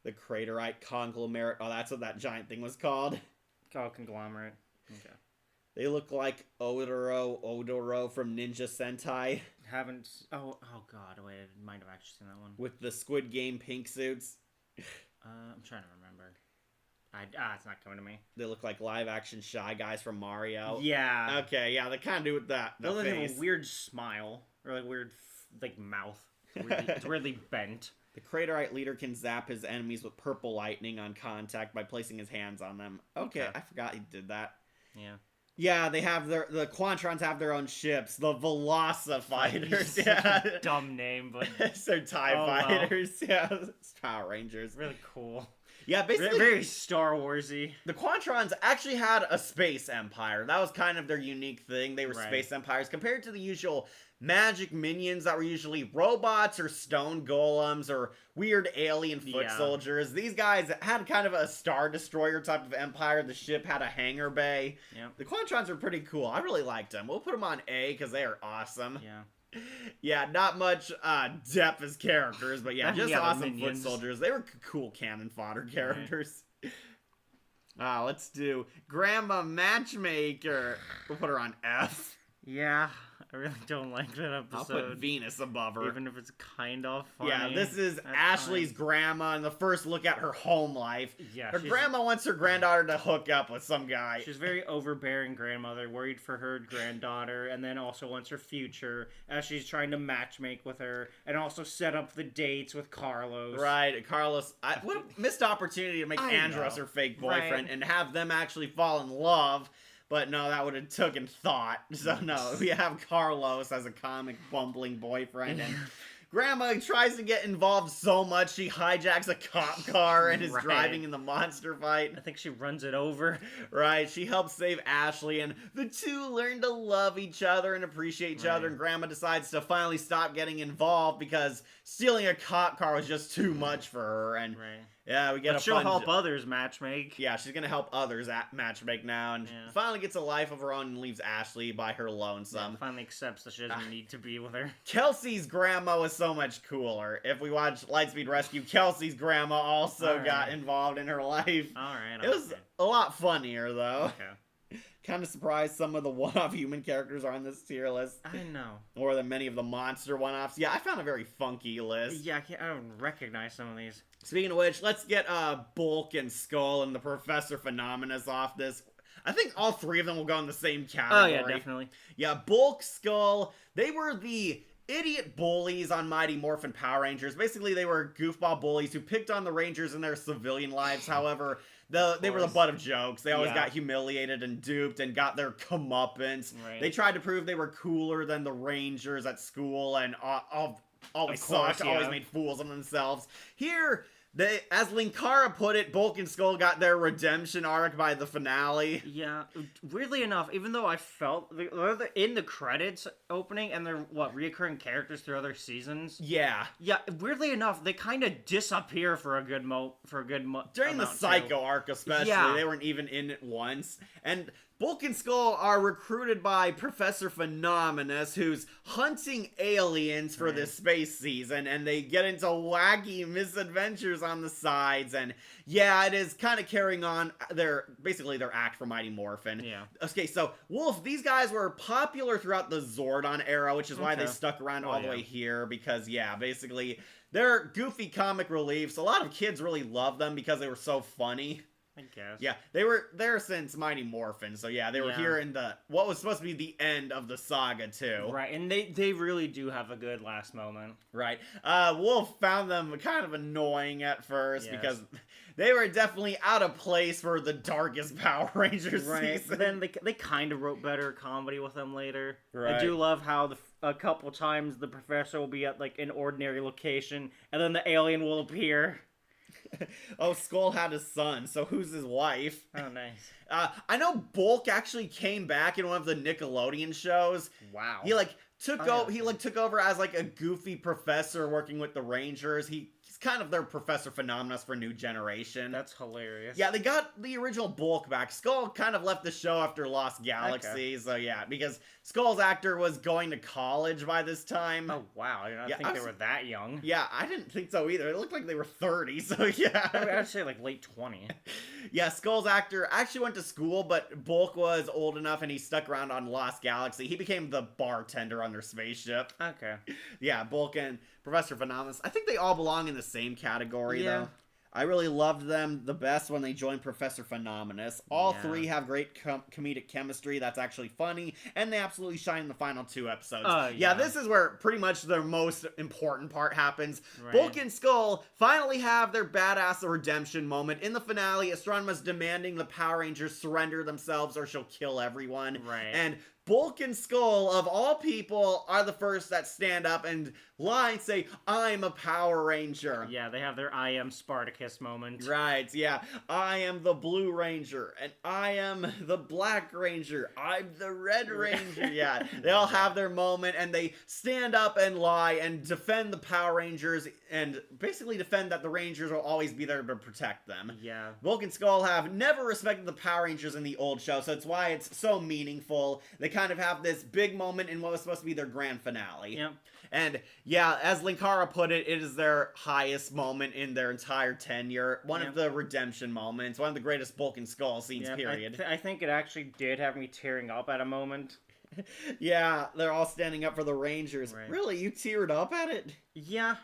The Craterite Conglomerate. Oh, that's what that giant thing was called.
Oh, conglomerate. Okay.
They look like Odoro from Ninja Sentai
Haven't. Oh God. Wait, I might have actually seen that one.
with the Squid Game pink suits.
I'm trying to remember. It's not coming to me.
They look like live action Shy Guys from Mario.
Yeah.
Okay, yeah, they kind of do with that.
They
The
look like
face.
a weird smile or like weird like mouth. It's weirdly bent.
The Craterite leader can zap his enemies with purple lightning on contact by placing his hands on them. Okay, I forgot he did that.
Yeah.
Yeah, they have the Quantrons have their own ships, the Veloci Fighters. Yeah,
Dumb name, but
so TIE
Oh, well.
Fighters. Yeah, it's Power Rangers.
really cool.
Yeah, basically,
Very Star Warsy.
the Quantrons actually had a space empire. That was kind of their unique thing. They were
Right.
space empires compared to the usual magic minions that were usually robots or stone golems or weird alien foot
Yeah.
soldiers. These guys had kind of a Star Destroyer type of empire. The ship had a hangar bay.
Yep.
The Quantrons are pretty cool. I really liked them. We'll put them on A because they are awesome.
Yeah.
Yeah, not much depth as characters, but yeah, just
Yeah, they're
awesome foot
minions.
soldiers. They were cool cannon fodder characters. Let's do Grandma Matchmaker. We'll put her on F.
Yeah. I really don't like that
I'll
episode.
put Venus above her.
Even if it's kind of funny.
Yeah, this is
That's
Ashley's
fine.
grandma and the first look at her home life.
Yeah,
Her
she's-
grandma wants her granddaughter to hook up with some guy.
She's very overbearing grandmother, worried for her granddaughter, and then also wants her future as she's trying to matchmake with her and also set up the dates with Carlos.
Right, Carlos. What a missed opportunity to make
I
Andros
know.
her fake boyfriend
Right.
and have them actually fall in love. But no, that would have taken thought. So no, we have Carlos as a comic bumbling boyfriend, and Grandma tries to get involved so much she hijacks a cop car and is
Right.
driving in the monster fight.
I think she runs it over.
Right, she helps save Ashley, and the two learn to love each other and appreciate each other,
Right.
and Grandma decides to finally stop getting involved because stealing a cop car was just too much for her, and
Right.
yeah, we get
But
a
she'll
fun
help others matchmake.
Yeah, she's gonna help others at matchmake now, and
Yeah.
finally gets a life of her own and leaves Ashley by her
Yeah,
lonesome.
finally accepts that she doesn't need to be with her.
Kelsey's grandma was so much cooler. If we watch Lightspeed Rescue, Kelsey's grandma also
Alright.
got involved in her life.
Alright.
It was a lot funnier though.
Okay.
Kind of surprised some of the one-off human characters are on this tier list,
I know.
more than many of the monster one-offs. Yeah, I found a very funky list.
Yeah, I don't recognize some of these.
Speaking of which, let's get Bulk and Skull and the Professor Phenomenus off this. I think all three of them will go in the same
Oh,
category.
yeah, definitely.
Yeah, Bulk, Skull, they were the idiot bullies on Mighty Morphin Power Rangers. Basically, they were goofball bullies who picked on the Rangers in their civilian lives. However, they were the
course.
butt of jokes. They always
Yeah.
got humiliated and duped and got their comeuppance.
Right.
They tried to prove they were cooler than the Rangers at school and always
Of course,
sucked, always
yeah.
made fools of themselves. Here, as Linkara put it, Bulk and Skull got their redemption arc by the finale.
Yeah, weirdly enough, even though I felt they're in the credits opening and they're reoccurring characters through other seasons.
Yeah.
Yeah, weirdly enough, they kind of disappear for a good
During the
amount, too.
Psycho arc, especially,
Yeah.
they weren't even in it once. And Bulk and Skull are recruited by Professor Phenomenus, who's hunting aliens for
Right.
this space season, and they get into wacky misadventures on the sides. And yeah, it is kind of carrying on their act for Mighty Morphin.
Yeah.
Okay, so Wolf, these guys were popular throughout the Zordon era, which is why they
Okay.
stuck around
Oh,
all the
yeah.
way here, because yeah, basically they're goofy comic reliefs. A lot of kids really love them because they were so funny.
I guess.
Yeah, they were there since Mighty Morphin, so yeah, they were
Yeah.
here in what was supposed to be the end of the saga too.
Right, and they really do have a good last moment.
Right. Wolf found them kind of annoying at first
Yes.
because they were definitely out of place for the darkest Power Rangers
Right,
season.
but then they kind of wrote better comedy with them later.
Right.
I do love how a couple times the professor will be at like an ordinary location, and then the alien will appear.
Oh, Skull had a son, so who's his wife?
Oh, nice.
I know Bulk actually came back in one of the Nickelodeon shows.
Wow.
He took
Oh, yeah.
over. He took over as like a goofy professor working with the Rangers. He's kind of their Professor Phenomenus for New Generation.
That's hilarious.
Yeah, they got the original Bulk back. Skull kind of left the show after Lost Galaxy, so yeah, because Skull's actor was going to college by this time.
Oh wow. I did not
Yeah,
think
I
they
was-
were that young.
Yeah, I didn't think so either. It looked like they were 30, so yeah.
I mean, I'd say like late 20.
Yeah, Skull's actor actually went to school, but Bulk was old enough and he stuck around on Lost Galaxy. He became the bartender on their spaceship.
Okay.
Yeah, Bulk and Professor Phenomenus. I think they all belong in the same category,
Yeah.
though. I really loved them the best when they joined Professor Phenomenus. All
Yeah.
three have great comedic chemistry that's actually funny, and they absolutely shine in the final two episodes.
Oh,
Yeah,
yeah.
this is where pretty much the most important part happens.
Right.
Bulk and Skull finally have their badass redemption moment. In the finale, Astronoma's demanding the Power Rangers surrender themselves or she'll kill everyone.
Right.
And Bulk and Skull, of all people, are the first that stand up and lie and say, I'm a Power Ranger.
Yeah, they have their I am Spartacus moment.
Right, yeah. I am the Blue Ranger, and I am the Black Ranger. I'm the Red Ranger. Yeah, they all have their moment, and they stand up and lie and defend the Power Rangers, and basically defend that the Rangers will always be there to protect them.
Yeah.
Bulk and Skull have never respected the Power Rangers in the old show, so it's why it's so meaningful. They kind of have this big moment in what was supposed to be their grand finale.
Yep.
And yeah, as Linkara put it, it is their highest moment in their entire tenure. One of
Yep.
the redemption moments, one of the greatest Bulk and Skull scenes,
Yep,
period.
I think it actually did have me tearing up at a moment.
Yeah, they're all standing up for the Rangers.
Right.
Really? You teared up at it?
Yeah.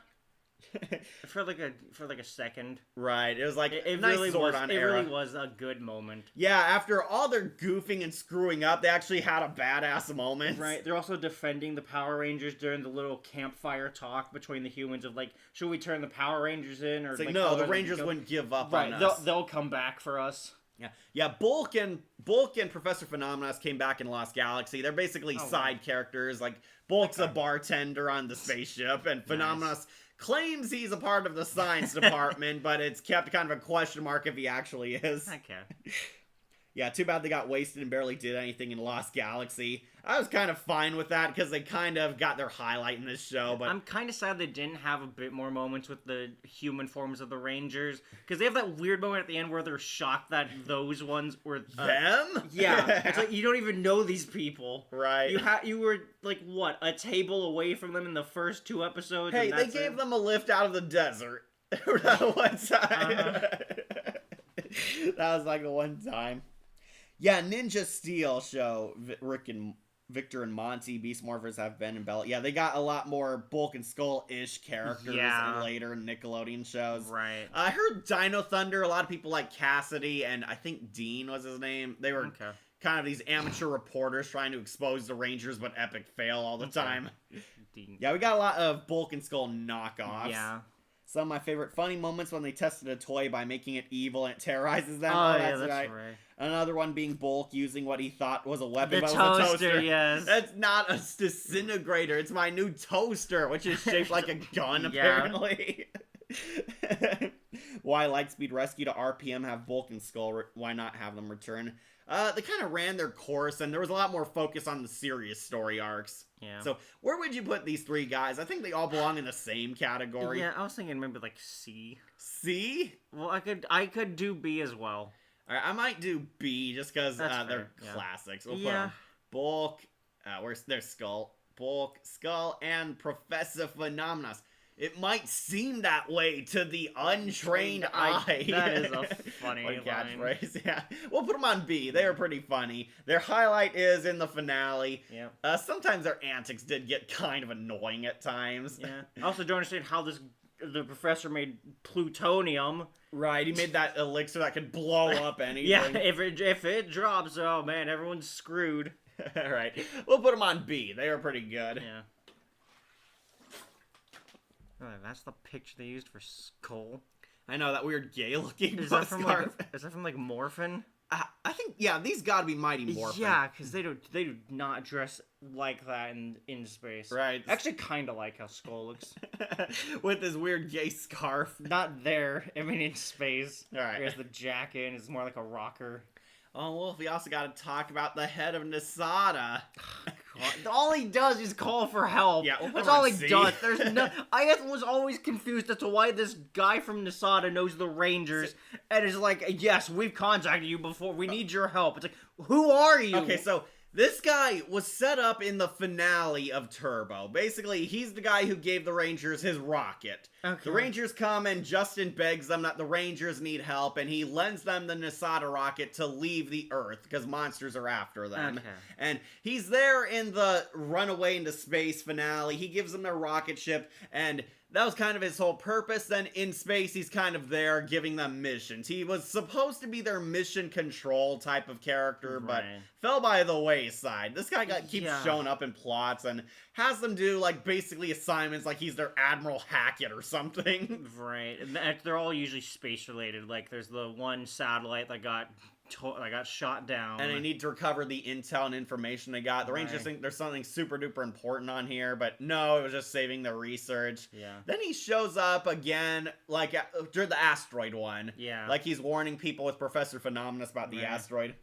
For like a second.
Right, it was like
It
a nice
really was.
Zordon
It
era.
really was a good moment.
Yeah, after all their goofing and screwing up, they actually had a badass moment.
Right. They're also defending the Power Rangers during the little campfire talk between the humans of like, should we turn the Power Rangers in or
It's like,
like,
no,
tell
the
them to
Rangers
go-
wouldn't give up
Right.
on
They'll
us.
they'll come back for us.
Yeah. Bulk and Professor Phenomenos came back in Lost Galaxy. They're basically side characters. Like Bulk's a bartender on the spaceship, and Phenomenos claims he's a part of the science department, but it's kept kind of a question mark if he actually is.
Okay.
Yeah, too bad they got wasted and barely did anything in Lost Galaxy. I was kind of fine with that because they kind of got their highlight in this show, but
I'm kind of sad they didn't have a bit more moments with the human forms of the Rangers, because they have that weird moment at the end where they're shocked that those ones were
them?
Yeah, it's like you don't even know these people,
right?
You were like what, a table away from them in the first 2 episodes.
Hey, they gave them a lift out of the desert. That one time. That was like the one time. Yeah, Ninja Steel show Victor and Monty, Beast Morphers have Ben and Bella. Yeah, they got a lot more Bulk and Skull-ish characters in later Nickelodeon shows.
Right.
I heard Dino Thunder, a lot of people like Cassidy, and I think Dean was his name. They were kind of these amateur reporters trying to expose the Rangers, but epic fail all the time.
Dean.
Yeah, we got a lot of Bulk and Skull knockoffs.
Yeah.
Some of my favorite funny moments when they tested a toy by making it evil and it terrorizes them.
Oh, yeah, that's right.
Another one being Bulk using what he thought was a weapon,
the
but
toaster,
was a toaster.
Yes.
That's not a disintegrator. It's my new toaster, which is shaped like a gun, apparently. Why Lightspeed Rescue to RPM have Bulk and Skull? Why not have them return? They kind of ran their course, and there was a lot more focus on the serious story arcs.
Yeah.
So, where would you put these 3 guys? I think they all belong in the same category.
Yeah, I was thinking maybe like C.
C?
Well, I could do B as well.
Alright, I might do B just because they're classics. We'll put them Bulk, there's Skull, Bulk, Skull, and Professor Phenomenos. It might seem that way to the untrained eye.
That is a funny
catchphrase. Yeah, we'll put them on B. They are pretty funny. Their highlight is in the finale.
Yeah.
Sometimes their antics did get kind of annoying at times.
Yeah. I also don't understand how the professor made plutonium.
Right, he made that elixir that could blow up anything.
Yeah, if it drops, oh man, everyone's screwed.
All right, we'll put them on B. They are pretty good.
Yeah. Oh, that's the picture they used for Skull.
I know, that weird gay-looking
Is that from like Morphin?
I think, yeah, these gotta be Mighty Morphin.
Yeah, because they do not dress like that in space.
Right.
I actually kind of like how Skull looks.
With his weird gay scarf.
Not there, I mean in space.
Alright.
He has the jacket and it's more like a rocker.
Oh, well, we also gotta talk about the head of Nasada.
All he does is call for help.
Yeah,
that's all he does. There's no. I was always confused as to why this guy from Nasada knows the Rangers and is like, "Yes, we've contacted you before. We need your help." It's like, who are you?
Okay, so this guy was set up in the finale of Turbo. Basically, he's the guy who gave the Rangers his rocket.
Okay.
The Rangers come and Justin begs them that the Rangers need help, and he lends them the Nasada rocket to leave the Earth, because monsters are after them.
Okay.
And he's there in the runaway into space finale. He gives them their rocket ship, and that was kind of his whole purpose. Then in space, he's kind of there giving them missions. He was supposed to be their mission control type of character, but fell by the wayside. This guy keeps showing up in plots and has them do, like, basically assignments like he's their Admiral Hackett or something.
Right. And they're all usually space-related. Like, there's the one satellite that got shot down.
And they need to recover the intel and information they got. The Rangers think there's something super duper important on here, but no, it was just saving the research.
Yeah.
Then he shows up again, like, during the asteroid one.
Yeah.
Like he's warning people with Professor Phenomenos about the asteroid.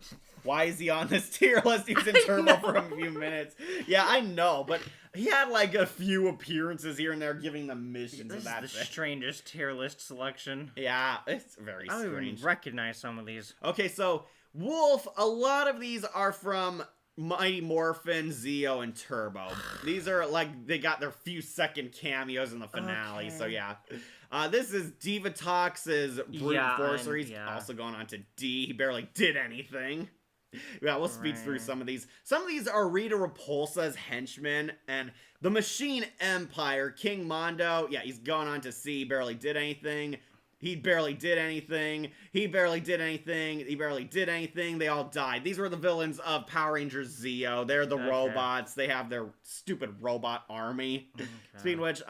Why is he on this tier list? He was in Turbo for a few minutes. Yeah, I know, but he had like a few appearances here and there giving them missions.
This is the strangest tier list selection.
Yeah, it's very strange.
I don't even recognize some of these.
Okay, so Wolf, a lot of these are from Mighty Morphin, Zeo, and Turbo. These are like, they got their few second cameos in the finale, so yeah. This is Divatox's Brute Enforcer. He's also going on to D. He barely did anything. Yeah, we'll speed through some of these. Some of these are Rita Repulsa's henchmen, and the Machine Empire, King Mondo, yeah, he's going on to C, barely did anything. He barely did anything. He barely did anything. He barely did anything. They all died. These were the villains of Power Rangers Zeo. They're the robots. They have their stupid robot army.
Okay.
Speaking of which,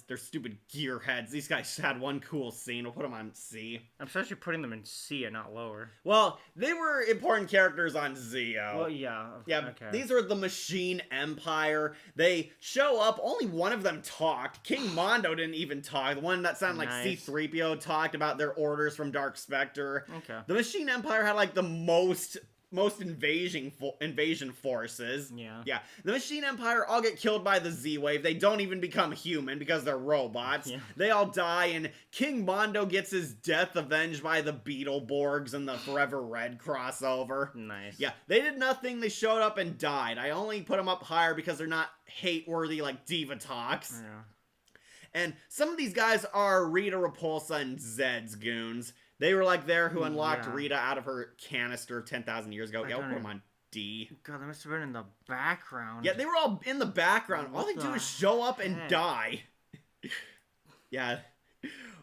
they're stupid gearheads. These guys had one cool scene. We'll put them on C.
I'm especially putting them in C and not lower.
Well, they were important characters on Zeo.
Well, yeah.
Yeah,
Okay.
these are the Machine Empire. They show up. Only one of them talked. King Mondo didn't even talk. The one that sounded like
Nice.
C-3PO talked about their orders from Dark Spectre.
Okay.
The Machine Empire had like the most invasion forces.
Yeah.
Yeah. The Machine Empire all get killed by the Z-Wave. They don't even become human because they're robots.
Yeah.
They all die, and King Mondo gets his death avenged by the Beetleborgs and the Forever Red crossover.
Nice.
Yeah, they did nothing. They showed up and died. I only put them up higher because they're not hate-worthy like Divatox.
Yeah.
And some of these guys are Rita Repulsa and Zed's goons. They were like there who unlocked
Yeah.
Rita out of her canister 10,000 years ago.
I
Yeah, we'll
don't
put them on D.
God, they must have been in the background.
Yeah, they were all in the background. All
What
they do
the
is show up and
heck?
die. Yeah.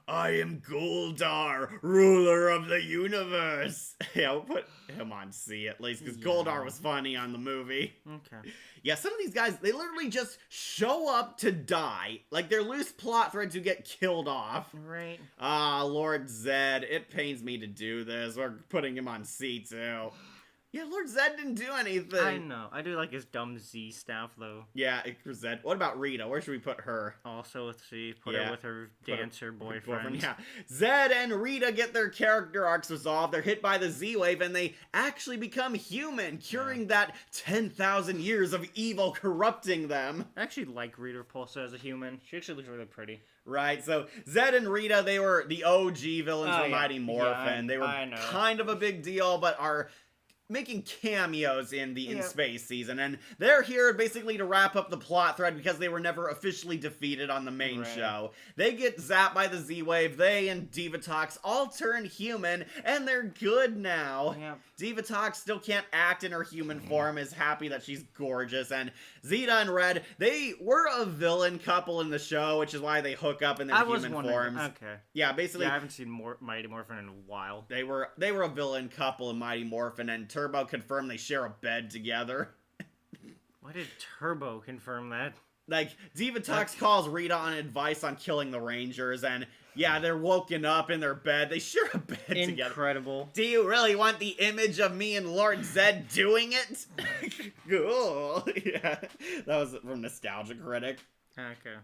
I am Goldar, ruler of the universe. Yeah, we'll put him on C at least, because
Yeah.
Goldar was funny on the movie.
Okay.
Yeah, some of these guys, they literally just show up to die. Like, they're loose plot threads who get killed off.
Right.
Ah, Lord Zed, it pains me to do this. We're putting him on C, too. Yeah, Lord Zed didn't do anything.
I know. I do like his dumb Z staff though.
Yeah, Zed. What about Rita? Where should we put her?
Also with C, put
Yeah.
her with her
Put her-
dancer boyfriend.
Yeah. Zed and Rita get their character arcs resolved. They're hit by the Z-Wave and they actually become human, curing that 10,000 years of evil corrupting them.
I actually like Rita Repulsa as a human. She actually looks really pretty.
Right, so Zed and Rita, they were the OG villains
Oh,
of
yeah.
Mighty Morphin.
Yeah,
they were
I know.
kind of a big deal, but are making cameos in the In
Yeah.
Space season, and they're here basically to wrap up the plot thread because they were never officially defeated on the main
Right.
show. They get zapped by the Z-Wave, they and Divatox all turn human, and they're good now.
Yep.
Divatox still can't act in her human form, is happy that she's gorgeous, and Zeta and Red, they were a villain couple in the show, which is why they hook up in their
I was
human
wondering.
forms.
Okay.
Yeah, basically,
Yeah, I haven't seen Mighty Morphin in a while.
they were a villain couple in Mighty Morphin, and Turbo confirmed they share a bed together.
Why did Turbo confirm that?
Like, Divatox calls Rita on advice on killing the Rangers, and yeah, they're woken up in their bed. They share a bed together.
Incredible.
Do you really want the image of me and Lord Zed doing it? Cool. Yeah, that was from Nostalgia Critic.
Okay.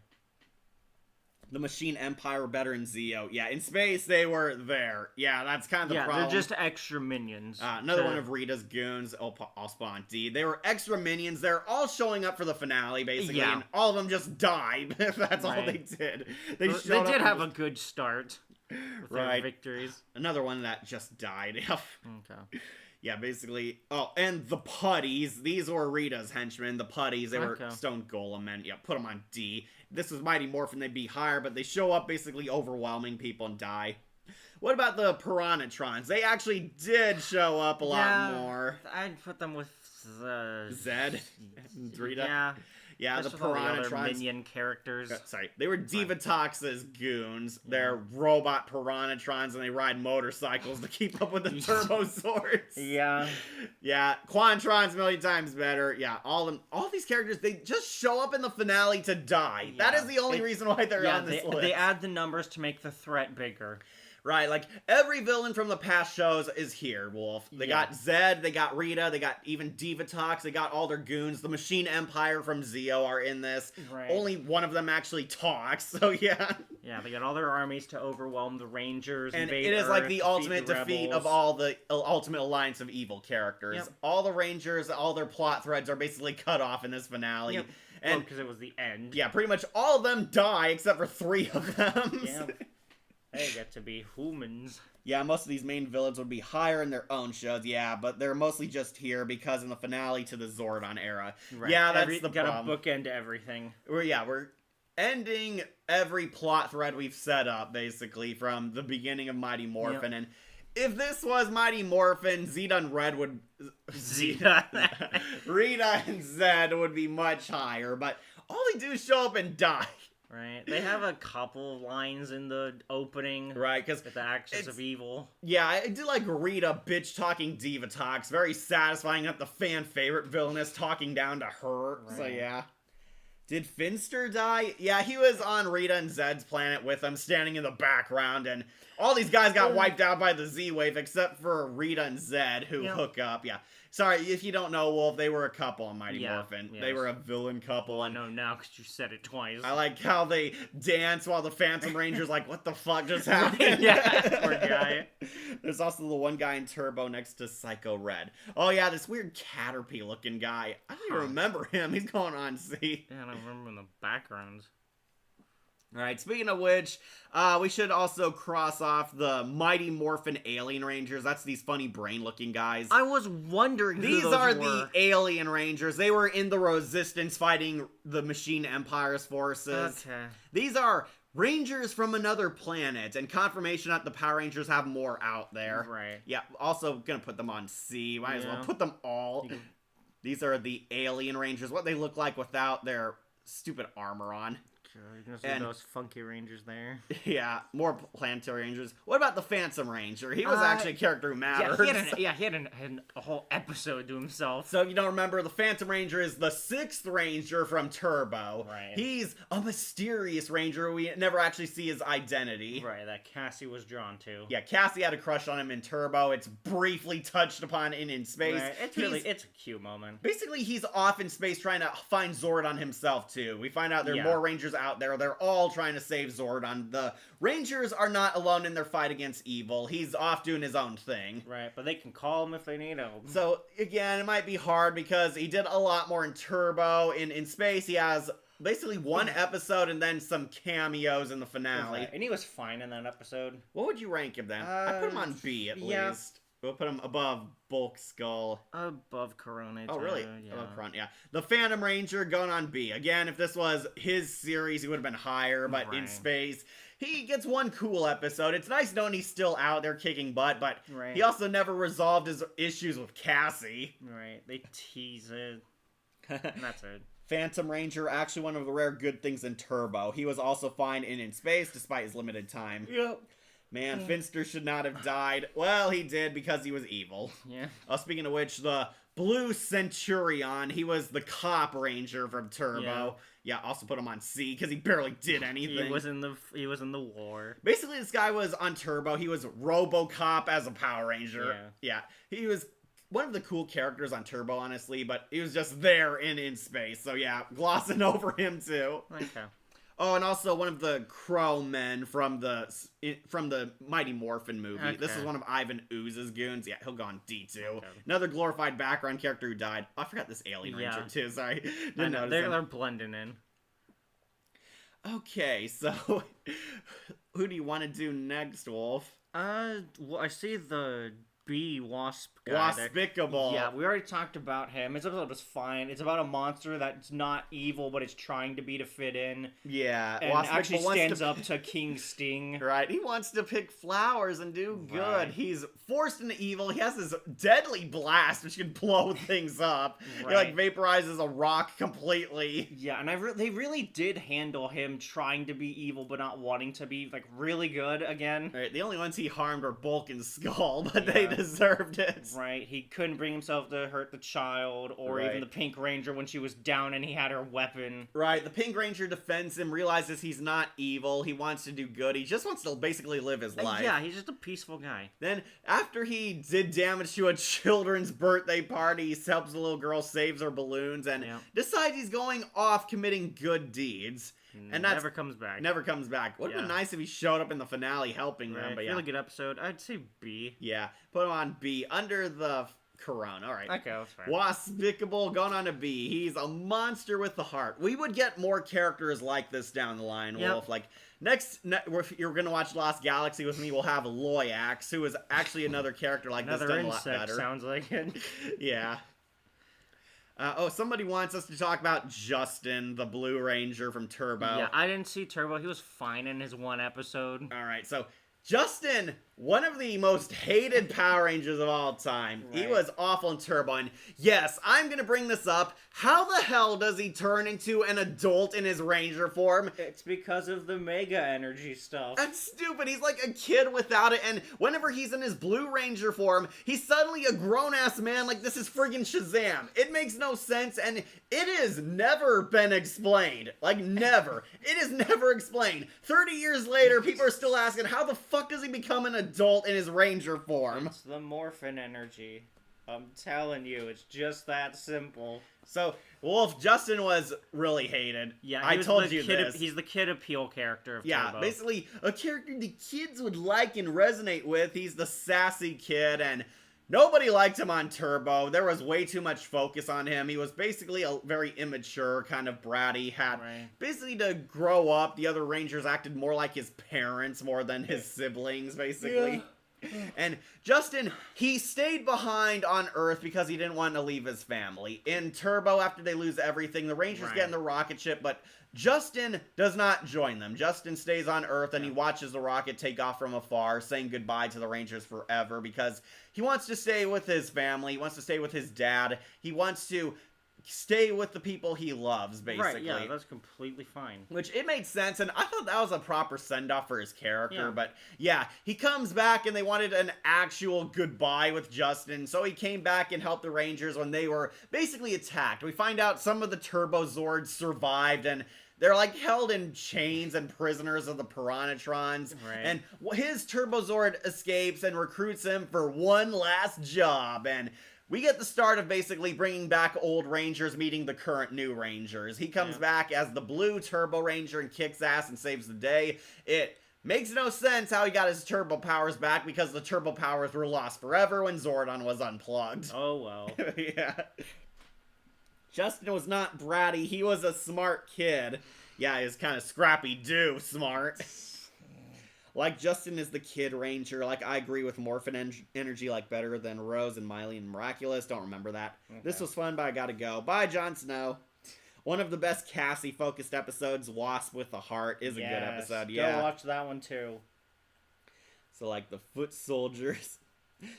The Machine Empire were better in Zeo. Yeah, in space they were there. Yeah, that's kind of the
Yeah,
problem.
they're just extra minions.
Another
to-
one of Rita's goons. I'll spawn D. They were extra minions. They're all showing up for the finale, basically,
Yeah.
and all of them just died. That's all
Right.
they did.
They
showed up
did
and
have a
just-
good start with
Right.
their victories.
Another one that just died.
Okay.
Yeah, basically. Oh, and the Putties. These were Rita's henchmen. The Putties. They were
Okay.
Stone Golem men. Yeah, put them on D. This was Mighty Morphin. They'd be higher, but they show up basically overwhelming people and die. What about the Piranatrons? They actually did show up a lot more.
I'd put them with
Zed and Rita.
Yeah.
Yeah, the
Just with all other
Piranatrons.
minion characters.
Sorry, they were Divatox's goons. They're robot Piranatrons, and they ride motorcycles to keep up with the Turbo Swords.
Yeah.
Yeah, Quantron's a million times better. Yeah, all these characters, they just show up in the finale to die. That
Yeah.
is the only reason why they're
Yeah,
on this
they,
list.
they add the numbers to make the threat bigger.
Right, like, every villain from the past shows is here, Wolf. They
Yeah.
got Zed, they got Rita, they got even Divatox, they got all their goons. The Machine Empire from Zeo are in this.
Right.
Only one of them actually talks, so yeah.
Yeah, they got all their armies to overwhelm the Rangers.
And
invade
it is like
Earth,
the
defeat
ultimate
the
defeat
rebels.
of all the ultimate alliance of evil characters.
Yep.
All the Rangers, all their plot threads are basically cut off in this finale.
Yep.
And
because it was the end.
yeah, pretty much all of them die except for 3 of them.
Yeah. They get to be humans.
Yeah, most of these main villains would be higher in their own shows, yeah, but they're mostly just here because in the finale to the Zordon era.
Right.
Yeah, that's the
gotta
problem.
bookend everything.
We're ending every plot thread we've set up, basically, from the beginning of Mighty Morphin, and if this was Mighty Morphin, Zeta and Red would...
Zeta.
Rita and Zed would be much higher, but all they do is show up and die.
Right. They have a couple lines in the opening.
Right, because
With the Axis of Evil.
yeah, I do like Rita bitch talking diva talks. Very satisfying that the fan favorite villainess talking down to her.
Right.
So yeah. Did Finster die? Yeah, he was on Rita and Zed's planet with them, standing in the background, and all these guys got wiped out by the Z-Wave except for Rita and Zed, who hook up. Yeah. Sorry, if you don't know, Wolf, they were a couple on Mighty Morphin.
Yes.
They were a villain couple.
I know now because you said it twice.
I like how they dance while the Phantom Ranger's like, what the fuck just happened?
Yeah, poor guy.
There's also the one guy in Turbo next to Psycho Red. Oh yeah, this weird Caterpie looking guy. I don't even remember him. He's going on C.
Yeah, I don't remember in the background.
Alright, speaking of which, we should also cross off the Mighty Morphin Alien Rangers. That's these funny brain-looking guys.
I was wondering who
These
those
are
were.
the Alien Rangers. They were in the Resistance fighting the Machine Empire's forces.
Okay.
These are Rangers from another planet, and confirmation that the Power Rangers have more out there.
Right.
Yeah, also gonna put them on C. Might as well
Yeah.
put them all. These are the Alien Rangers, what they look like without their stupid armor on.
You're gonna see
And-
those funky rangers there.
Yeah, more planetary rangers. What about the Phantom Ranger? He was actually a character who mattered.
He had a whole episode to himself.
So if you don't remember, the Phantom Ranger is the 6th Ranger from Turbo.
Right.
He's a mysterious Ranger. We never actually see his identity.
Right, that Cassie was drawn to.
Yeah, Cassie had a crush on him in Turbo. It's briefly touched upon in Space.
Right. It's a cute moment.
Basically, he's off in space trying to find Zordon himself, too. We find out there are more Rangers out there. They're all trying to save Zordon. The Rangers are not alone in their fight against evil. He's off doing his own thing.
Right, but they can call him if they need him.
So, again, it might be hard because he did a lot more in Turbo. In Space, he has basically one episode and then some cameos in the finale.
Right. And he was fine in that episode.
What would you rank him then? I put him on B at least. We'll put him above Bulk Skull.
Above Corona.
Oh, really?
Yeah.
Above Front, yeah. The Phantom Ranger going on B. Again, if this was his series, he would have been higher, but in
Right.
Space, he gets one cool episode. It's nice knowing he's still out there kicking butt, but
Right.
he also never resolved his issues with Cassie.
Right, they tease it. And that's it.
Phantom Ranger, actually one of the rare good things in Turbo. He was also fine in Space, despite his limited time.
Yep.
Man, Finster should not have died. Well, he did because he was evil.
Yeah.
Speaking of which, the Blue Centurion, he was the cop ranger from Turbo. Yeah, also put him on C because he barely did anything.
He was in the war.
Basically, this guy was on Turbo. He was RoboCop as a Power Ranger. Yeah. He was one of the cool characters on Turbo, honestly, but he was just there in space. So yeah, glossing over him too.
Okay.
Oh, and also one of the Crow men from the Mighty Morphin movie.
Okay.
This is one of Ivan Ooze's goons. Yeah, he'll go on D2.
Okay.
Another glorified background character who died. Oh, I forgot this Alien Ranger too. Sorry, didn't notice him.
They're blending in.
Okay, so who do you want to do next, Wolf?
Well, I see the bee wasp guy there.
Waspicable.
Yeah, we already talked about him. His episode was fine. It's about a monster that's not evil, but it's trying to be to fit in.
Yeah,
And
Waspicable
actually
wants
stands
to...
up to King Sting.
Right, he wants to pick flowers and do good.
Right.
He's forced into evil. He has this deadly blast which can blow things up. He like vaporizes a rock completely.
Yeah, and they really did handle him trying to be evil but not wanting to be like really good again.
Right, the only ones he harmed were Bulk and Skull, but they deserved it.
Right, he couldn't bring himself to hurt the child or even the Pink Ranger when she was down and he had her weapon.
Right, the Pink Ranger defends him, realizes he's not evil, he wants to do good, he just wants to basically live his life.
Yeah, he's just a peaceful guy.
Then, after he did damage to a children's birthday party, he helps the little girl, saves her balloons, and decides he's going off committing good deeds. And that's
never comes back.
Never comes back. Would have been nice if he showed up in the finale helping them, but
really good episode. I'd say B.
Yeah, put him on B, under the Corona. All right.
Okay, that's fair.
Waspicable, going on to B. He's a monster with the heart. We would get more characters like this down the line, Wolf. Like, if you're going to watch Lost Galaxy with me, we'll have Loyax, who is actually another character like this, done a lot better.
Sounds like it.
Yeah. Somebody wants us to talk about Justin, the Blue Ranger from Turbo.
Yeah, I didn't see Turbo. He was fine in his one episode.
All right, so Justin one of the most hated Power Rangers of all time. He
Right.
was awful in Turbo. And yes, I'm gonna bring this up. How the hell does he turn into an adult in his Ranger form?
It's because of the Mega Energy stuff.
That's stupid. He's like a kid without it, and whenever he's in his Blue Ranger form, he's suddenly a grown-ass man like this is friggin' Shazam. It makes no sense, and it has never been explained. Like, never. It is never explained. 30 years later, people are still asking, how the fuck does he become an adult in his Ranger form?
It's the Morphin Energy. I'm telling you, it's just that simple.
So, Wolf, Justin was really hated.
Yeah,
I told you
kid,
this.
He's the kid appeal character of
Yeah,
Turbo.
basically a character the kids would like and resonate with. He's the sassy kid, and nobody liked him on Turbo. There was way too much focus on him. He was basically a very immature, kind of bratty, had
Right.
basically to grow up. The other Rangers acted more like his parents more than his siblings, basically. And Justin, he stayed behind on Earth because he didn't want to leave his family. In Turbo, after they lose everything, the Rangers
Right.
get in the rocket ship, but Justin does not join them. Justin stays on Earth and he watches the rocket take off from afar, saying goodbye to the Rangers forever because he wants to stay with his family, he wants to stay with his dad, he wants to stay with the people he loves, basically.
Right, yeah, that's completely fine.
Which, it made sense, and I thought that was a proper send-off for his character,
Yeah.
but yeah, he comes back and they wanted an actual goodbye with Justin, so he came back and helped the Rangers when they were basically attacked. We find out some of the Turbo Zords survived, and they're like held in chains and prisoners of the Piranhatrons,
Right.
and his Turbo Zord escapes and recruits him for one last job, and we get the start of basically bringing back old Rangers meeting the current new Rangers. He comes
Yeah.
back as the blue Turbo Ranger and kicks ass and saves the day. It makes no sense how he got his turbo powers back because the turbo powers were lost forever when Zordon was unplugged.
Oh, well.
Yeah. Justin was not bratty. He was a smart kid. Yeah, he was kind of scrappy-do smart. Like, Justin is the Kid Ranger. Like, I agree with Morphin Energy, like, better than Rose and Miley and Miraculous. Don't remember that.
Okay.
This was fun, but I gotta go. Bye, Jon Snow. One of the best Cassie-focused episodes, Wasp with the Heart, is a good episode. Yeah.
Go watch that one, too.
So, like, the Foot Soldiers.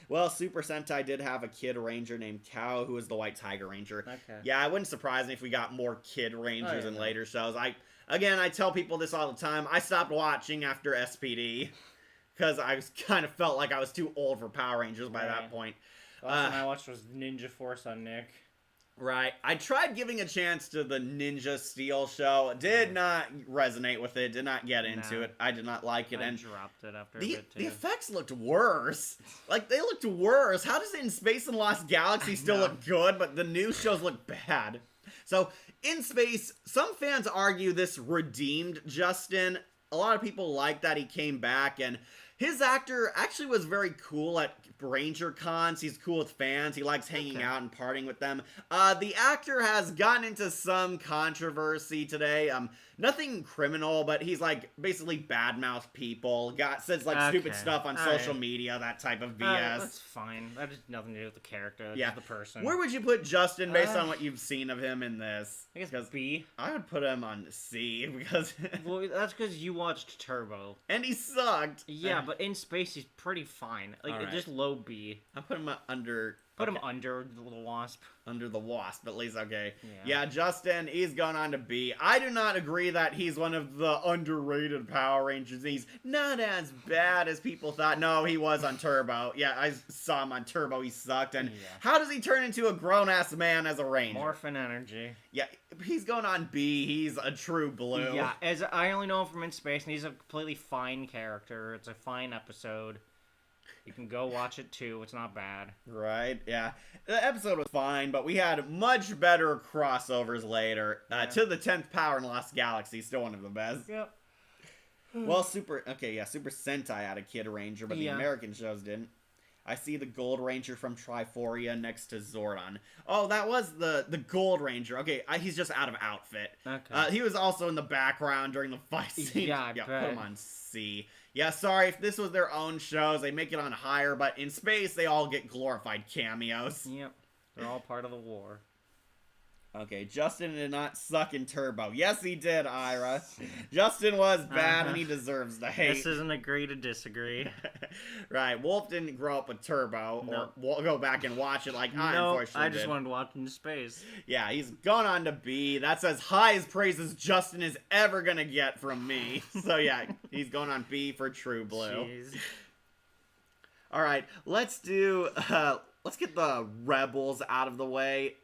Well, Super Sentai did have a Kid Ranger named Cow, who was the White Tiger Ranger.
Okay.
Yeah, it wouldn't surprise me if we got more Kid Rangers
yeah,
in
no.
later shows. I tell people this all the time. I stopped watching after SPD because I kind of felt like I was too old for Power Rangers by that
Right.
point.
Last one I watched was Ninja Force on Nick.
Right. I tried giving a chance to the Ninja Steel show. Did not resonate with it. Did not get into
No.
it. I did not like it.
I
And
dropped it after a
the
bit, too.
the effects looked worse. Like, they looked worse. How does In Space and Lost Galaxy still
know.
look good, but the new shows look bad? So, In Space, some fans argue this redeemed Justin. A lot of people like that he came back, and his actor actually was very cool at Ranger cons. He's cool with fans. He likes hanging
Okay.
out and partying with them. The actor has gotten into some controversy today. Nothing criminal, but he's like basically badmouth people. Says like stupid
Okay.
stuff on
Alright.
social media, that type of BS.
That's fine. That has nothing to do with the character. That's
Yeah.
the person.
Where would you put Justin based
Uh,
on what you've seen of him in this?
I guess
Because
B.
I would put him on C because
Well, that's because you watched Turbo.
and he sucked.
Yeah, but in space he's pretty fine. Like
Alright.
just low B.
I put him under.
Put him
okay,
under the little wasp.
under the Wasp, at least. Okay.
Yeah.
Yeah, Justin, he's going on to B. I do not agree that he's one of the underrated Power Rangers. He's not as bad as people thought. No, he was on Turbo. Yeah, I saw him on Turbo. He sucked. And
Yeah.
how does he turn into a grown-ass man as a Ranger?
Morphin Energy.
Yeah, he's going on B. He's a true blue.
Yeah, as I only know him from In Space, and he's a completely fine character. It's a fine episode. You can go watch it too. It's not bad.
Right, yeah. The episode was fine, but we had much better crossovers later.
Yeah.
To the 10th Power in Lost Galaxy, still one of the best.
Yep.
Well, Super Sentai had a Kid Ranger, but the
Yeah.
American shows didn't. I see the Gold Ranger from Triforia next to Zordon. Oh, that was the Gold Ranger. Okay, he's just out of outfit.
Okay.
He was also in the background during the fight scene.
Yeah, I
put
bet.
him on C. Yeah, sorry, if this was their own shows, they make it on higher, but in space, they all get glorified cameos.
Yep. They're all part of the war.
Okay, Justin did not suck in Turbo. Yes, he did, Ira. Justin was bad, and he deserves the hate.
This isn't agree to disagree.
Right, Wolf didn't grow up with Turbo,
No.
or we'll go back and watch it like I
No,
unfortunately
I just
did.
wanted to watch into space.
Yeah, he's gone on to B. That's as high as praise as Justin is ever gonna get from me. So yeah, he's going on B for True Blue.
Jeez.
All right, let's do. Let's get the rebels out of the way.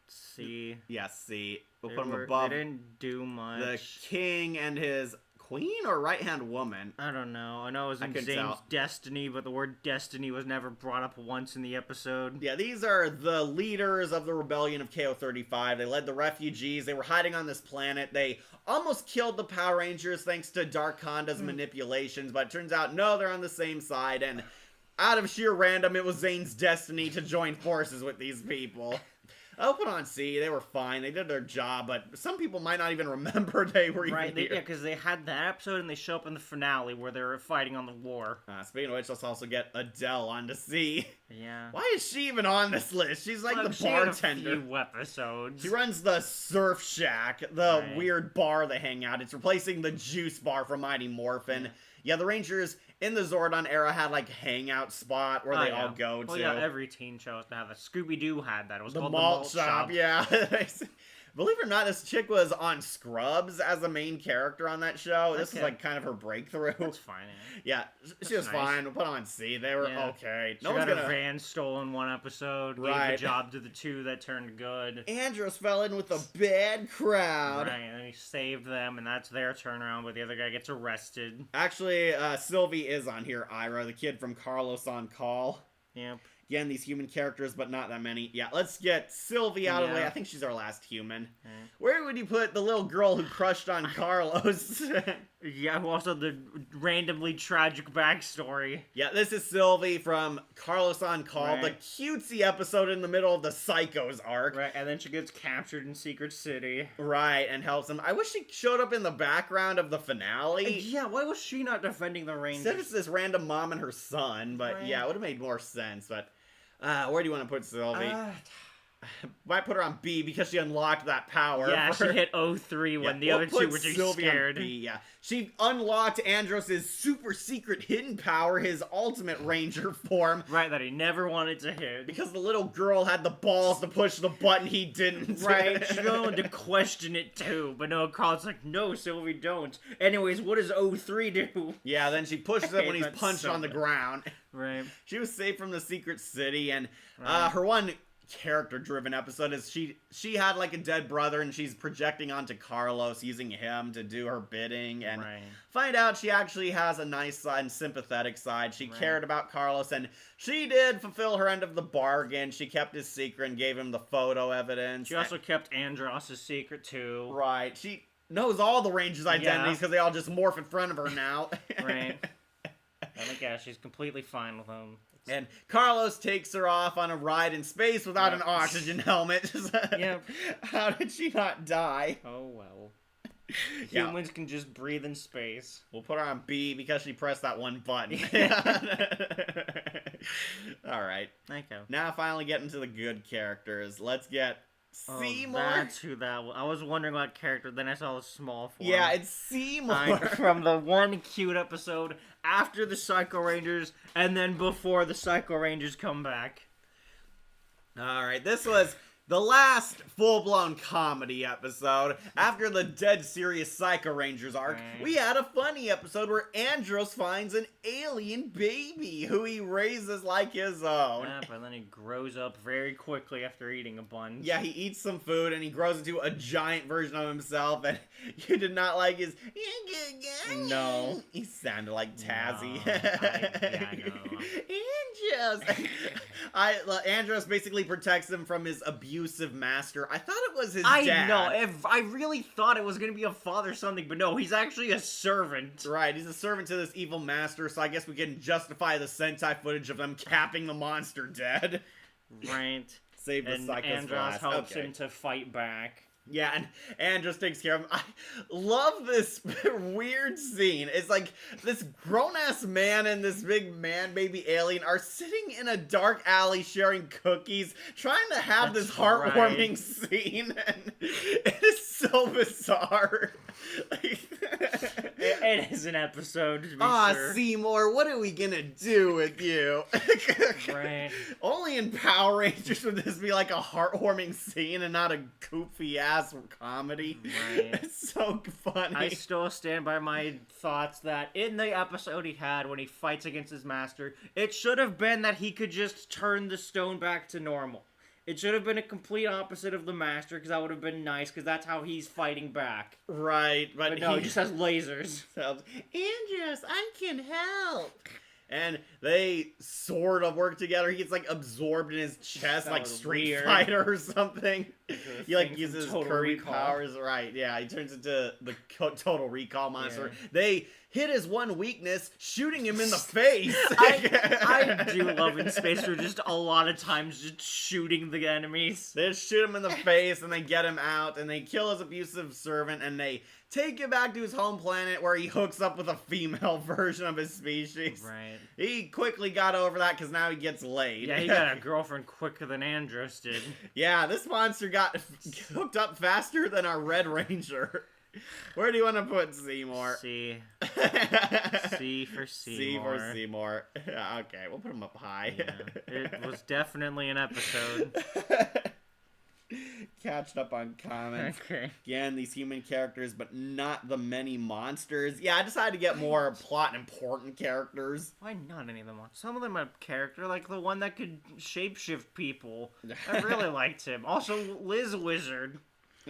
C.
Yeah, C. We'll
They
put them
were-
above
They didn't do much.
the king and his queen or right hand woman.
I don't know. I know it was
I
in
couldn't
Zane's
tell.
Destiny, but the word destiny was never brought up once in the episode.
Yeah, these are the leaders of the rebellion of KO-35. They led the refugees. They were hiding on this planet. They almost killed the Power Rangers thanks to Dark Honda's manipulations, but it turns out, no, they're on the same side, and out of sheer random, it was Zane's destiny to join forces with these people. I'll put on C. They were fine. They did their job, but some people might not even remember they were even
Right,
here.
yeah, because they had that episode and they show up in the finale where they were fighting on the war.
Speaking of which, let's also get Adele on to C.
Yeah.
Why is she even on this list? She's like
Look,
the
she had
bartender.
a few episodes.
She runs the Surf Shack, the
Right.
weird bar they hang out. It's replacing the Juice Bar from Mighty Morphin. Yeah, the Rangers in the Zordon era had like hangout spot where
Oh,
they
yeah.
all go
Well,
to.
yeah, every teen show has to have a Scooby-Doo had that. It was
The
called
malt
the Malt
shop, yeah. Believe it or not, this chick was on Scrubs as a main character on that show. This is
Okay.
like kind of her breakthrough.
That's fine.
Yeah, she was
nice.
fine. We'll put on C. They were
Yeah.
okay.
She
No one's
got
gonna.
her van stolen one episode, gave
Right.
a job to the two that turned good.
Andros fell in with a bad crowd.
Right, and then he saved them, and that's their turnaround, but the other guy gets arrested.
Actually, Sylvie is on here, Ira, the kid from Carlos on Call.
Yep.
Again, these human characters, but not that many. Yeah, let's get Sylvie out of the way.
Yeah.
I think she's our last human.
Okay.
Where would you put the little girl who crushed on Carlos?
Yeah, who also the randomly tragic backstory.
Yeah, this is Sylvie from Carlos on Call, the
Right.
cutesy episode in the middle of the Psychos arc.
Right, and then she gets captured in Secret City.
Right, and helps him. I wish she showed up in the background of the finale.
Yeah, why was she not defending the
Instead, it's
Rangers?
this random mom and her son, but
Right.
yeah, it would have made more sense. But where do you want to put Sylvie? Might put her on B because she unlocked that power.
Yeah,
for-
she hit 03 when
Yeah,
the
we'll
other two
put
were too
Sylvie on
scared.
B, yeah. She unlocked Andros' super secret hidden power, his ultimate ranger form,
Right, that he never wanted to hit.
because the little girl had the balls to push the button he didn't.
Right, she wanted to question it too, but no, Carl's like, no, Sylvie, don't. Anyways, what does 03 do?
Yeah, then she pushes it when he's
That's
punched
so
on the
bad.
ground.
Right.
She was saved from the secret city, and
Right.
her one character-driven episode is she had like a dead brother, and she's projecting onto Carlos, using him to do her bidding, and
Right.
find out she actually has a nice side and sympathetic side. She
Right.
cared about Carlos, and she did fulfill her end of the bargain. She kept his secret and gave him the photo evidence.
She also kept Andros' secret too.
Right. She knows all the Rangers' identities
Yeah.
because they all just morph in front of her now.
Right. I think, yeah, she's completely fine with him.
And Carlos takes her off on a ride in space without an
Yep.
oxygen helmet.
Yep.
How did she not die?
Oh, well.
Yeah.
Humans can just breathe in space.
We'll put her on B because she pressed that one button. All right.
Okay.
Now finally getting to the good characters. Let's get Seymour.
That's who that was. I was wondering what character, then I saw the small form.
Yeah, it's Seymour.
From the one cute episode after the Psycho Rangers and then before the Psycho Rangers come back.
All right, this was the last full-blown comedy episode. After the dead serious Psycho Rangers arc,
Right.
we had a funny episode where Andros finds an alien baby who he raises like his own.
Yeah, but then he grows up very quickly after eating a bunch.
Yeah, he eats some food and he grows into a giant version of himself, and you did not like his...
No.
He sounded like Tazzy.
No, I
Andros. Andros basically protects him from his abusive master. I thought it was his
I
dad.
know. I really thought it was going to be a father something, but no, he's actually a servant.
Right, he's a servant to this evil master, so I guess we can justify the Sentai footage of them capping the monster dead.
Right.
Save the
And
Psychos for
Andros
last.
helps
Okay.
him to fight back.
Yeah, and Andros takes care of him. I love this weird scene. It's like this grown-ass man and this big man-baby alien are sitting in a dark alley sharing cookies, trying to have
That's
this heartwarming
right.
scene, and it is so bizarre.
It is an episode, to be
Ah,
sure.
Seymour, what are we gonna do with you?
Right.
Only in Power Rangers would this be like a heartwarming scene and not a goofy ass comedy.
Right.
It's so funny.
I still stand by my thoughts that in the episode he had when he fights against his master, it should have been that he could just turn the stone back to normal. It should have been a complete opposite of the master, because that would have been nice, because that's how he's fighting back.
Right,
But no, he just has lasers.
helps. Andros, I can help. And they sort of work together. He gets like absorbed in his chest,
That
like
was
Street
weird.
Fighter or something. He like
thing from
uses
Total
Kirby
Recall.
powers, right? Yeah, he turns into the Total Recall monster.
Yeah.
They hit his one weakness, shooting him in the face.
I do love in Space Ranger just a lot of times just shooting the enemies.
They just shoot him in the face and they get him out and they kill his abusive servant and they take him back to his home planet where he hooks up with a female version of his species.
Right.
He quickly got over that because now he gets laid.
Yeah, he got a girlfriend quicker than Andros did.
Yeah, this monster got hooked up faster than our Red Ranger. Where do you want to put Seymour?
C. C for
C
Seymour.
for Seymour. Yeah, okay, we'll put him up high.
Yeah, it was definitely an episode.
Catched up on comments.
Okay.
Again, these human characters, but not the many monsters. Yeah, I decided to get more plot important characters.
Why not any of them? Some of them have character, like the one that could shapeshift people. I really liked him. Also, Liz Wizard.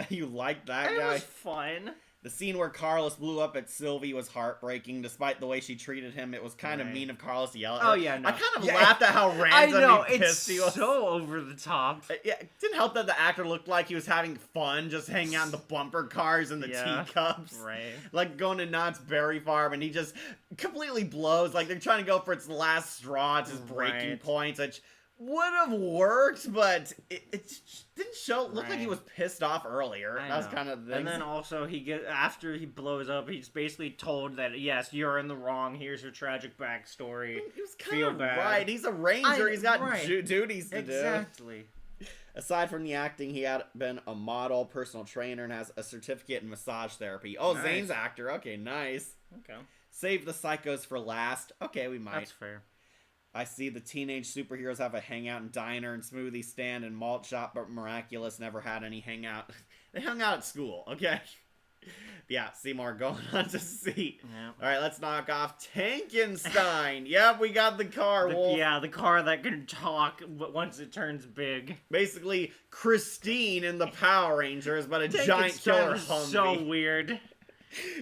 You like that
It
guy?
was fun.
The scene where Carlos blew up at Sylvie was heartbreaking. Despite the way she treated him, it was kind of
Right.
mean of Carlos to yell at her.
Oh, yeah, no.
I kind of
Yeah,
laughed at how
I
randomly
know,
pissed
it's
he was.
so over the top.
Yeah, it didn't help that the actor looked like he was having fun, just hanging out in the bumper cars and the
Yeah.
teacups.
Right.
Like going to Knott's Berry Farm, and he just completely blows. Like they're trying to go for its last straw, it's his breaking
Right.
points, which would have worked, but it just didn't show. Looked like he
Right.
was pissed off earlier.
I
That was
know.
kind of the
And then also after he blows up, he's basically told that yes, you're in the wrong. Here's your tragic backstory.
he was kind
feel
of
bad.
right. He's a ranger. He's got
right.
duties to do.
Exactly.
Aside from the acting, he had been a model, personal trainer, and has a certificate in massage therapy. Oh,
Nice.
Zane's actor. Okay, nice.
Okay,
Save the psychos for last. Okay, we might.
that's fair.
I see the teenage superheroes have a hangout and diner and smoothie stand and malt shop, but Miraculous never had any hangout. They hung out at school, okay? Yeah, Seymour going on to see.
Yeah.
All right, let's knock off Tankenstein. Yep, we got the car, Wolf.
Yeah, the car that can talk once it turns big.
Basically, Christine in the Power Rangers, but a giant
Tankenstein
killer
was
Humvee.
so weird.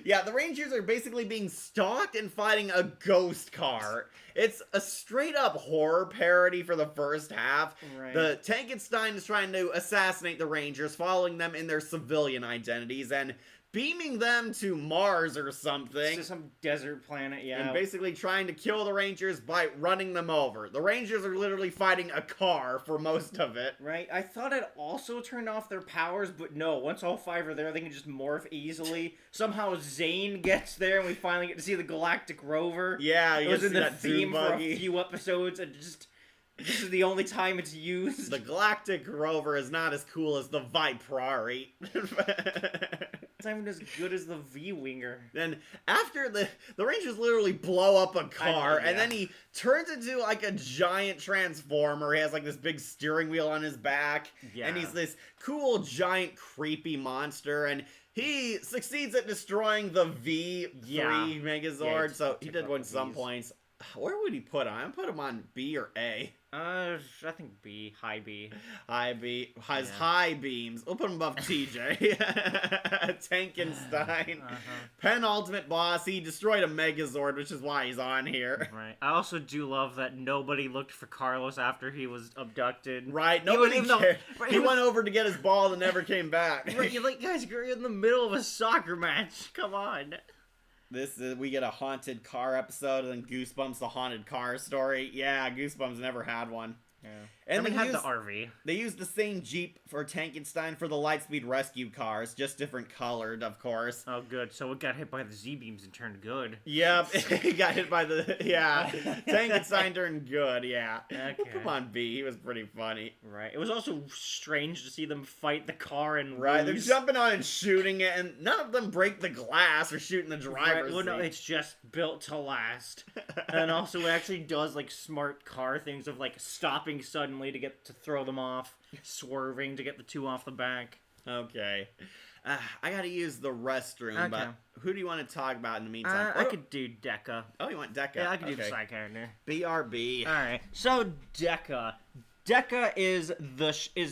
Yeah, the Rangers are basically being stalked and fighting a ghost car. It's a straight up horror parody for the first half.
Right.
The Tankenstein is trying to assassinate the Rangers, following them in their civilian identities and beaming them to Mars or something.
To some desert planet, yeah.
And basically trying to kill the Rangers by running them over. The Rangers are literally fighting a car for most of it.
Right, I thought it also turned off their powers, but no, once all five are there, they can just morph easily. Somehow Zane gets there, and we finally get to see the Galactic Rover.
Yeah,
It
you
was
see
in the
that dune
theme for a
buggy.
few episodes, and just... This is the only time it's used.
The Galactic Rover is not as cool as the Viprari.
It's not even as good as the V-Winger.
Then after the Rangers literally blow up a car,
yeah.
and then he turns into like a giant transformer. He has like this big steering wheel on his back,
Yeah.
and he's this cool giant creepy monster, and he succeeds at destroying the V3
Yeah.
Megazord.
Yeah,
so
he
he
took
did
out
win
the
some
Vs.
points. Where would he put him? I put him on B or A.
I think B. High B.
High B has
Yeah.
high beams. We'll put him above TJ. Tankenstein.
Uh-huh.
Penultimate boss. He destroyed a Megazord, which is why he's on here.
Right. I also do love that nobody looked for Carlos after he was abducted.
Right?
He
Nobody
wouldn't even
cared.
know-
He went over to get his ball and never came back.
Right, you're like, guys, you're in the middle of a soccer match. Come on.
We get a haunted car episode, and then Goosebumps, the haunted car story. Yeah, Goosebumps never had one.
Yeah.
And
we
they
had
used,
the RV.
they used the same Jeep for Tankenstein for the Lightspeed rescue cars, just different colored, of course.
Oh, good. So it got hit by the Z-beams and turned good.
Yep, he got hit by the, Tankenstein turned good, yeah.
Okay.
Well, come on, B, he was pretty funny.
Right. It was also strange to see them fight the car and
Right,
lose.
they're jumping on and shooting it, and none of them break the glass or shoot in the driver's
Well, no,
seat.
it's just built to last. And also, it actually does like smart car things of like stopping suddenly to throw them off, swerving to get the two off the back.
Okay. I gotta use the restroom,
Okay.
but who do you want to talk about in the meantime?
I could do Deca.
Oh, you want Deca?
Yeah, I could do
okay.
the side character.
BRB.
All right. So Deca. Deca is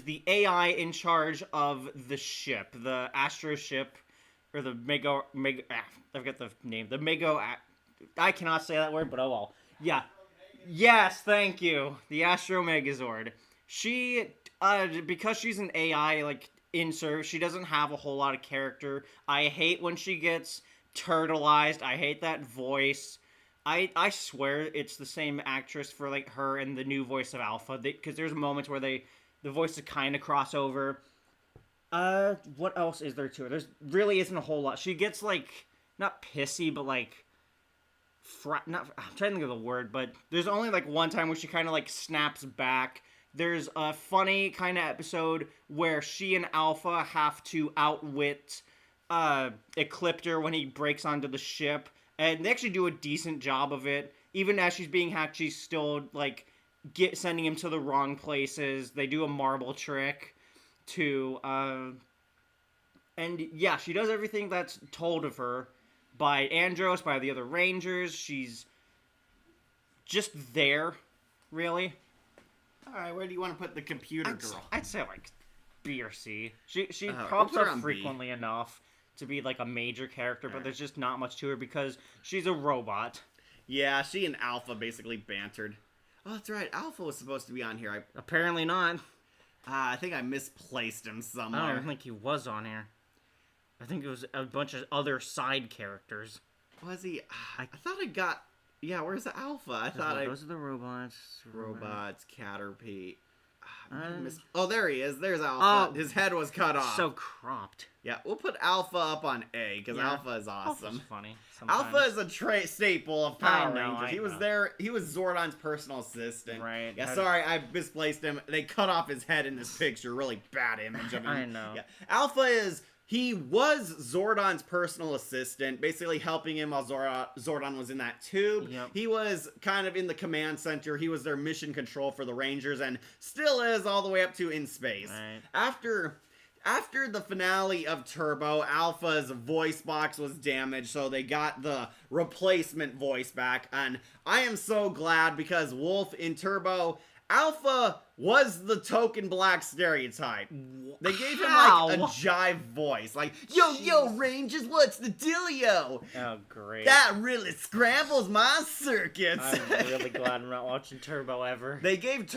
the AI in charge of the ship, the Astro ship, or the Mega. I forget the name. The Mega. I cannot say that word, but oh well. Yeah. Yes, thank you. The Astro Megazord. She, because she's an AI, like in service, she doesn't have a whole lot of character. I hate when she gets turtleized. I hate that voice. I swear it's the same actress for like her and the new voice of Alpha, because there's moments where the voices kind of cross over. What else is there to her? There's really isn't a whole lot. She gets like not pissy, but like I'm trying to think of the word, but there's only like one time where she kind of like snaps back. There's a funny kind of episode where she and Alpha have to outwit Ecliptor when he breaks onto the ship. And they actually do a decent job of it. Even as she's being hacked, she's still, like, sending him to the wrong places. They do a marble trick to, and, yeah, she does everything that's told of her by Andros, by the other Rangers. She's just there, really.
Alright, where do you want to put the computer girl?
I'd say, like, B or C. She
we'll
pops
put her
up
on B.
frequently enough to be like a major character, but there's just not much to her because she's a robot.
Yeah, she and Alpha basically bantered. Oh, that's right. Alpha was supposed to be on here.
Apparently not.
I think I misplaced him somewhere.
I don't think he was on here. I think it was a bunch of other side characters.
Was he? I thought I got... Yeah, where's the Alpha? I thought
Those are the robots.
Robots, Caterpie.
Uh,
Oh, there he is. There's Alpha.
Oh.
His head was cut off.
So cropped.
Yeah, we'll put Alpha up on A, because
Yeah.
Alpha is awesome.
Alpha's funny. Sometimes.
Alpha is a staple of Power
I know,
Rangers.
I
He was
know.
there. He was Zordon's personal assistant.
Right.
Yeah, sorry, I misplaced him. They cut off his head in this picture. Really bad image of him.
I know.
Yeah. Alpha is... He was Zordon's personal assistant, basically helping him while Zordon was in that tube.
Yep.
He was kind of in the command center. He was their mission control for the Rangers, and still is all the way up to in space.
Right.
After the finale of Turbo, Alpha's voice box was damaged, so they got the replacement voice back. And I am so glad because Wolf in Turbo, Alpha was the token black stereotype. They gave him like a jive voice. Like, yo, Rangers, what's the dealio?
Oh, great.
That really scrambles my circuits.
I'm really glad I'm not watching Turbo ever.
They gave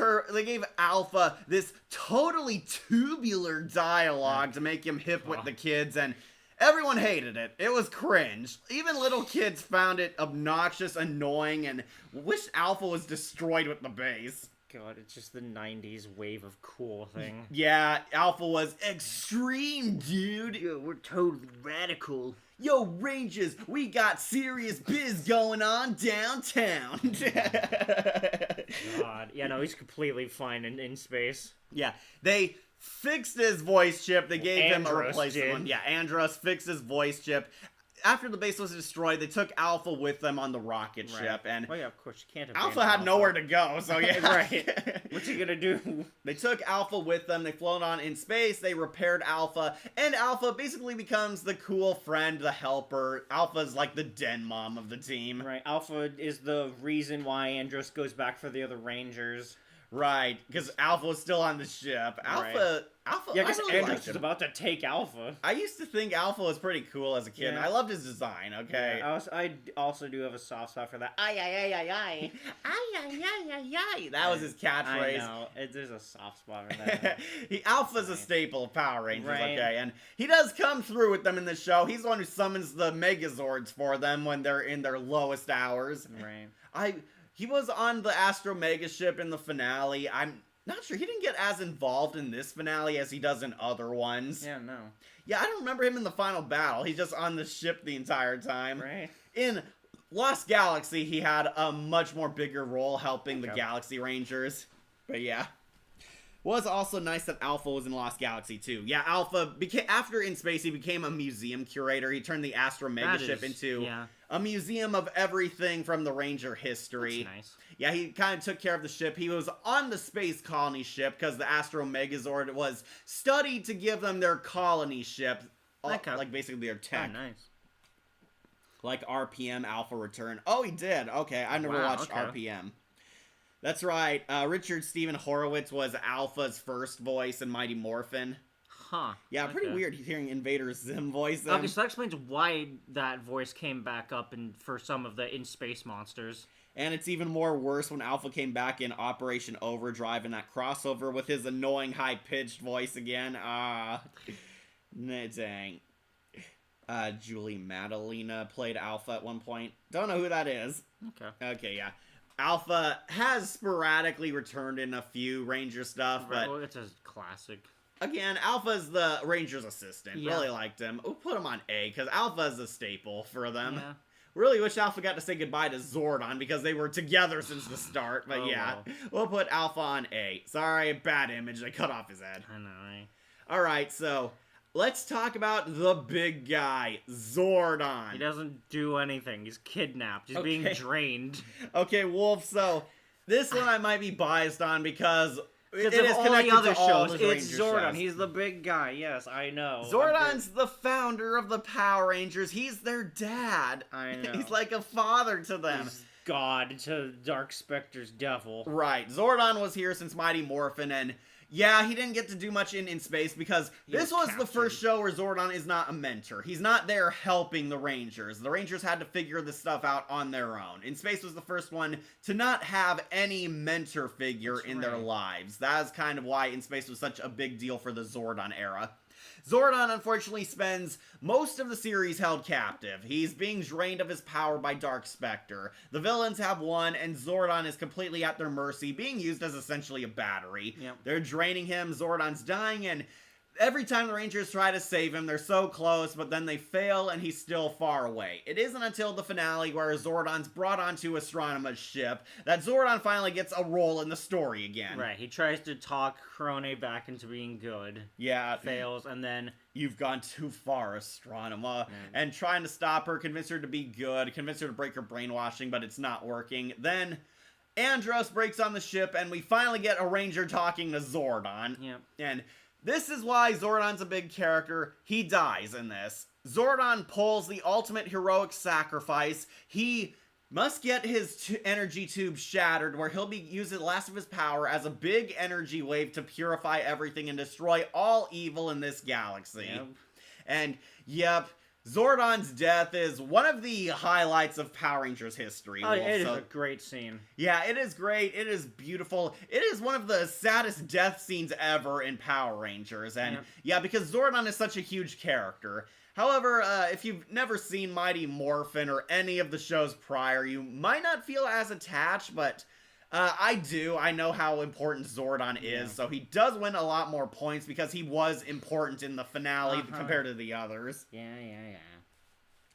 Alpha this totally tubular dialogue to make him hip with the kids, and everyone hated it. It was cringe. Even little kids found it obnoxious, annoying, and wished Alpha was destroyed with the base.
God, it's just the 90s wave of cool thing.
Yeah, Alpha was extreme, dude.
Yo, we're totally radical.
Yo, Rangers, we got serious biz going on downtown.
God. Yeah, no, he's completely fine in space.
Yeah, they fixed his voice chip. They gave him a
Andros
replacement
did.
one. Yeah, Andros fixed his voice chip. After the base was destroyed, they took Alpha with them on the rocket ship, and
well, yeah, of course, you can't have
Alpha had nowhere to go, so yeah.
Right. What's he gonna do?
They took Alpha with them, they flown on in space, they repaired Alpha, and Alpha basically becomes the cool friend, the helper. Alpha's like the den mom of the team.
Right, Alpha is the reason why Andros goes back for the other Rangers.
Right, because Alpha was still on the ship. Alpha,
Yeah,
I
because
really liked
Andros
him.
is about to take Alpha.
I used to think Alpha was pretty cool as a kid.
Yeah.
I loved his design, okay?
Yeah, I also do have a soft spot for that. Ay, ay, ay, ay, ay.
Ay, ay, ay, ay, ay. That was his catchphrase.
I know. There's a soft spot for that.
Alpha's a staple of Power Rangers,
Right.
okay? And he does come through with them in the show. He's the one who summons the Megazords for them when they're in their lowest hours.
Right.
He was on the Astro Mega ship in the finale. I'm not sure. He didn't get as involved in this finale as he does in other ones.
Yeah, no.
Yeah, I don't remember him in the final battle. He's just on the ship the entire time.
Right.
In Lost Galaxy, he had a much more bigger role helping the
Okay.
Galaxy Rangers. But yeah. Was also nice that Alpha was in Lost Galaxy too. Yeah, Alpha became, after In Space, he became a museum curator. He turned the Astro Mega ship into a museum of everything from the Ranger history.
That's nice.
Yeah, he kind of took care of the ship. He was on the space colony ship because the Astro Megazord was studied to give them their colony ship.
Okay.
Like basically their tech.
Oh, nice.
Like RPM Alpha Return. Oh, he did. Okay, I never watched RPM. That's right. Richard Steven Horowitz was Alpha's first voice in Mighty Morphin.
Huh.
Yeah, pretty weird hearing Invader Zim voice him.
Okay, so that explains why that voice came back up for some of the in-space monsters.
And it's even more worse when Alpha came back in Operation Overdrive in that crossover with his annoying high-pitched voice again. Dang. Julie Madalena played Alpha at one point. Don't know who that is.
Okay.
Okay, yeah. Alpha has sporadically returned in a few Ranger stuff, but
well, it's a classic.
again, Alpha's the Ranger's assistant.
Yeah.
Really liked him. We'll put him on A, because Alpha's a staple for them.
Yeah.
Really wish Alpha got to say goodbye to Zordon, because they were together since the start, but yeah.
Well.
We'll put Alpha on A. Sorry, bad image. They cut off his head.
I know, right?
Alright, so let's talk about the big guy, Zordon.
He doesn't do anything. He's kidnapped. He's being drained.
Okay, Wolf, so this one I might be biased on because it
Of
is
all
connected
the other
to all
shows,
the
it's
Ranger
Zordon.
shows.
He's the big guy. Yes, I know.
Zordon's the founder of the Power Rangers. He's their dad.
I know.
He's like a father to them.
He's God to Dark Spectre's devil.
Right. Zordon was here since Mighty Morphin, and yeah, he didn't get to do much in space because this was the first show where Zordon is not a mentor. He's not there helping the Rangers. The Rangers had to figure this stuff out on their own. In Space was the first one to not have any mentor figure in their lives. That's kind of why In Space was such a big deal for the Zordon era. Zordon, unfortunately, spends most of the series held captive. He's being drained of his power by Dark Spectre. The villains have won, and Zordon is completely at their mercy, being used as essentially a battery.
Yep.
They're draining him, Zordon's dying, and every time the Rangers try to save him, they're so close, but then they fail, and he's still far away. It isn't until the finale, where Zordon's brought onto Astronema's ship, that Zordon finally gets a role in the story again.
Right. He tries to talk Krone back into being good.
Yeah.
Fails, and then
You've gone too far, Astronema. And trying to stop her, convince her to be good, convince her to break her brainwashing, but it's not working. Then Andros breaks on the ship, and we finally get a Ranger talking to Zordon.
Yep.
And this is why Zordon's a big character. He dies in this. Zordon pulls the ultimate heroic sacrifice. He must get his energy tube shattered, where he'll be using the last of his power as a big energy wave to purify everything and destroy all evil in this galaxy.
Yep.
And, yep, Zordon's death is one of the highlights of Power Rangers history.
Oh,
Wolf.
it is
So-
a great scene.
yeah, it is great. It is beautiful. It is one of the saddest death scenes ever in Power Rangers. And yeah, because Zordon is such a huge character. However, if you've never seen Mighty Morphin or any of the shows prior, you might not feel as attached, but I do. I know how important Zordon is, so he does win a lot more points because he was important in the finale compared to the others.
Yeah.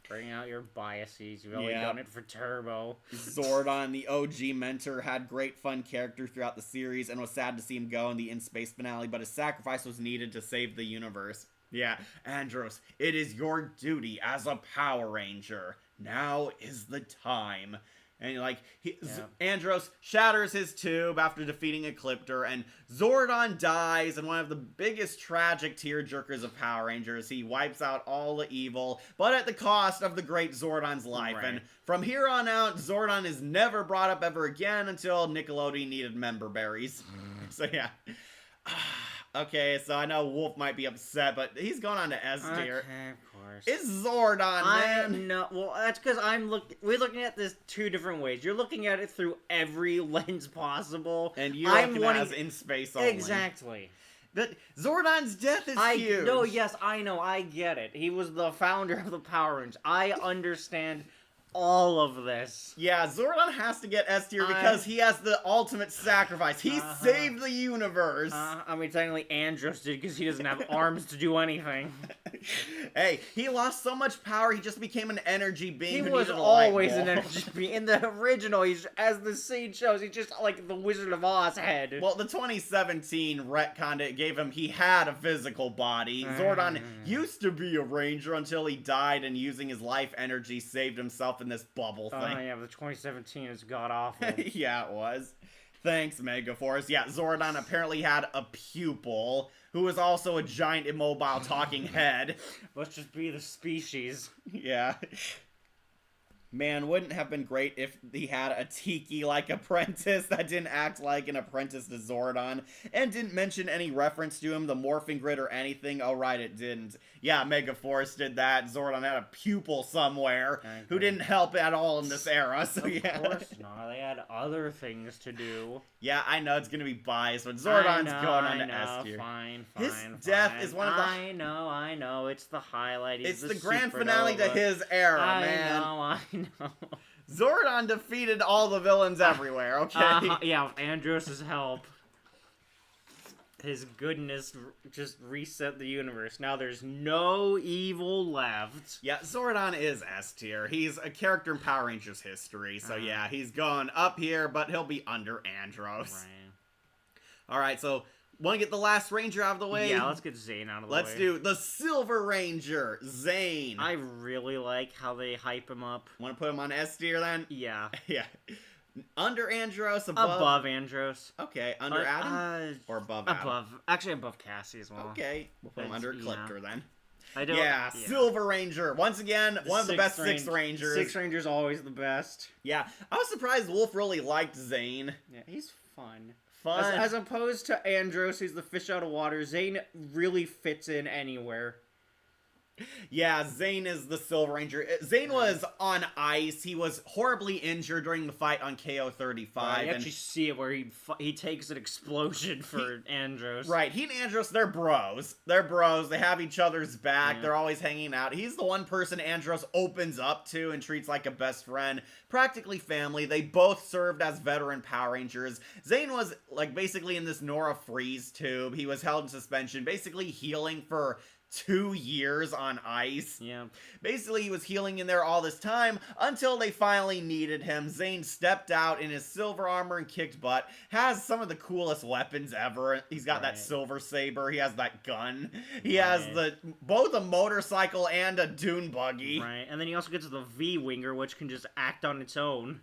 Bring out your biases. You've only done it for Turbo.
Zordon, the OG mentor, had great fun character throughout the series and was sad to see him go in the in-space finale, but his sacrifice was needed to save the universe. Yeah, Andros, it is your duty as a Power Ranger. Now is the time. And like, Andros shatters his tube after defeating Ecliptor, and Zordon dies in one of the biggest tragic tearjerkers of Power Rangers. He wipes out all the evil, but at the cost of the great Zordon's life. And from here on out, Zordon is never brought up ever again until Nickelodeon needed member berries. So yeah. Okay, so I know Wolf might be upset, but he's going on to S tier.
Okay, of course.
It's Zordon, man.
No, well, that's because we're looking at this two different ways. You're looking at it through every lens possible,
And you're looking at it as in space only.
Exactly.
But Zordon's death is huge.
No, yes, I know, I get it. He was the founder of the Power Rangers. I understand all of this.
Yeah, Zordon has to get S tier because he has the ultimate sacrifice. He saved the universe.
I mean, technically Andros did because he doesn't have arms to do anything.
Hey, he lost so much power, he just became an energy being.
He
who
was
needed a light
always an
bulb.
energy being. In the original, as the scene shows, he's just like the Wizard of Oz head.
Well, the 2017 retconned it, gave him, he had a physical body. Zordon used to be a ranger until he died and using his life energy saved himself in this bubble thing.
Oh, yeah, but the 2017 is god-awful.
Yeah, it was. Thanks, Megaforce. Yeah, Zordon apparently had a pupil who was also a giant immobile talking head.
Let's just be the species.
Yeah. Man, wouldn't have been great if he had a Tiki-like apprentice that didn't act like an apprentice to Zordon and didn't mention any reference to him, the morphing grid or anything. Oh, right, it didn't. Yeah, Megaforce did that. Zordon had a pupil somewhere who didn't help at all in this era, so yeah.
Of course not. They had other things to do.
Yeah, I know it's gonna be biased, but Zordon's going on to S tier.
Fine,
His
fine,
death
fine.
is one of the...
I know. It's the highlight. He's
It's the grand finale to
supernova.
his era,
I
man.
know.
Zordon defeated all the villains everywhere, okay?
Yeah, with Andros' help. His goodness just reset the universe. Now there's no evil left.
Yeah, Zordon is S tier. He's a character in Power Rangers history, so yeah, he's going up here, but he'll be under Andros.
Right.
Alright, so want to get the last Ranger out of the way?
Yeah, let's get Zane out of the way.
Let's do the Silver Ranger, Zane.
I really like how they hype him up.
Want to put him on S tier then?
Yeah.
Yeah. Under Andros, above?
Above Andros.
Okay, under Adam? Or above Adam?
Above. Actually, above Cassie as well.
Okay, we'll put him under Ecliptor then.
I don't,
Yeah, Silver Ranger. Once again, one of the best Sixth Rangers.
Sixth Ranger's always the best.
Yeah, I was surprised Wolf really liked Zane.
Yeah, he's fun.
Fun.
As opposed to Andros, who's the fish out of water, Zane really fits in anywhere.
Yeah, Zane is the Silver Ranger. Zane was on ice. He was horribly injured during the fight on KO-35.
You actually see it where he takes an explosion for Andros.
Right, he and Andros, they're bros. They're bros. They have each other's back.
Yeah.
They're always hanging out. He's the one person Andros opens up to and treats like a best friend. Practically family. They both served as veteran Power Rangers. Zane was, like, basically in this Nora freeze tube. He was held in suspension, basically healing for 2 years on ice.
Yeah.
Basically, he was healing in there all this time until they finally needed him. Zane stepped out in his silver armor and kicked butt. Has some of the coolest weapons ever. He's got that silver saber. He has that gun. He has both a motorcycle and a dune buggy.
Right, and then he also gets the V-Winger, which can just act on its own.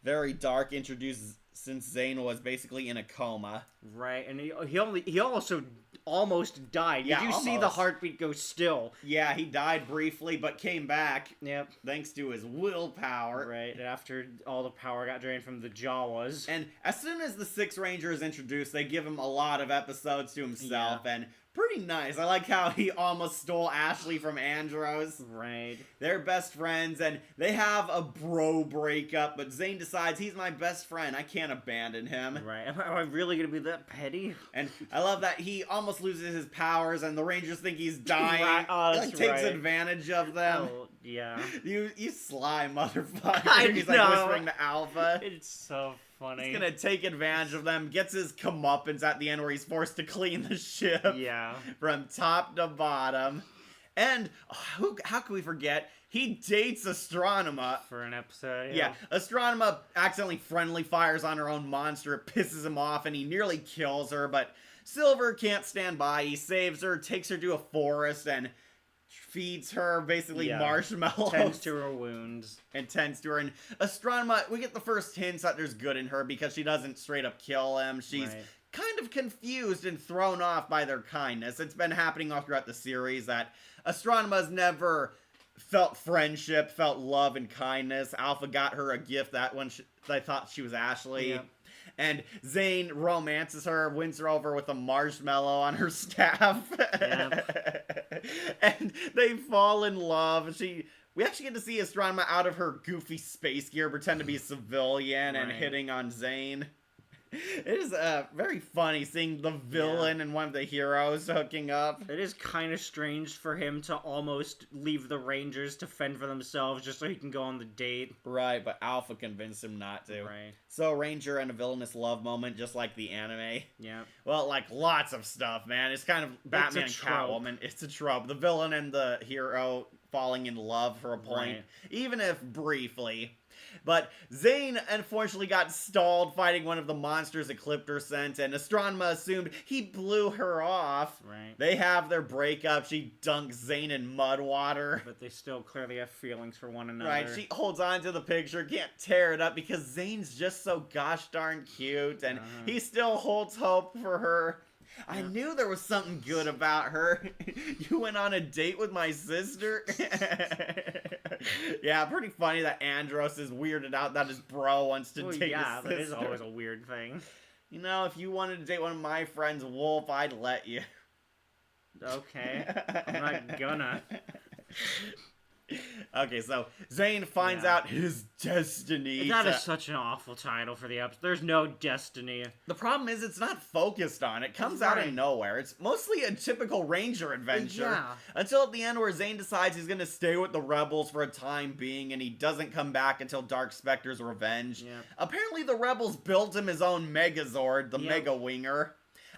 Very dark, introduced since Zane was basically in a coma.
Right, and he also almost died.
Yeah,
Did you see the
almost.
heartbeat go still?
Yeah, he died briefly, but came back.
Yep.
Thanks to his willpower.
Right, after all the power got drained from the Jawas.
And as soon as the Six Ranger is introduced, they give him a lot of episodes to himself, and pretty nice. I like how he almost stole Ashley from Andros.
Right.
They're best friends, and they have a bro breakup, but Zane decides he's my best friend. I can't abandon him.
Right. Am I really gonna be that petty?
And I love that he almost loses his powers, and the Rangers think he's dying.
Right. Oh,
He,
that's
takes
right.
advantage of them.
Oh, yeah.
You sly motherfucker.
I
He's
know.
like whispering to Alpha.
It's so funny.
He's gonna take advantage of them, gets his comeuppance at the end where he's forced to clean the ship
Yeah.
from top to bottom. And how can we forget? He dates Astronema.
For an episode.
Yeah, Astronema accidentally friendly fires on her own monster. It pisses him off and he nearly kills her, but Silver can't stand by. He saves her, takes her to a forest, and feeds her basically marshmallows.
Tends to her wounds.
And tends to her. And Astronema, we get the first hints that there's good in her because she doesn't straight up kill him. She's kind of confused and thrown off by their kindness. It's been happening all throughout the series that Astronema's never felt friendship, felt love and kindness. Alpha got her a gift that when I thought she was Ashley.
Yep.
And Zane romances her, wins her over with a marshmallow on her staff. And they fall in love. We actually get to see Astronema out of her goofy space gear, pretend to be a civilian and hitting on Zane. It is very funny seeing the villain and one of the heroes hooking up.
It is kind of strange for him to almost leave the Rangers to fend for themselves just so he can go on the date.
Right, but Alpha convinced him not to.
Right.
So Ranger and a villainous love moment, just like the anime.
Yeah.
Well, like lots of stuff, man. It's kind of Batman and
trope.
Catwoman. It's a trope. The villain and the hero falling in love for a point,
Right.
even if briefly. But Zane unfortunately got stalled fighting one of the monsters Ecliptor sent, and Astronema assumed he blew her off.
Right.
They have their breakup. She dunks Zane in mud water.
But they still clearly have feelings for one another.
Right, she holds on to the picture, can't tear it up because Zane's just so gosh darn cute, and he still holds hope for her. I knew there was something good about her. You went on a date with my sister? Yeah, pretty funny that Andros is weirded out that his bro wants to date his sister.
that is always a weird thing.
You know, if you wanted to date one of my friends, Wolf, I'd let you.
Okay. I'm not gonna.
Okay, so Zane finds out his destiny.
That is such an awful title for the episode. There's no destiny.
The problem is it's not focused on. It comes out of
Right.
nowhere. It's mostly a typical Ranger adventure.
Yeah.
Until at the end where Zane decides he's going to stay with the Rebels for a time being and he doesn't come back until Dark Specter's revenge.
Yeah.
Apparently the Rebels built him his own Megazord, the
Yep.
Mega Winger.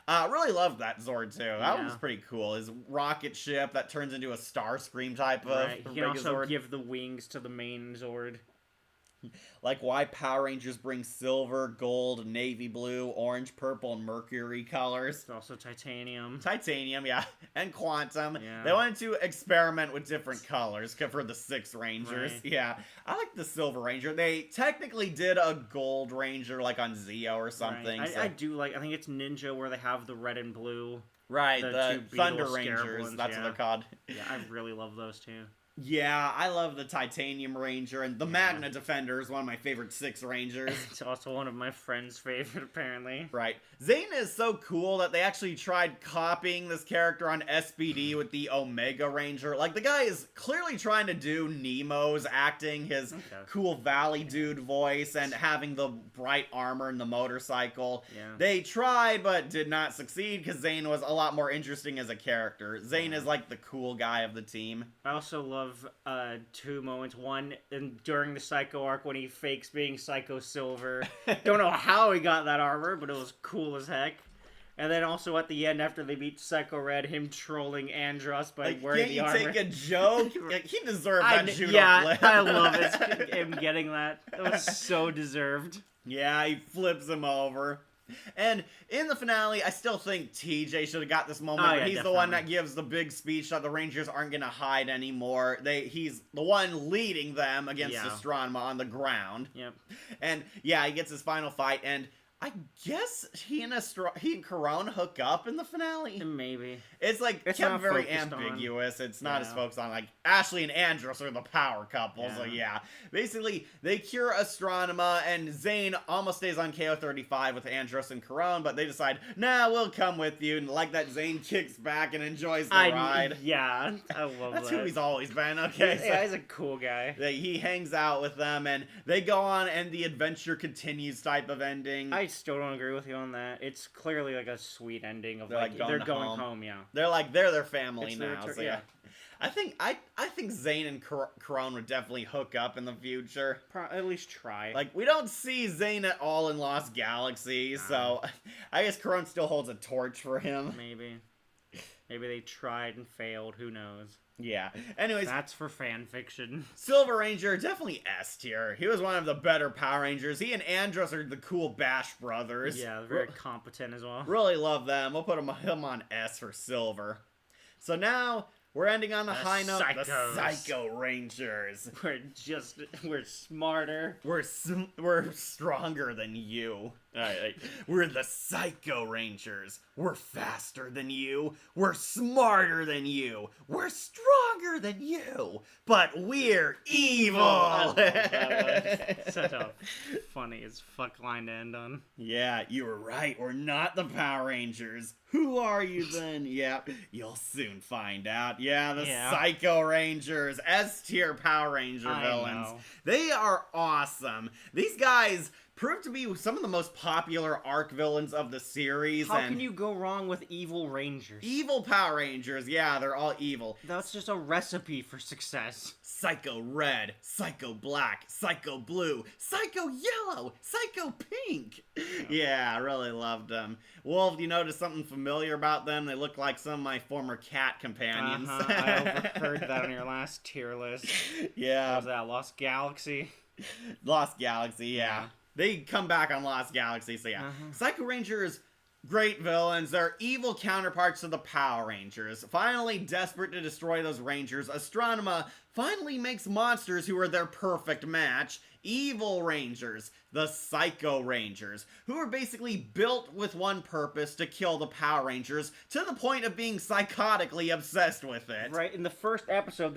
Really loved that Zord too. That
Yeah.
was pretty cool. His rocket ship that turns into a Starscream type of
Right. He can also
Megazord.
give the wings to the main Zord.
Like why Power Rangers bring silver, gold, navy blue, orange, purple, and mercury colors.
It's also titanium.
Titanium, yeah, and quantum.
Yeah.
They wanted to experiment with different colors for the 6 Rangers.
Right.
Yeah, I like the Silver Ranger. They technically did a Gold Ranger like on Zeo or something.
Right.
so-
I do like. I think it's Ninja where they have the red and blue.
right,
the
the
two
Thunder
Beetle Scarab
Rangers.
ones,
That's
yeah.
what they're called.
Yeah, I really love those two.
Yeah, I love the Titanium Ranger, and the Magna Defender is one of my favorite 6 Rangers.
It's also one of my friend's favorite, apparently.
Right. Zane is so cool that they actually tried copying this character on SPD with the Omega Ranger. Like, the guy is clearly trying to do Nemo's acting, his cool Valley Dude voice, and having the bright armor and the motorcycle.
Yeah.
They tried, but did not succeed, because Zane was a lot more interesting as a character. Zane is, like, the cool guy of the team.
I also love 2 moments. One, during the Psycho arc when he fakes being Psycho Silver. Don't know how he got that armor, but it was cool as heck. And then also at the end, after they beat Psycho Red, him trolling Andros by
Like,
wearing
can't
the
you
armor.
take a joke? Like, he deserved that judo
yeah,
flip.
I love it. Him getting that. It was so deserved.
Yeah, he flips him over. And in the finale, I still think TJ should have got this moment.
Oh, yeah,
but he's
definitely.
the one that gives the big speech that the Rangers aren't going to hide anymore. He's the one leading them against
Yeah.
Astronema on the ground.
Yep.
And yeah, he gets his final fight, and I guess he and Corone hook up in the finale.
Maybe.
It's like
It's
kept
not
very
focused on.
ambiguous. It's not as
Yeah.
focused on like Ashley and Andros are the power couple. So
Yeah.
yeah, basically they cure Astronema and Zane almost stays on KO-35 with Andros and Corone, but they decide, nah, we'll come with you. And like that, Zane kicks back and enjoys the ride.
Yeah, I love
That's
that.
who he's always been. Okay, so
Yeah, he's a cool guy.
he hangs out with them and they go on and the adventure continues type of ending.
I still don't agree with you on that. It's clearly like a sweet ending of
They're, like, going
they're
to
going
home.
home. Yeah.
They're their family
It's their
now.
return-
So yeah. I think Zane and Corone would definitely hook up in the future.
At least try.
Like, we don't see Zane at all in Lost Galaxy, so I guess Corone still holds a torch for him.
Maybe they tried and failed. Who knows?
Yeah. Anyways,
That's for fan fiction.
Silver Ranger, definitely S tier. He was one of the better Power Rangers. He and Andros are the cool Bash brothers.
Yeah, they're very competent as well.
Really love them. We'll put him on S for Silver. So now, we're ending on a high note. The
Psychos.
Psycho Rangers.
We're smarter.
We're stronger than you. We're the Psycho Rangers. We're faster than you. We're smarter than you. We're stronger than you. But we're evil.
I love that one. Such a funny as fuck line to end on.
Yeah, you were right. We're not the Power Rangers. Who are you then? Yeah, you'll soon find out. Yeah, the Psycho Rangers, S tier Power Ranger
I
villains.
know.
They are awesome. These guys proved to be some of the most popular arc villains of the series.
How
and
can you go wrong with evil Rangers?
evil Power Rangers, yeah, they're all evil.
That's just a recipe for success.
Psycho Red, Psycho Black, Psycho Blue, Psycho Yellow, Psycho Pink. Yeah, I really loved them. Wolf, do you notice something familiar about them? They look like some of my former cat companions.
I overheard that on your last tier list.
Yeah.
What was that, Lost Galaxy?
Lost Galaxy, yeah.
Yeah.
They come back on Lost Galaxy, so yeah. Psycho Rangers, great villains. They're evil counterparts to the Power Rangers. Finally, desperate to destroy those Rangers, Astronema finally makes monsters who are their perfect match. Evil Rangers, the Psycho Rangers, who are basically built with one purpose: to kill the Power Rangers, to the point of being psychotically obsessed with it.
Right, in the first episode,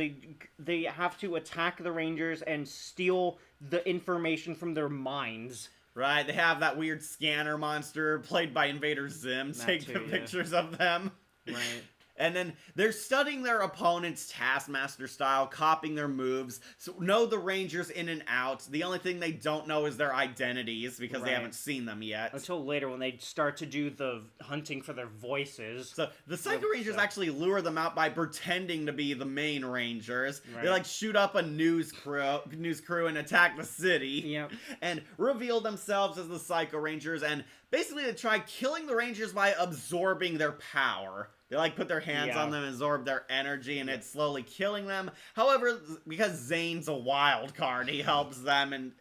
they have to attack the Rangers and steal the information from their minds.
Right, they have that weird scanner monster played by Invader Zim take the pictures of them.
Right.
And then they're studying their opponents Taskmaster style, copying their moves, so know the Rangers in and out. The only thing they don't know is their identities, because they
Right.
haven't seen them yet.
Until later when they start to do the hunting for their voices.
So the Psycho Rangers actually lure them out by pretending to be the main Rangers.
Right.
They like shoot up a news crew and attack the city.
Yep.
And reveal themselves as the Psycho Rangers, and basically they try killing the Rangers by absorbing their power. They like put their hands on them and absorb their energy, and it's slowly killing them. However, because Zane's a wild card, he helps them and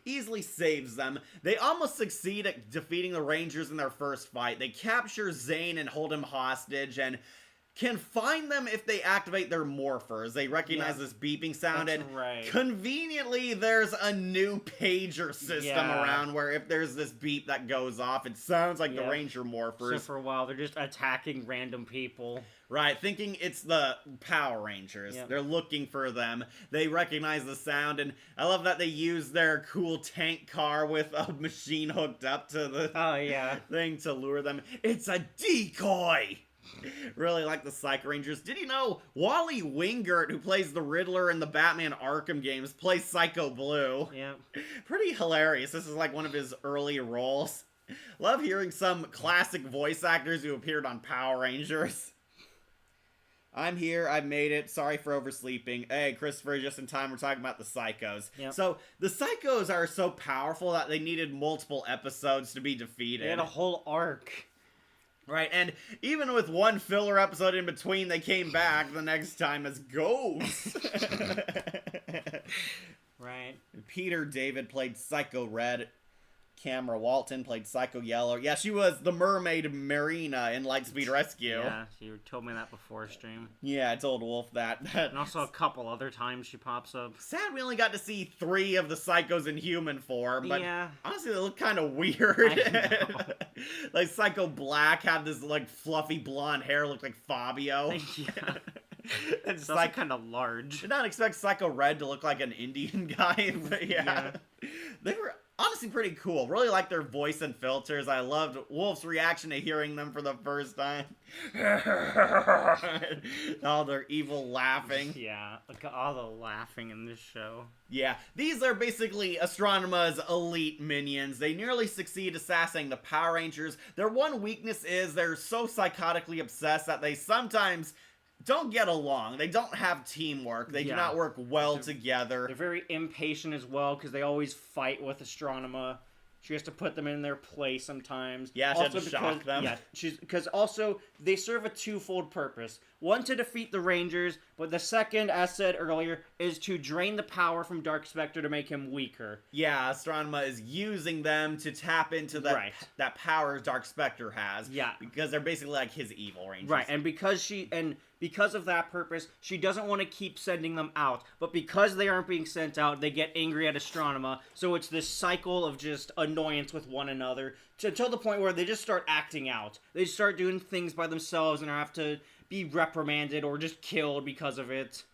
easily saves them. They almost succeed at defeating the Rangers in their first fight. They capture Zane and hold him hostage, and can find them if they activate their morphers. They recognize this beeping sound,
That's
and
right.
conveniently there's a new pager system around where if there's this beep that goes off, it sounds like the Ranger morphers.
So for a while, they're just attacking random people.
Right, thinking it's the Power Rangers. They're looking for them. They recognize the sound, and I love that they use their cool tank car with a machine hooked up to the thing to lure them. It's a decoy! Really like the Psycho Rangers. Did you know Wally Wingert, who plays the Riddler in the Batman Arkham games, plays Psycho Blue?
Yeah.
Pretty hilarious. This is like one of his early roles. Love hearing some classic voice actors who appeared on Power Rangers. I'm here, I've made it, sorry for oversleeping. Hey, Christopher, just in time, we're talking about the Psychos. So, the Psychos are so powerful that they needed multiple episodes to be defeated.
They had a whole arc.
Right, and even with one filler episode in between, they came back the next time as ghosts.
Right.
Peter David played Psycho Red. Camera Walton played Psycho Yellow. Yeah, she was the mermaid Marina in Lightspeed Rescue.
Yeah, you told me that before stream.
Yeah, I told Wolf that.
And also a couple other times she pops up.
Sad we only got to see 3 of the Psychos in human form, but honestly they look kind of weird. Like Psycho Black had this like fluffy blonde hair, looked like Fabio.
Yeah.
It's
like kind of large.
Did not expect Psycho Red to look like an Indian guy, but yeah. They were honestly pretty cool. Really like their voice and filters. I loved Wolf's reaction to hearing them for the first time. All their evil laughing.
Yeah, look at all the laughing in this show.
Yeah, these are basically Astronema's elite minions. They nearly succeed assassinating the Power Rangers. Their one weakness is they're so psychotically obsessed that they sometimes don't get along. They don't have teamwork. They do not work well together.
They're very impatient as well because they always fight with Astronema. She has to put them in their place sometimes.
Yeah, she has to shock them.
Yeah, because also they serve a twofold purpose. One, to defeat the Rangers, but the second, as said earlier, is to drain the power from Dark Spectre to make him weaker.
Yeah, Astronema is using them to tap into that power Dark Spectre has. Yeah. Because they're basically like his evil Rangers.
Right, and because of that purpose, she doesn't want to keep sending them out. But because they aren't being sent out, they get angry at Astronema. So it's this cycle of just annoyance with one another until the point where they just start acting out. They start doing things by themselves and have to be reprimanded or just killed because of it.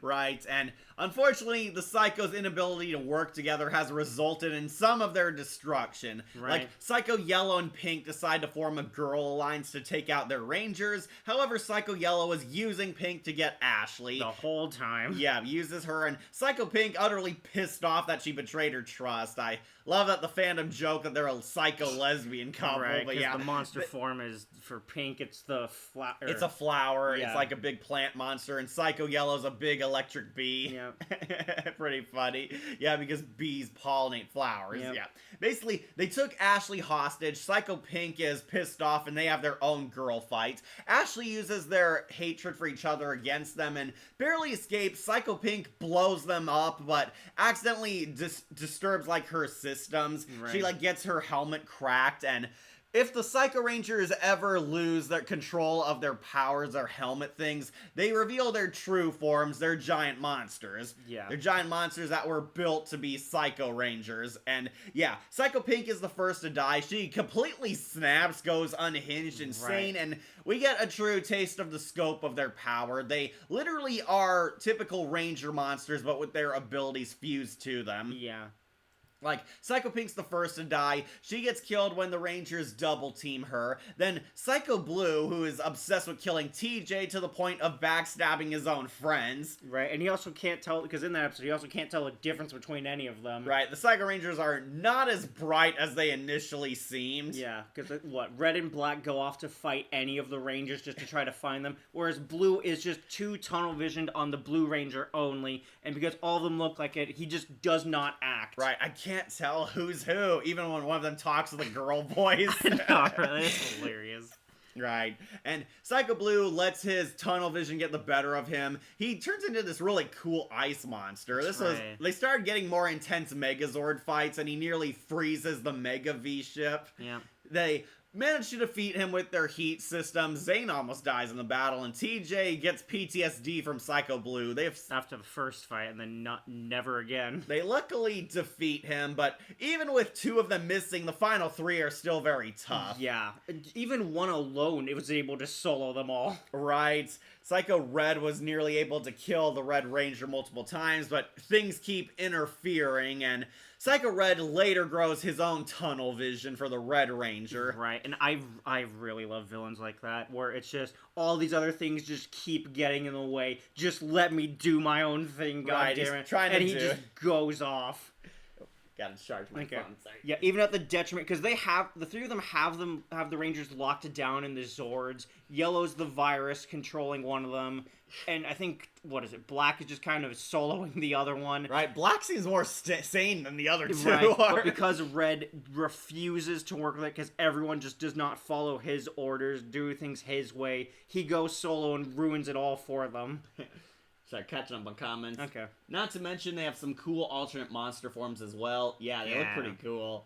Right, and unfortunately, the Psycho's inability to work together has resulted in some of their destruction.
Right.
Like, Psycho Yellow and Pink decide to form a girl alliance to take out their Rangers. However, Psycho Yellow is using Pink to get Ashley.
The whole time.
Yeah, uses her, and Psycho Pink utterly pissed off that she betrayed her trust. I love that the fandom joke that they're a psycho lesbian couple,
Right,
but
because
yeah.
the monster form is, for Pink, it's the flower.
It's a flower.
Yeah.
It's like a big plant monster, and Psycho Yellow's a big electric bee.
Yep.
Pretty funny. Yeah, because bees pollinate flowers.
Yep.
Yeah. Basically, they took Ashley hostage. Psycho Pink is pissed off, and they have their own girl fight. Ashley uses their hatred for each other against them and barely escapes. Psycho Pink blows them up, but accidentally disturbs, like, her systems.
Right.
She, like, gets her helmet cracked, and if the Psycho Rangers ever lose their control of their powers or helmet things, they reveal their true forms. They're giant monsters.
Yeah.
They're giant monsters that were built to be Psycho Rangers. And yeah, Psycho Pink is the first to die. She completely snaps, goes unhinged, insane,
Right.
and we get a true taste of the scope of their power. They literally are typical Ranger monsters, but with their abilities fused to them.
Yeah.
Like, Psycho Pink's the first to die. She gets killed when the Rangers double team her. Then Psycho Blue, who is obsessed with killing TJ to the point of backstabbing his own friends.
Right, and he also can't tell, because in that episode, he also can't tell the difference between any of them.
Right, the Psycho Rangers are not as bright as they initially seemed.
Yeah, because Red and Black go off to fight any of the Rangers just to try to find them, whereas Blue is just too tunnel visioned on the Blue Ranger only, and because all of them look like it, he just does not act.
Right, I can't tell who's who, even when one of them talks with a girl voice.
No, really, it's hilarious.
Right. And Psycho Blue lets his tunnel vision get the better of him. He turns into this really cool ice monster. They started getting more intense Megazord fights, and he nearly freezes the Mega V ship.
Yeah.
They manage to defeat him with their heat system. Zane almost dies in the battle, and TJ gets PTSD from Psycho Blue.
After the first fight, and then never again.
They luckily defeat him, but even with two of them missing, the final three are still very tough.
Yeah. Even one alone, it was able to solo them all.
Right. Psycho Red was nearly able to kill the Red Ranger multiple times, but things keep interfering, and Psycho Red later grows his own tunnel vision for the Red Ranger.
Right, and I really love villains like that, where it's just all these other things just keep getting in the way. Just let me do my own thing, goddammit. And he just goes off.
Gotta charge my phone, sorry.
Yeah, even at the detriment, because the three of them have the Rangers locked down in the Zords. Yellow's the virus controlling one of them, and I think, Black is just kind of soloing the other one.
Right, Black seems more sane than the other two
Right,
are.
but because Red refuses to work with it, because everyone just does not follow his orders, do things his way, he goes solo and ruins it all for them.
Start catching up on comments.
Okay.
Not to mention they have some cool alternate monster forms as well. Yeah, they look pretty cool.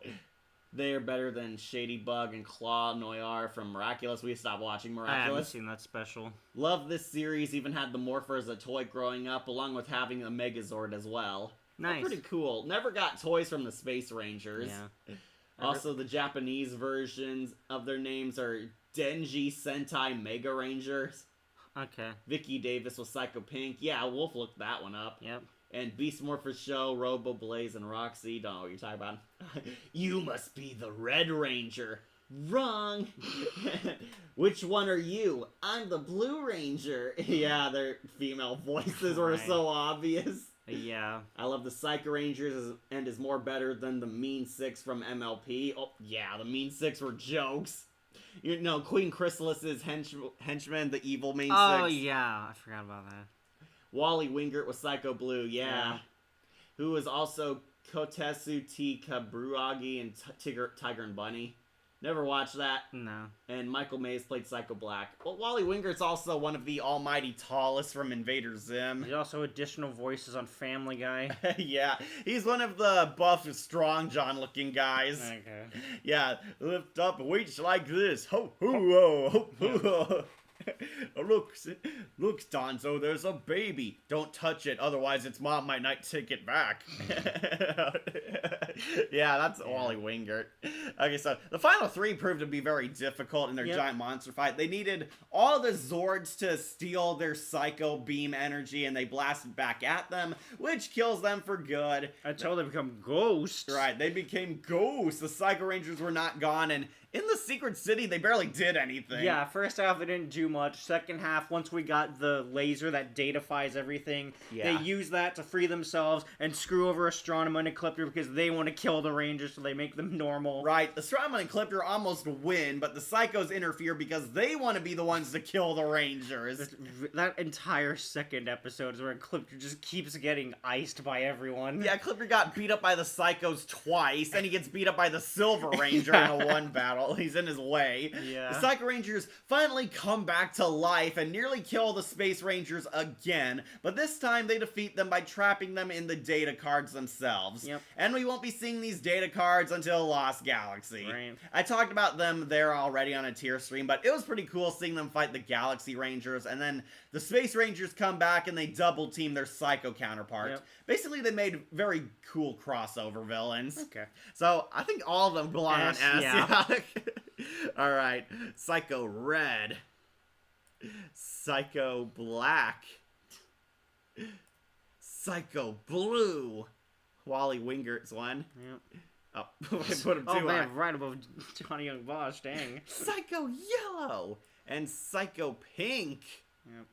They're better than Shady Bug and Claw Noir from Miraculous. We stopped watching Miraculous.
I haven't seen that special.
Love this series. Even had the Morpher as a toy growing up, along with having a Megazord as well.
Nice.
They're pretty cool. Never got toys from the Space Rangers.
Yeah.
Also, the Japanese versions of their names are Denji Sentai Mega Rangers.
Okay.
Vicky Davis was Psycho Pink. Yeah, Wolf looked that one up.
Yep.
And Beast Morpher Show, Robo Blaze, and Roxy. Don't know what you're talking about. You must be the Red Ranger. Wrong. Which one are you? I'm the Blue Ranger. Yeah, their female voices were so obvious.
Yeah.
I love the Psycho Rangers and is more better than the Mean Six from MLP. Oh, yeah, the Mean Six were jokes. You know, Queen Chrysalis's henchman, the evil Mean Six.
Oh, yeah. I forgot about that.
Wally Wingert was Psycho Blue, yeah. Who was also Kotetsu T. Kaburagi and Tiger and Bunny. Never watched that.
No.
And Michael Mays played Psycho Black. Well, Wally Wingert's also one of the almighty tallest from Invader Zim.
There's also additional voices on Family Guy.
Yeah, he's one of the buff, strong John-looking guys.
Okay.
Yeah, lift up weights like this. Ho, ho, ho, ho, ho. Oh, look, Donzo, there's a baby. Don't touch it, otherwise its mom might not take it back. Yeah, that's Wally Wingert. Okay, so the final three proved to be very difficult in their giant monster fight. They needed all the Zords to steal their Psycho Beam energy, and they blasted back at them, which kills them for good.
Until they become ghosts.
Right, they became ghosts. The Psycho Rangers were not gone, and in the Secret City, they barely did anything.
Yeah, first half they didn't do much. Second half, once we got the laser that datafies everything, they use that to free themselves and screw over Astronema and Ecliptor because they want to kill the Rangers, so they make them normal.
Right, Astronema and Ecliptor almost win, but the Psychos interfere because they want to be the ones to kill the Rangers.
That entire second episode is where Ecliptor just keeps getting iced by everyone.
Yeah, Ecliptor got beat up by the Psychos twice, and he gets beat up by the Silver Ranger in a one battle. He's in his way.
Yeah.
The Psycho Rangers finally come back to life and nearly kill the Space Rangers again, but this time they defeat them by trapping them in the data cards themselves.
Yep.
And we won't be seeing these data cards until Lost Galaxy.
Right.
I talked about them there already on a tier stream, but it was pretty cool seeing them fight the Galaxy Rangers, and then the Space Rangers come back and they double team their Psycho counterparts.
Yep.
Basically, they made very cool crossover villains.
Okay.
So, I think all of them belong on S.
Yeah.
Alright. Psycho Red. Psycho Black. Psycho Blue. Wally Wingert's one.
Yep.
Oh, I put him too high.
Man, right above Johnny Young Bosch, dang.
Psycho Yellow. And Psycho Pink.
Yep.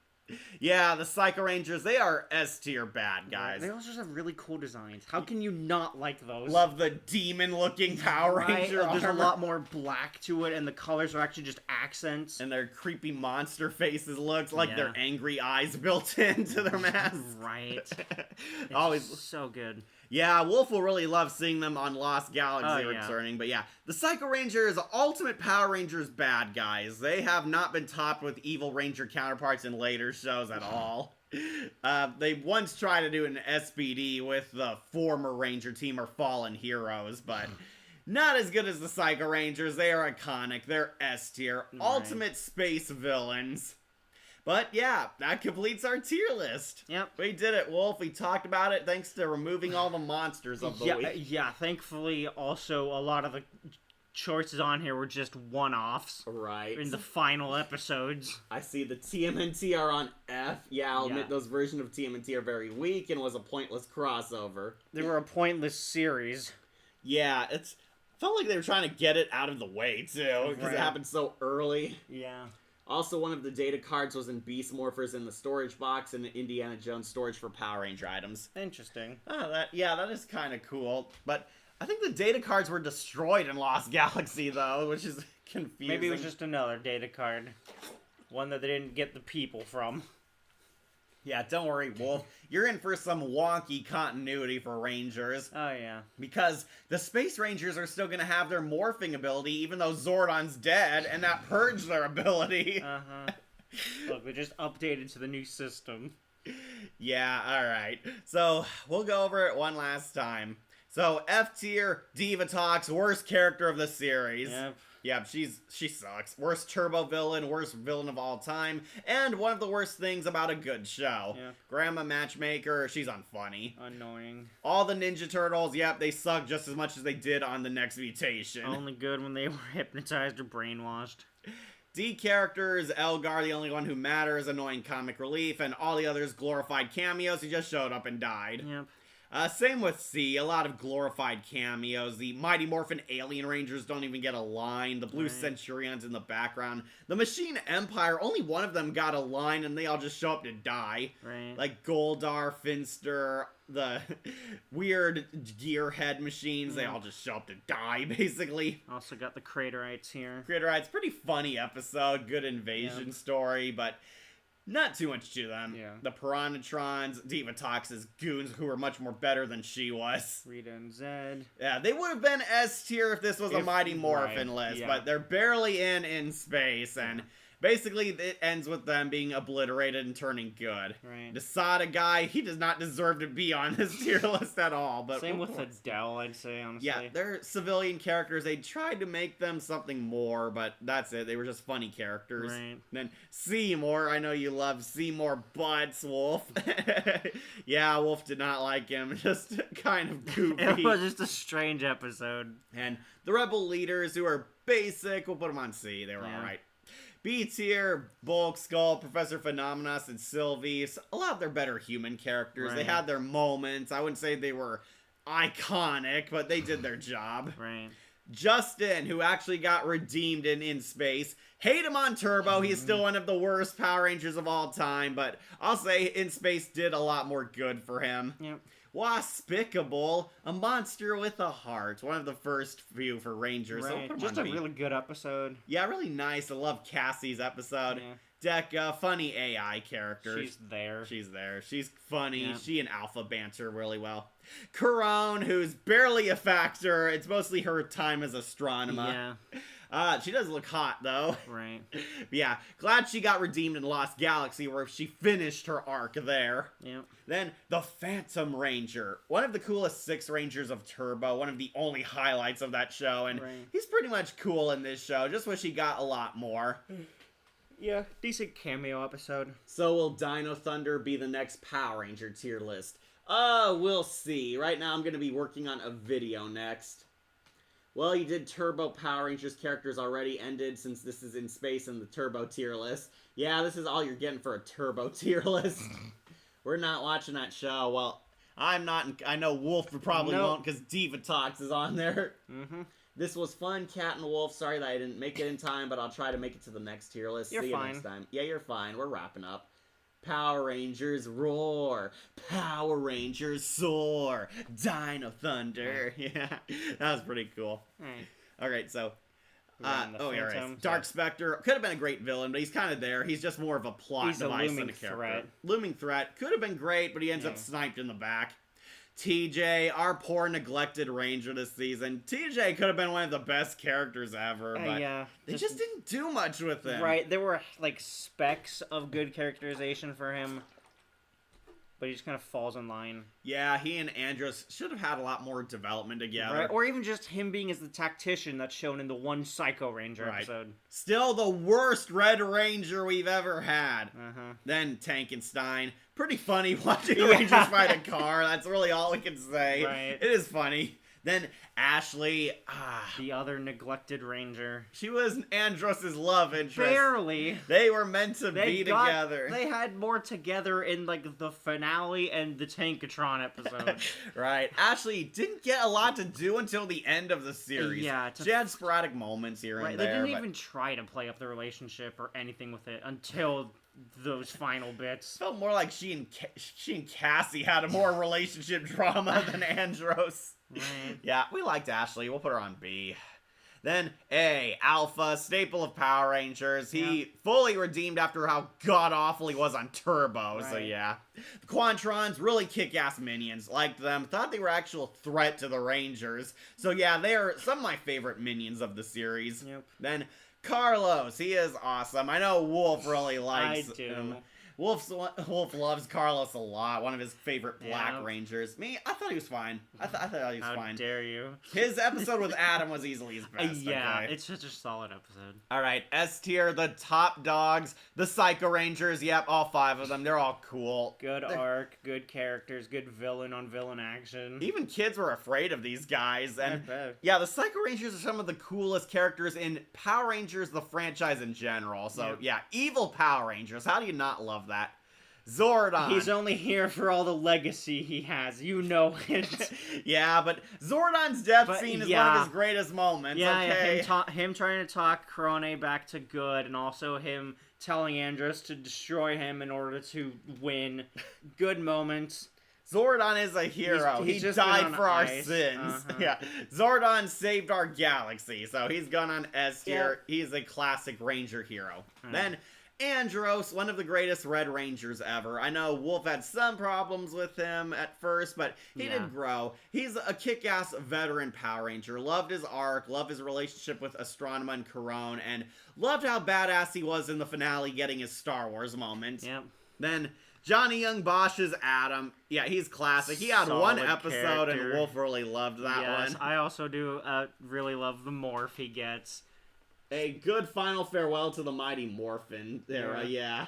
Yeah, the Psycho Rangers, they are S-tier bad guys.
They also just have really cool designs. How can you not like those?
Love the demon-looking Power Ranger
There's a
armor.
lot more black to it, and the colors are actually just accents.
And their creepy monster faces looks like their
Yeah.
angry eyes built into their masks.
Right. It's
Always.
so good.
Yeah, Wolf will really love seeing them on Lost Galaxy
Oh, yeah.
returning. But yeah, the Psycho Rangers, Ultimate Power Rangers bad guys. They have not been topped with Evil Ranger counterparts in later shows at all. They once tried to do an SPD with the former Ranger team or Fallen Heroes, but not as good as the Psycho Rangers. They are iconic. They're S tier.
Right.
Ultimate space villains. But yeah, that completes our tier list.
Yep.
We did it, Wolf. We talked about it thanks to removing all the monsters of the week.
Yeah, thankfully, also, a lot of the choices on here were just one-offs
Right.
in the final episodes.
I see the TMNT are on F. Yeah, I'll admit
Yeah.
those versions of TMNT are very weak and was a pointless crossover.
They were a pointless series.
Yeah, it's felt like they were trying to get it out of the way, too, because
Right.
it happened so early.
Yeah.
Also, one of the data cards was in Beast Morphers in the storage box and Indiana Jones storage for Power Ranger items.
Interesting.
Oh, that is kind of cool. But I think the data cards were destroyed in Lost Galaxy, though, which is confusing.
Maybe it was just another data card. One that they didn't get the people from.
Yeah, don't worry, Wolf. You're in for some wonky continuity for Rangers.
Oh, yeah.
Because the Space Rangers are still going to have their morphing ability, even though Zordon's dead, and that purged their ability.
Uh-huh. Look, they just updated to the new system.
Yeah, alright. So, we'll go over it one last time. So, F tier, Divatox, worst character of the series.
Yep.
Yep, she sucks. Worst turbo villain, worst villain of all time, and one of the worst things about a good show.
Yeah.
Grandma Matchmaker, she's unfunny.
Annoying.
All the Ninja Turtles, yep, they suck just as much as they did on the next mutation.
Only good when they were hypnotized or brainwashed.
D characters, Elgar, the only one who matters, annoying comic relief, and all the others glorified cameos who just showed up and died.
Yep.
Same with C, a lot of glorified cameos. The Mighty Morphin Alien Rangers don't even get a line. The Blue
Right.
Centurions in the background. The Machine Empire, only one of them got a line and they all just show up to die.
Right.
Like Goldar, Finster, the weird gearhead machines, they all just show up to die, basically.
Also got the Craterites here.
Criterites, pretty funny episode, good invasion story, but not too much to them.
Yeah.
The Piranhatrons, Divatox's goons, who were much more better than she was.
Rita and Zed.
Yeah, they would have been S tier if this was a
If-
Mighty Morphin
right,
list,
yeah.
but they're barely in space, and Basically, it ends with them being obliterated and turning good.
Right.
Desada guy, he does not deserve to be on this tier list at all. But
Same with Adele, I'd say, honestly.
yeah, they're civilian characters. They tried to make them something more, but that's it. They were just funny characters.
Right.
Then Seymour, I know you love Seymour Butts, Wolf. Yeah, Wolf did not like him. Just kind of goofy.
It was just a strange episode.
And the rebel leaders, who are basic, we'll put them on C. They were alright. B tier, Bulk, Skull, Professor Phenomenos, and Sylvie. A lot of their better human characters. They
Right.
had their moments. I wouldn't say they were iconic, but they did their job.
Right.
Justin, who actually got redeemed in Space. Hate him on Turbo. He's still one of the worst Power Rangers of all time, but I'll say In Space did a lot more good for him.
Yep.
Waspicable, a monster with a heart. One of the first few for Rangers. So
Right.
put him
Just
on
a
B.
really good episode.
Yeah, really nice. I love Cassie's episode.
Yeah.
Deca, funny AI character.
She's there.
She's there. She's funny.
Yeah.
She and Alpha banter really well. Corone, who's barely a factor. It's mostly her time as Astronema.
Yeah.
She does look hot, though.
Right.
Yeah, glad she got redeemed in Lost Galaxy, where she finished her arc there.
Yep.
Then, the Phantom Ranger. One of the coolest 6 Rangers of Turbo. One of the only highlights of that show. And
Right.
he's pretty much cool in this show. Just wish he got a lot more.
Yeah. Decent cameo episode.
So will Dino Thunder be the next Power Ranger tier list? We'll see. Right now I'm going to be working on a video next. Well, you did Turbo Power Rangers characters already ended since this is In Space in the Turbo tier list. Yeah, this is all you're getting for a Turbo tier list. We're not watching that show. Well, I'm not. I know Wolf probably
Nope.
won't because Diva Talks is on there.
Mm-hmm.
This was fun, Cat and Wolf. Sorry that I didn't make it in time, but I'll try to make it to the next tier list.
You're
See you
fine.
next time. Yeah, you're fine. We're wrapping up. Power Rangers roar. Power Rangers soar. Dino Thunder. Yeah, that was pretty cool.
Alright.
All right, so.
We're on the
Yeah,
Phantom,
right. Dark
so-
Spectre could have been a great villain, but he's kind of there. He's just more of a plot
He's a
device than
looming
a character.
threat.
Looming threat could have been great, but he ends up
Yeah.
sniped in the back. TJ, our poor neglected ranger this season. TJ could have been one of the best characters ever, but
Yeah.
they just didn't do much with him.
Right. There were like specks of good characterization for him, but he just kind of falls in line.
Yeah, he and Andros should have had a lot more development together.
Right. Or even just him being as the tactician that's shown in the one Psycho Ranger
Right.
episode.
Still the worst Red Ranger we've ever had.
Uh-huh.
Then Tankenstein. Pretty funny watching
Yeah.
Rangers fight a car. That's really all we can say.
Right.
It is funny. Then Ashley.
The other neglected Ranger.
She was Andros' love interest.
Barely.
They were meant to be together.
They had more together in like the finale and the Tankatron episode.
Right. Ashley didn't get a lot to do until the end of the series.
Yeah,
She had sporadic moments here
Right.
and
They
there.
didn't
but
even try to play up the relationship or anything with it until those final bits.
felt more like she and Cassie had a more relationship drama than Andros.
Right.
Yeah, we liked Ashley. We'll put her on B. Then A, Alpha, staple of Power Rangers. He fully redeemed after how god-awful he was on Turbo, so
Right.
yeah. The Quantrons, really kick-ass minions. Liked them. Thought they were actual threat to the Rangers. So yeah, they are some of my favorite minions of the series.
Yep.
Then Carlos, he is awesome. I know Wolf really likes
I do.
him. Wolf loves Carlos a lot. One of his favorite Black
Yeah.
Rangers. Me, I thought he was fine. I thought he was
How
fine.
dare you?
His episode with Adam was easily his best.
Yeah,
okay?
it's such a solid episode.
All right, S tier, the top dogs, the Psycho Rangers. Yep, all 5 of them. They're all cool.
Good
They're-
arc, good characters, good villain on villain action.
Even kids were afraid of these guys.
I
And
bet.
yeah, the Psycho Rangers are some of the coolest characters in Power Rangers, the franchise in general. So yeah, evil Power Rangers. How do you not love that? Zordon.
He's only here for all the legacy he has. You know it.
Yeah, but Zordon's death
But,
scene is one
yeah.
of his greatest moments.
Yeah,
okay.
him trying to talk Krone back to good, and also him telling Andros to destroy him in order to win. Good moments.
Zordon is a hero.
He's
He
just been
died
on
for our
ice.
sins.
Uh-huh.
Yeah. Zordon saved our galaxy, so he's gone on S tier. He's a classic Ranger hero. Then Andros, one of the greatest Red Rangers ever. I know Wolf had some problems with him at first, but he did grow. He's a kick-ass veteran Power Ranger. Loved his arc, loved his relationship with Astronema and Karone, and loved how badass he was in the finale getting his Star Wars moment.
Yep.
Then Johnny Young Bosch's Adam. Yeah, he's classic. He had one episode,
character.
and Wolf really loved that
yes,
one.
I also do really love the morph he gets.
A good final farewell to the Mighty Morphin era, yeah.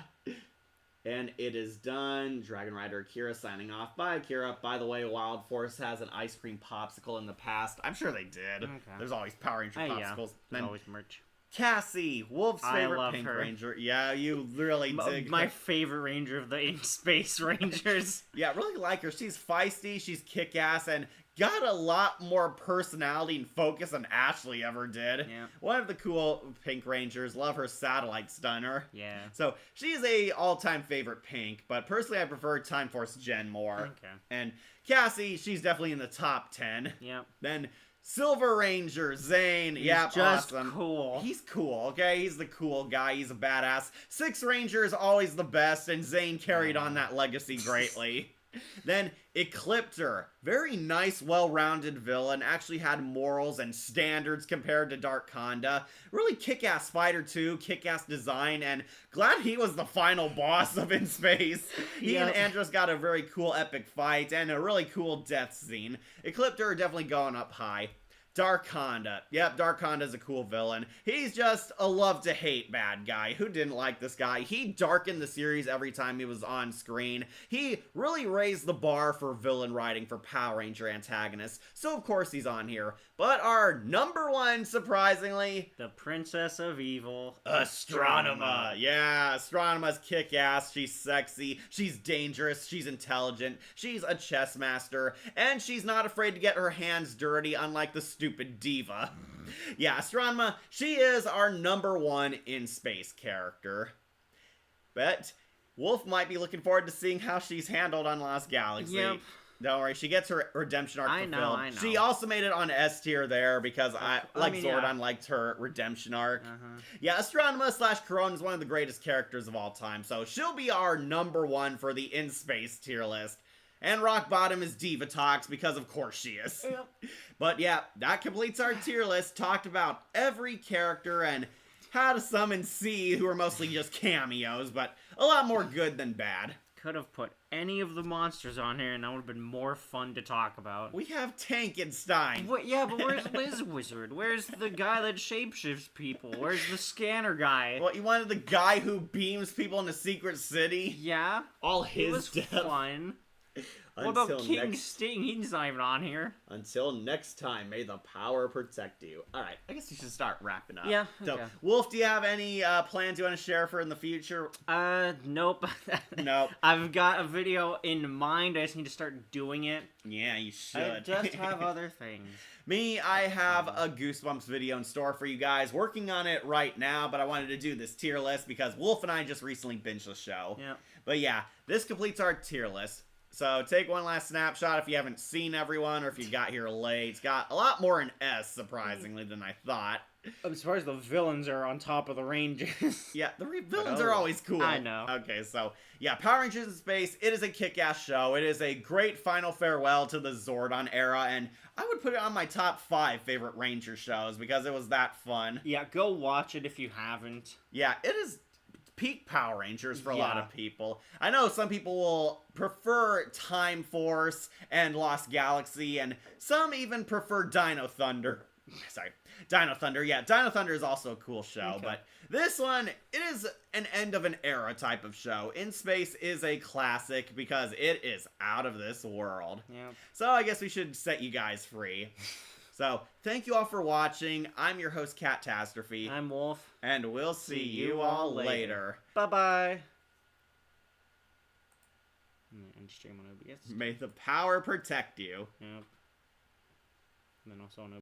And it is done. Dragon Rider Akira signing off. Bye, Akira. By the way, Wild Force has an ice cream popsicle in the past. I'm sure they did.
Okay.
There's always Power Ranger popsicles.
Yeah. There's
Then
always merch.
Cassie, Wolf's
I
favorite
love
Pink
her.
Ranger. Yeah, you really dig
My
her.
favorite ranger of the Space Rangers.
Yeah, really like her. She's feisty, she's kick-ass, and got a lot more personality and focus than Ashley ever did.
Yeah.
One of the cool Pink Rangers. Love her satellite stunner.
Yeah.
So she's a all-time favorite Pink, but personally I prefer Time Force Jen more.
Okay.
And Cassie, she's definitely in the top 10.
Yep.
Then Silver Ranger, Zane.
He's
Yeah,
just
awesome.
cool.
He's cool, okay? He's the cool guy. He's a badass. Six Ranger is always the best, and Zane carried on that legacy greatly. Then Ecliptor, very nice, well-rounded villain, actually had morals and standards compared to Dark Conda. Really kick-ass fighter too, kick-ass design, and glad he was the final boss of In Space. He and Andros got a very cool epic fight and a really cool death scene. Ecliptor definitely going up high. Dark Conda. Yep, Dark Conda's a cool villain. He's just a love-to-hate bad guy. Who didn't like this guy? He darkened the series every time he was on screen. He really raised the bar for villain writing for Power Ranger antagonists. So, of course, he's on here. But our number one, surprisingly...
The Princess of Evil.
Astronema. Yeah, Astronema's kick-ass. She's sexy. She's dangerous. She's intelligent. She's a chess master. And she's not afraid to get her hands dirty, unlike the stupid diva. Yeah, Astronema, she is our number one in space character. But Wolf might be looking forward to seeing how she's handled on Lost Galaxy.
Yep.
Don't worry, she gets her redemption arc fulfilled.
I know.
She also made it on S tier there because Zordon
yeah.
liked her redemption arc. Yeah, Astronema / Karone is one of the greatest characters of all time, so she'll be our number one for the In Space tier list. And rock bottom is Divatox because of course she is.
Yep.
But yeah, that completes our tier list. Talked about every character and how to summon C, who are mostly just cameos, but a lot more good than bad.
Could have put any of the monsters on here and that would have been more fun to talk about.
We have Tankenstein.
What, yeah, but where's Liz Wizard? Where's the guy that shapeshifts people? Where's the scanner guy?
What, you wanted the guy who beams people into Secret City?
Yeah,
All
he
his
was
death.
fun. What about King Sting? He's not even on here.
Until next time, may the power protect you. Alright, I guess you should start wrapping up.
Yeah,
So,
okay.
Wolf, do you have any plans you want to share for in the future?
Nope.
Nope.
I've got a video in mind. I just need to start doing it.
Yeah, you should.
I just have other things.
Me, I have a Goosebumps video in store for you guys. Working on it right now, but I wanted to do this tier list because Wolf and I just recently binged the show.
Yeah.
But yeah, this completes our tier list. So take one last snapshot if you haven't seen everyone or if you got here late. It's got a lot more in S, surprisingly, than I thought.
I'm surprised the villains are on top of the Rangers.
Yeah, the villains are always cool.
I know.
Okay, so yeah, Power Rangers in Space, it is a kick-ass show. It is a great final farewell to the Zordon era, and I would put it on my top 5 favorite Ranger shows because it was that fun.
Yeah, go watch it if you haven't.
Yeah, it is peak Power Rangers for a lot
Yeah.
of people. I know some people will prefer Time Force and Lost Galaxy, and some even prefer Dino Thunder. Sorry, Dino Thunder. Yeah, Dino Thunder is also a cool show,
Okay.
but this one, it is an end of an era type of show. In Space is a classic because it is out of this world.
Yeah.
So I guess we should set you guys free. So, thank you all for watching. I'm your host, Catastrophe.
I'm Wolf.
And we'll see you all later.
Bye-bye. End stream on OBS.
May the power protect you.
Yep. And then also on OBS.